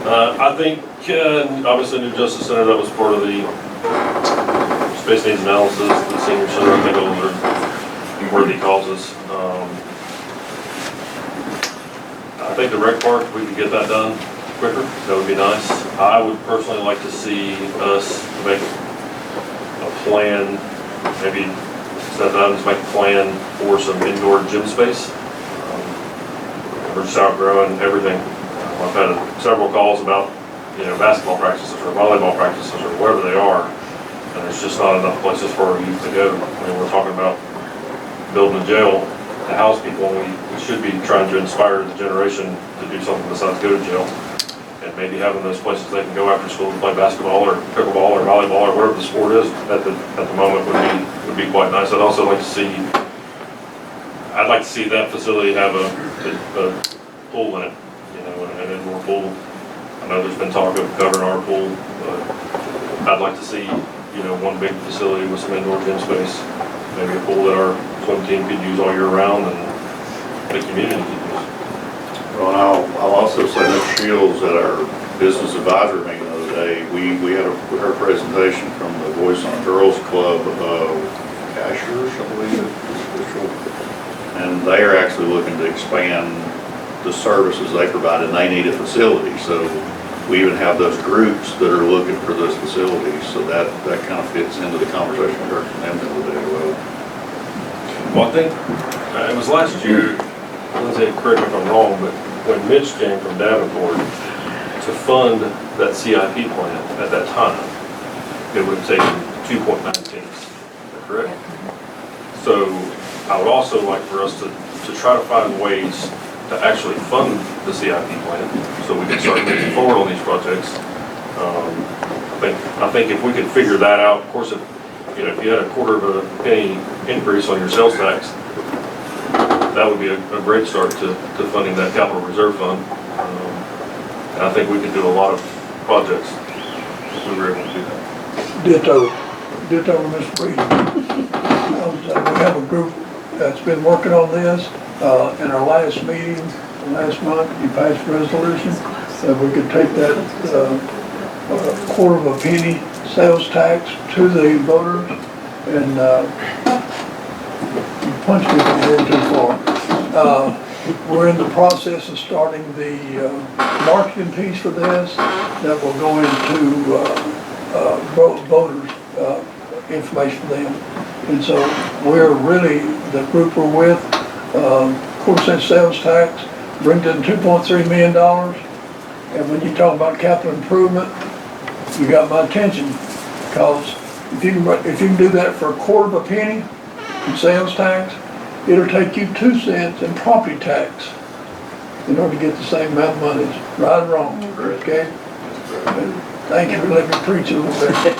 I think, obviously, New Justice Center, that was part of the space needs analysis, the senior center. I think those are worthy causes. I think the rec park, we could get that done quicker. That would be nice. I would personally like to see us make a plan, maybe set that up, make a plan for some indoor gym space. We're just outgrowing everything. I've had several calls about, basketball practices or volleyball practices or whatever they are, and there's just not enough places for our youth to go. I mean, we're talking about building a jail to house people, and we should be trying to inspire the generation to do something besides go to jail. And maybe having those places they can go after school and play basketball or pickleball or volleyball or whatever the sport is at the moment would be quite nice. I'd also like to see that facility have a pool in it, you know, an indoor pool. I know there's been talk of covering our pool, but I'd like to see, you know, one big facility with some indoor gym space, maybe a pool that our swim team could use all year round and the community could use. Well, and I'll also say Mr. Shields at our business advisory meeting the other day, we had a presentation from the Boys and Girls Club cashiers, I believe, and they are actually looking to expand the services they provide, and they need a facility. So we even have those groups that are looking for those facilities. So that kind of fits into the conversation we heard from them the other day as well. Well, I think it was last year, Lindsay, correct me if I'm wrong, but when Mitch came from Davenport to fund that CIP plan at that time, it would have taken 2.9 teams. Is that correct? So I would also like for us to try to find ways to actually fund the CIP plan so we can start moving forward on these projects. I think if we could figure that out, of course, if you had a quarter of a penny increase on your sales tax, that would be a great start to funding that capital reserve fund. And I think we could do a lot of projects if we were able to do that. Ditto, Mr. Breeden. We have a group that's been working on this. In our last meeting, last month, you passed a resolution that we could take that quarter of a penny sales tax to the voters and punch me if I'm going too far. We're in the process of starting the marketing piece for this that will go into voters, information for them. And so we're really, the group we're with, quarter cent sales tax, brings in $2.3 million. And when you talk about capital improvement, you got my attention, because if you can do that for a quarter of a penny in sales tax, it'll take you 2 cents in property tax in order to get the same amount of money. Right or wrong, okay? Thank you for letting me preach a little bit.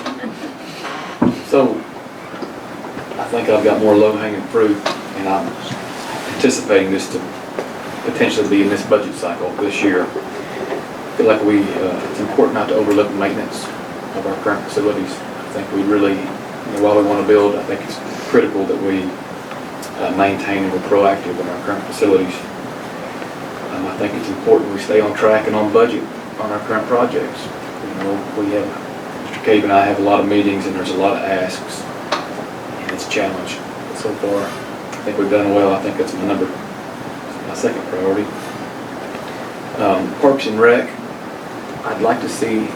So, I think I've got more low-hanging fruit, and I'm anticipating this to potentially be in this budget cycle this year. I feel like it's important not to overlook maintenance of our current facilities. I think we really, while we want to build, I think it's critical that we maintain and we're proactive in our current facilities. I think it's important we stay on track and on budget on our current projects. Mr. Cave and I have a lot of meetings and there's a lot of asks, and it's a challenge. But so far, I think we've done well. I think that's my second priority. Parks and Rec, I'd like to see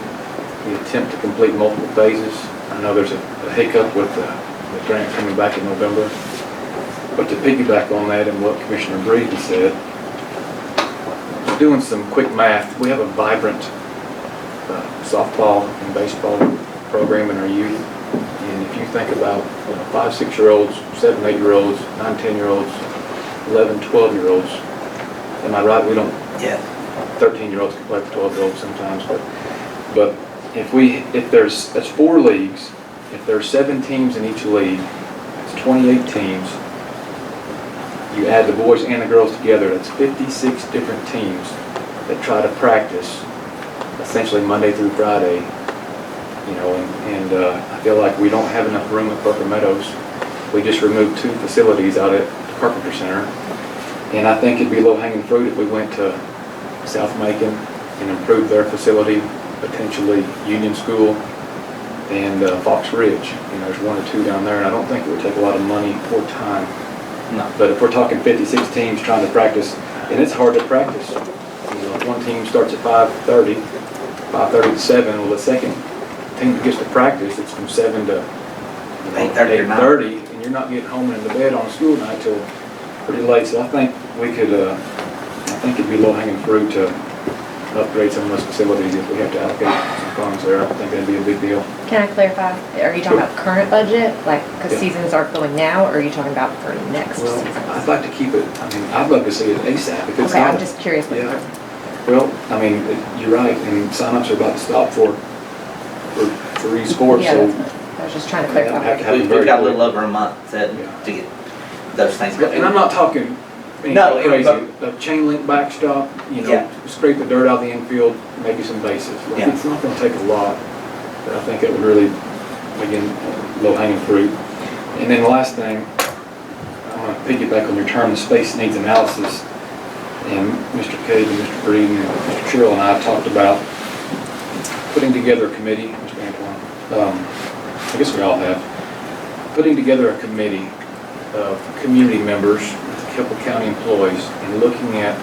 the attempt to complete multiple phases. I know there's a hiccup with the grant coming back in November, but to piggyback on that and what Commissioner Breeden said, doing some quick math, we have a vibrant softball and baseball program in our youth. And if you think about 5, 6-year-olds, 7, 8-year-olds, 9, 10-year-olds, 11, 12-year-olds, am I right? We don't. Yeah. 13-year-olds can play with 12-year-olds sometimes, but that's 4 leagues. If there's 7 teams in each league, it's 28 teams. You add the boys and the girls together, that's 56 different teams that try to practice essentially Monday through Friday. And I feel like we don't have enough room at Parker Meadows. We just removed 2 facilities out at the Carpenter Center. And I think it'd be low-hanging fruit if we went to South Macon and improved their facility, potentially Union School and Fox Ridge. There's 1 or 2 down there, and I don't think it would take a lot of money or time. No. But if we're talking 56 teams trying to practice, and it's hard to practice. If one team starts at 5:30 to 7, well, the second team that gets to practice, it's from 7 to 8:30, and you're not getting home and into bed on a school night till pretty late. So I think we could, I think it'd be low-hanging fruit to upgrade some of those facilities if we have to allocate some funds there. I think that'd be a big deal. Can I clarify? Are you talking about current budget, like, because Yeah. seasons aren't going now, or are you talking about for next Well, season? I'd like to keep it, I mean, I'd love to see it ASAP. If it's Okay, not- I'm just curious. Yeah. Well, I mean, you're right, and signups are about to stop for each sport, Yeah, so. that's what- I was just trying to Have to clarify. have them very We've got a quick. little over a month to get those things. And I'm not talking No, anything crazy, but- a chain link backstop, you know, Yeah. scrape the dirt out of the infield, maybe some bases. Like, Yeah. it's not gonna take a lot, but I think it would really, again, low hanging fruit. And then the last thing, I wanna piggyback on your term, the space needs analysis. And Mr. Cade and Mr. Green and Mr. Trill and I talked about putting together a committee, Mr. Antoine, I guess we all have, putting together a committee of community members, a couple county employees, and looking at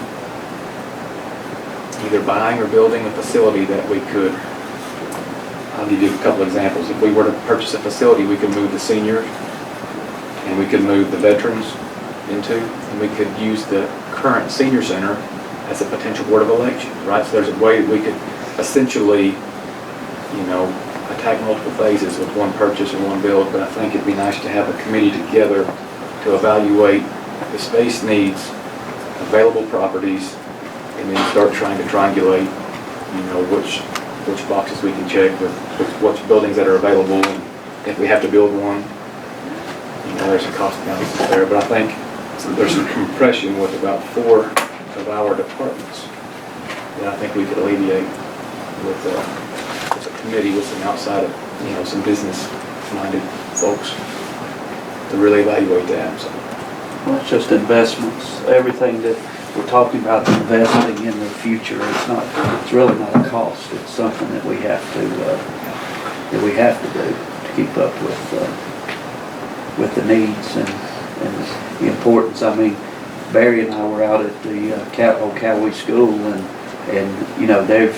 either buying or building a facility that we could, I'll give you a couple examples. If we were to purchase a facility, we could move the seniors, and we could move the veterans into, and we could use the current senior center as a potential board of elections, right? So there's a way that we could essentially, you know, attack multiple phases with one purchase and one build, but I think it'd be nice to have a committee together to evaluate the space needs, available properties, and then start trying to triangulate, you know, which boxes we can check with which buildings that are available, and if we have to build one, you know, there's a cost analysis there, but I think there's some compression with about 4 of our departments that I think we could alleviate with a committee with some outside of, you know, some business-minded folks to really evaluate that, so. Well, it's just investments. Everything that we're talking about investing in the future, it's really not a cost. It's something that we have to do to keep up with the needs and the importance. I mean, Barry and I were out at the old Cowee School, and you know, they've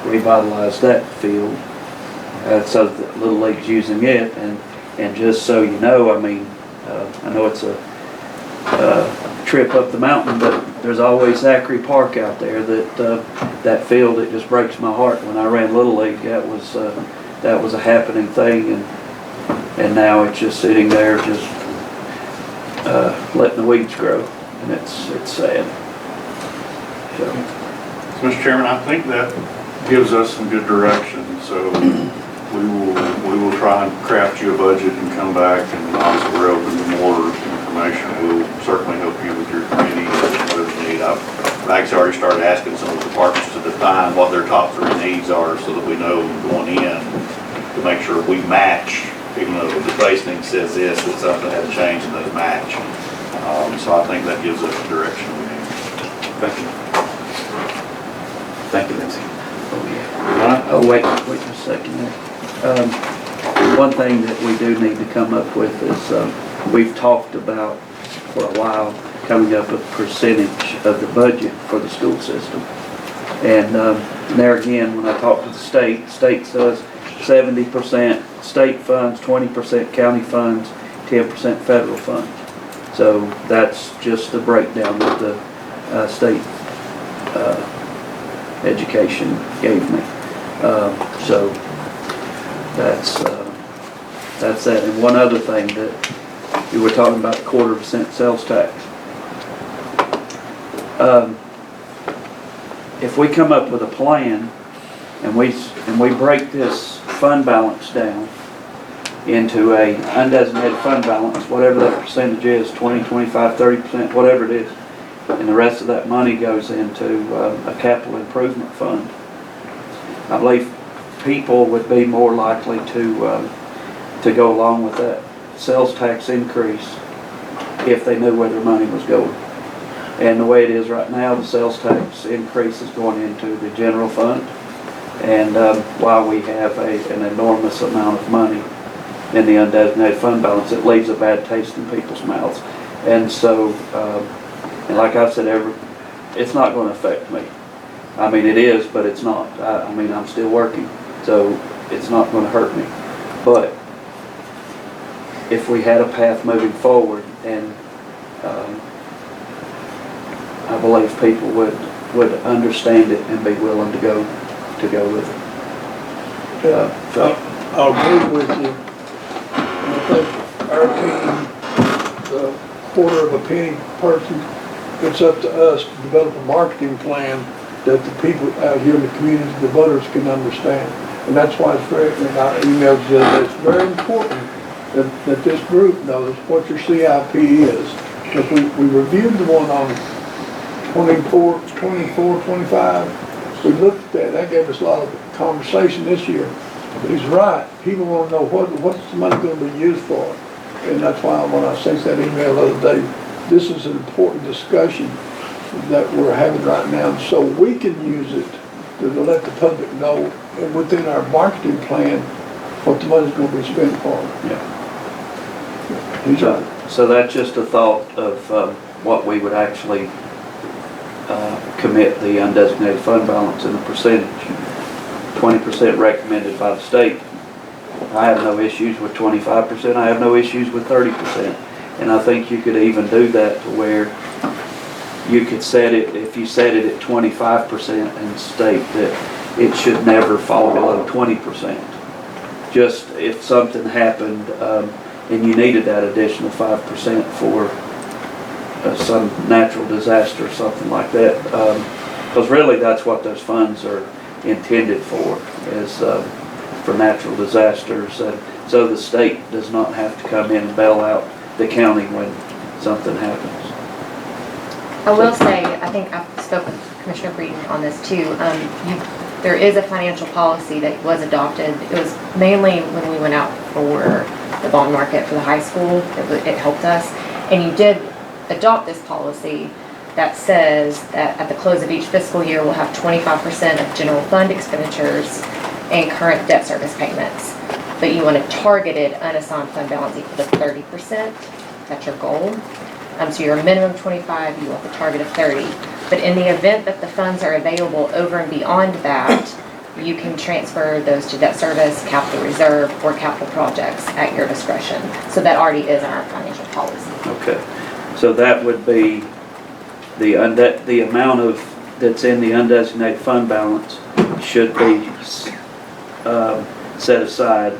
revitalized that field, so that Little League's using it, and just so you know, I mean, I know it's a trip up the mountain, but there's always Zachary Park out there. That field, it just breaks my heart. When I ran Little League, that was a happening thing, and now it's just sitting there, just letting the weeds grow, and it's sad. So, Mr. Chairman, I think that gives us some good direction, so we will try and craft you a budget and come back, and obviously we're open to more information. We'll certainly help you with your committee and whatever you need. I've actually already started asking some of the departments to define what their top 3 needs are so that we know going in to make sure we match, even though the base need says this, but something had to change and those match. So I think that gives us the direction we need. Thank you. Thank you, Lindsay. oh wait just a second there. One thing that we do need to come up with is, we've talked about for a while coming up with a percentage of the budget for the school system. And there again, when I talk to the state says 70% state funds, 20% county funds, 10% federal funds. So that's just the breakdown that the state education gave me. So that's that. And one other thing that you were talking about, 1/4% sales tax. If we come up with a plan and we break this fund balance down into a undesignated fund balance, whatever that percentage is, 20, 25, 30%, whatever it is, and the rest of that money goes into a capital improvement fund, I believe people would be more likely to go along with that sales tax increase if they knew where their money was going. And the way it is right now, the sales tax increase is going into the general fund. And while we have an enormous amount of money in the undesignated fund balance, it leaves a bad taste in people's mouths. And so, and like I've said, it's not going to affect me. I mean, it is, but it's not. I mean, I'm still working, so it's not going to hurt me. But if we had a path moving forward, and I believe people would would understand it and be willing to go with it. I'll agree with you. I think our team, the quarter of a penny person, it's up to us to develop a marketing plan that the people out here in the community, the voters can understand. And that's why it's very, and I emailed you, that it's very important that this group knows what your CIP is. If we reviewed the one on 24, 25, we looked at that, that gave us a lot of conversation this year. But he's right, people want to know what's the money going to be used for. And that's why when I sent that email the other day, this is an important discussion that we're having right now, so we can use it to let the public know, and within our marketing plan, what the money's going to be spent for. Yeah. He's right. So that's just a thought of what we would actually commit the undesignated fund balance in a percentage. 20% recommended by the state. I have no issues with 25%. I have no issues with 30%. And I think you could even do that to where you could set it, if you set it at 25% and state that it should never fall below 20%. Just if something happened and you needed that additional 5% for some natural disaster or something like that. Because really that's what those funds are intended for, is for natural disasters. So the state does not have to come in and bail out the county when something happens. I will say, I think I spoke with Commissioner Breeden on this too. There is a financial policy that was adopted. It was mainly when we went out for the bond market for the high school. It helped us. And you did adopt this policy that says that at the close of each fiscal year, we'll have 25% of general fund expenditures and current debt service payments. But you want a targeted unassigned fund balance equal to 30%. That's your goal. So your minimum 25, you want the target of 30. But in the event that the funds are available over and beyond that, you can transfer those to debt service, capital reserve, or capital projects at your discretion. So that already is in our financial policy. Okay, so that would be the amount of that's in the undesignated fund balance should be set aside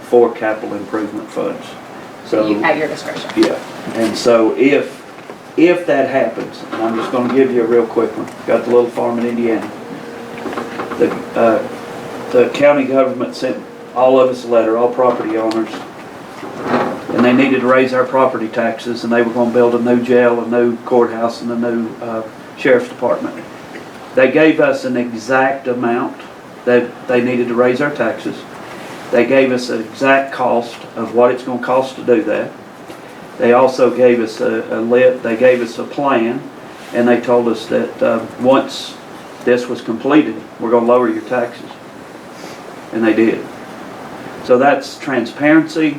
for capital improvement funds. So at your discretion. Yeah, and so if that happens, and I'm just going to give you a real quick one. Got the little farm in Indiana. The county government sent all of us a letter, all property owners, and they needed to raise our property taxes, and they were going to build a new jail, a new courthouse, and a new sheriff's department. They gave us an exact amount that they needed to raise our taxes. They gave us an exact cost of what it's going to cost to do that. They also gave us they gave us a plan, and they told us that once this was completed, we're going to lower your taxes. And they did. So that's transparency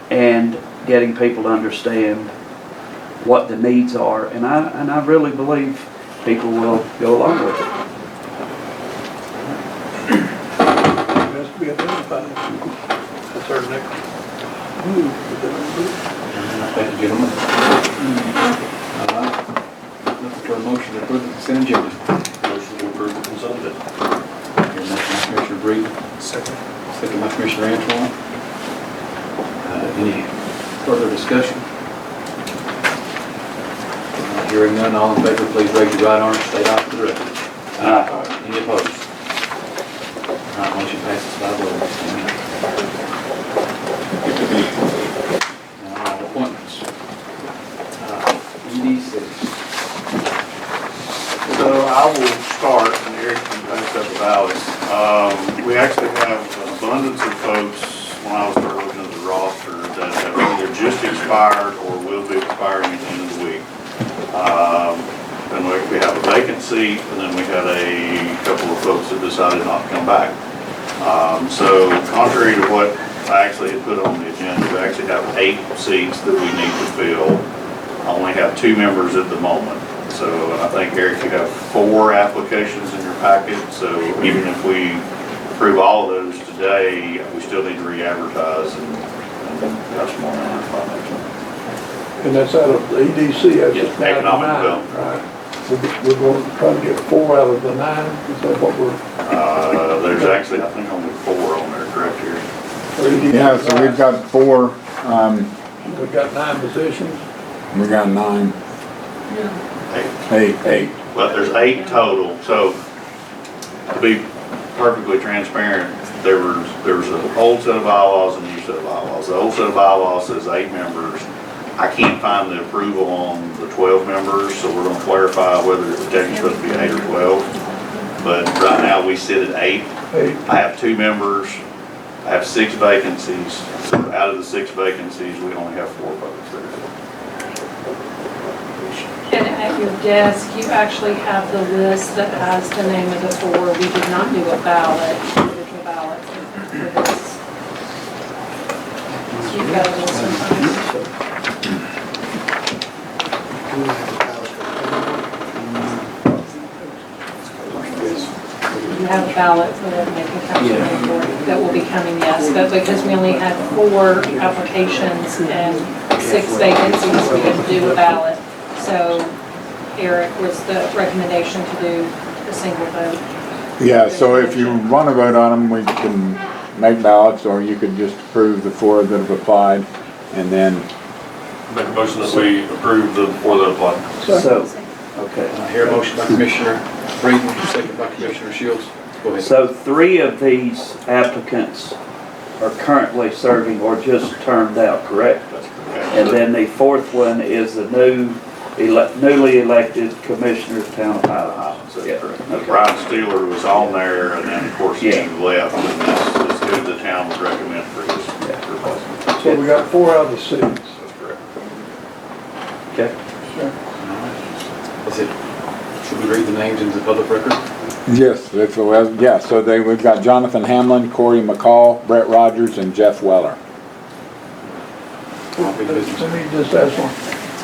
and getting people to understand what the needs are, and I really believe people will go along with it. Has to be identified. That's our next move. Thank you, gentlemen. Looking for a motion to approve the consent agenda. Motion to approve the consent agenda. Motion by Commissioner Breeden. Second by Commissioner Antoine. Any further discussion? Hearing none, all in favor, please raise your right arm and state aye for the record. Aye. Any opposed? All right, motion passes 5-0. Now, appointments. EDC. So I will start, and Eric can pass up the ballots. We actually have an abundance of folks, when I was starting looking at the roster, that have either just expired or will be expiring at the end of the week. Then we have a vacant seat, and then we had a couple of folks that decided not to come back. So contrary to what I actually had put on the agenda, we actually have 8 seats that we need to fill. I only have 2 members at the moment. So I think, Eric, you have 4 applications in your packet. So even if we approve all of those today, we still need to re-advertise and have some more information. And that's out of the EDC, that's Yes, just economic $99, development. right? We're going to try to get 4 out of the 9, is that what we're? There's actually, I think, only 4 on there, correct here? Yeah, so we've got 4, We've got 9 positions. we got 9. 8. Well, there's 8 total, so to be perfectly transparent, there was an old set of bylaws and a new set of bylaws. The old set of bylaws says 8 members. I can't find the approval on the 12 members, so we're gonna clarify whether it's technically supposed to be 8 or 12. But right now, we sit at 8. I have 2 members, I have 6 vacancies, so out of the 6 vacancies, we only have 4 votes there. And at your desk, you actually have the list that has the name of the 4. We did not do a ballot, individual ballot for this. So you've got a list in front of you. You have a ballot for the Macon County Planning Board that will be coming, yes, but because we only had 4 applications and 6 vacancies, we didn't do a ballot. So Eric was the recommendation to do a single vote. Yeah, so if you want to vote on them, we can make ballots, or you could just approve the 4 that have applied, and then Make a motion that we approve the 4 that apply. So, okay. I hear a motion by Commissioner Breeden, second by Commissioner Shields. Go ahead. So 3 of these applicants are currently serving or just termed out, correct? That's correct. And then the 4th one is the newly elected commissioner of town of Highlands. That's correct. Brian Steeler was on there, and then, of course, he left, and this is who the town would recommend for his replacement. So we got 4 out of the 6. That's correct. Okay. Is it, should we read the names into the public record? yes, that's yeah. So we've got Jonathan Hamlin, Corey McCall, Brett Rogers, and Jeff Weller. Let me just ask one,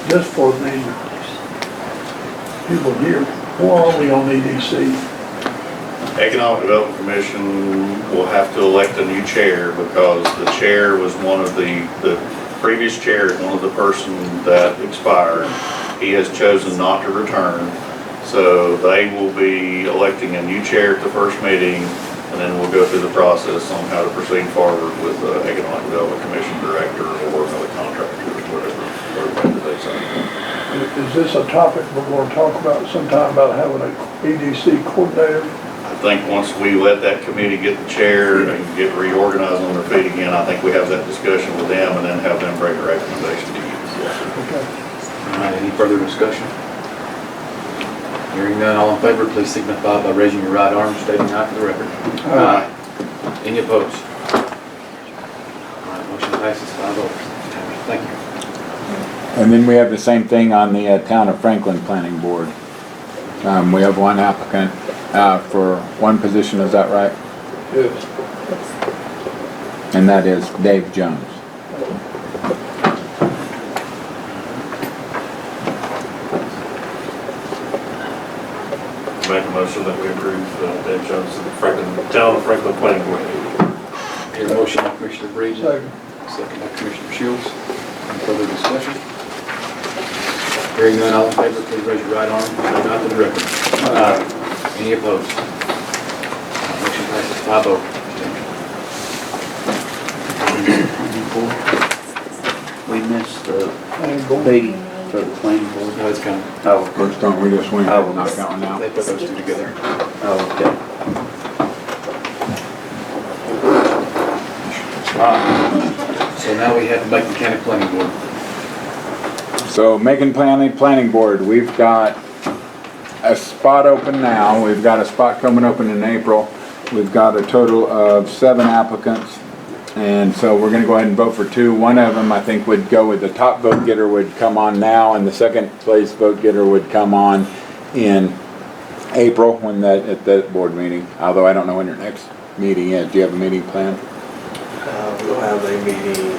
just for the people here, who are we on EDC? Economic Development Commission will have to elect a new chair because the chair was one of the previous chair is one of the person that expired. He has chosen not to return. So they will be electing a new chair at the first meeting, and then we'll go through the process on how to proceed forward with the Economic Development Commission director or another contractor, whatever they say. Is this a topic we're going to talk about sometime, about having an EDC coordinator? I think once we let that committee get the chair and get reorganized on their feet again, I think we have that discussion with them and then have them bring a recommendation to you. Okay. All right, any further discussion? Hearing none, all in favor, please signify by raising your right arm, stating aye for the record. Aye. Any opposed? All right, motion passes 5-0. Thank you. And then we have the same thing on the Town of Franklin Planning Board. We have 1 applicant for 1 position, is that right? Yes. And that is Dave Jones. Make a motion that we approve Dave Jones to the Town of Franklin Planning Board. Hear a motion by Commissioner Breeden, Second. second by Commissioner Shields. Any further discussion? Hearing none, all in favor, please raise your right arm, state aye for the record. Any opposed? Motion passes 5-0. We missed the B for the planning board. No, it's coming. Oh, First time we just went, Oh. knock that one out. They put those 2 together. oh, okay. So now we have the Macon County Planning Board. So Macon Planning Board, we've got a spot open now. We've got a spot coming open in April. We've got a total of 7 applicants. And so we're going to go ahead and vote for 2. One of them, I think, would go with the top vote getter would come on now, and the second place vote getter would come on in April when at that board meeting. Although I don't know when your next meeting is. Do you have a meeting planned? We'll have a meeting in April.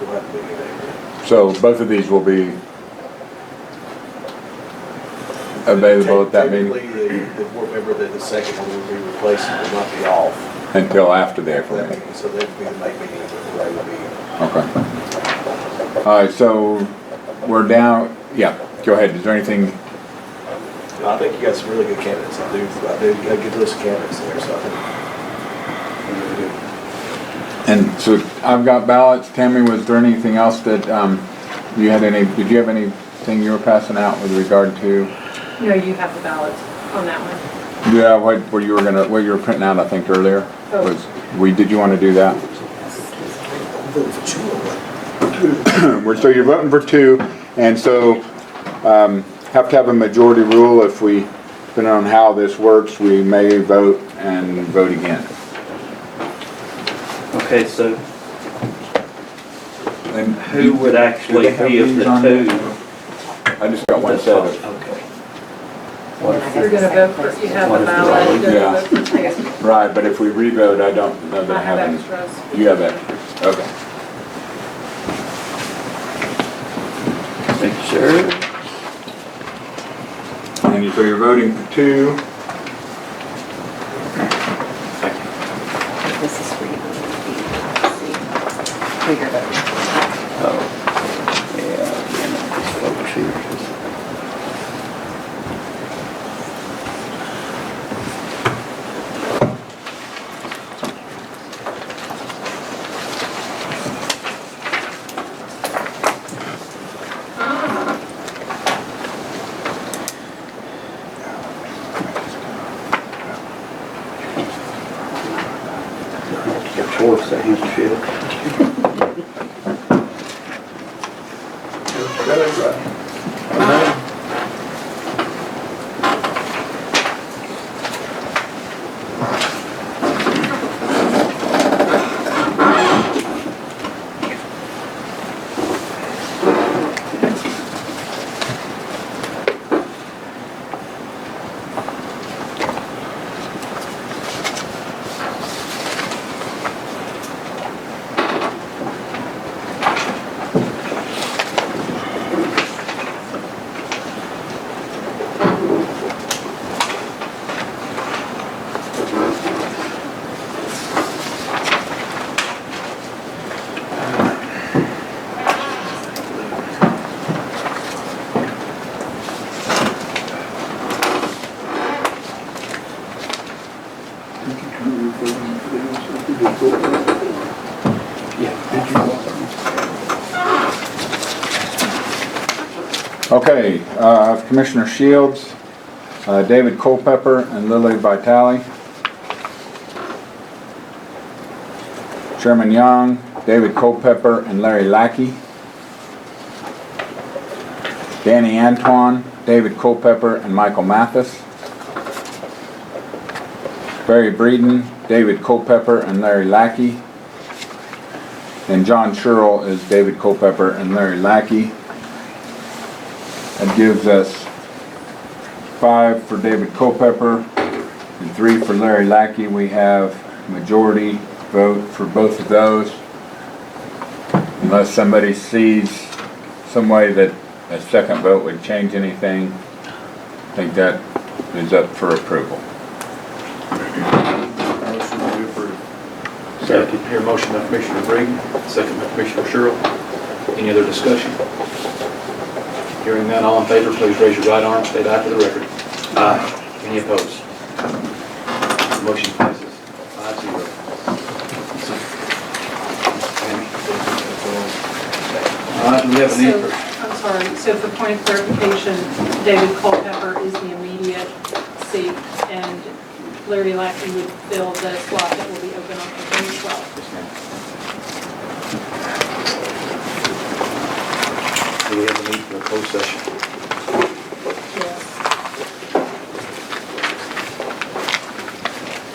We'll have a meeting in April. So both of these will be available at that meeting? Technically, the board member that the second one will be replacing will not be off. Until after the April meeting? So that would be the May meeting before they will be. Okay. All right, so we're down, yeah. go ahead, is there anything? No, I think you got some really good candidates. I do. You got a good list of candidates there, so I think. And so I've got ballots. Tammy, was there anything else that you had did you have anything you were passing out with regard to? No, you have the ballots on that one. Yeah, what you were printing out, I think earlier, Oh. did you want to do that? So you're voting for 2, and so have to have a majority rule. If we, depending on how this works, we may vote and vote again. Okay, so And who would actually do they have be of these the on 2? there? I just got one set of. Okay. You're gonna vote for, you have a ballot, you're gonna vote for 2. Right, but if we revote, I don't know that I I have any. extras. You have extras, okay. Make sure. And so you're voting for 2. This is for you. Who you're voting. Oh, yeah, these folks here. Your choice, that handshake. Okay, Commissioner Shields, David Culpepper, and Lily Vitale. Chairman Young, David Culpepper, and Larry Lackey. Danny Antoine, David Culpepper, and Michael Mathis. Barry Breeden, David Culpepper, and Larry Lackey. And John Sherrill is David Culpepper and Larry Lackey. That gives us 5 for David Culpepper and 3 for Larry Lackey. We have majority vote for both of those. Unless somebody sees some way that a second vote would change anything, I think that is up for approval. Motion to approve. Second. Here, motion by Commissioner Breeden, second by Commissioner Sherrill. Any other discussion? Hearing none, all in favor, please raise your right arm, state aye for the record. Aye. Any opposed? Motion passes 5-0. All right, we have a need So, for... I'm sorry, so for point of clarification, David Culpepper is the immediate seat, and Larry Lackey would fill the slot that will be open on February 12th. Do we have a need for a closed session?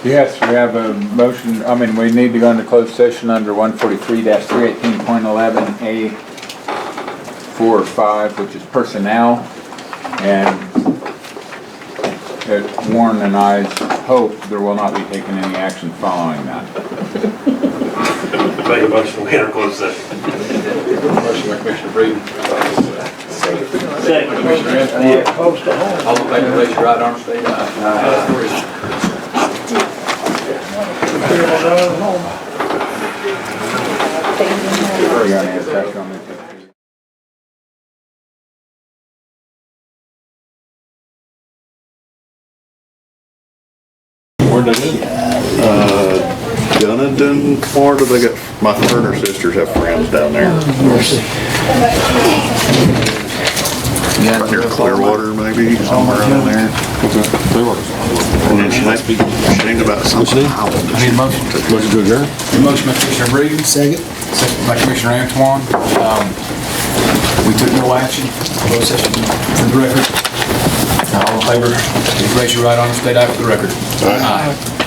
Yes, we have a motion, we need to go into closed session under 143-318.11A 4 or 5, which is personnel. And Warren and I's hope there will not be taken any action following that. Make a motion to enter closed session. Motion by Commissioner Breeden. Second. Commissioner Anthony. All in favor, raise your right arm, state aye. We're gonna have to on this. Where'd they live? Dunedin, Florida, they got, my Turner sisters have friends down there. Right near Clearwater, maybe, somewhere around there. And then she named about something. I need a motion. Motion to adjourn? Motion by Commissioner Reed. Second by Commissioner Antoine. We took no action. Closed session for the record. All in favor, please raise your right arm and state aye for the record. Aye.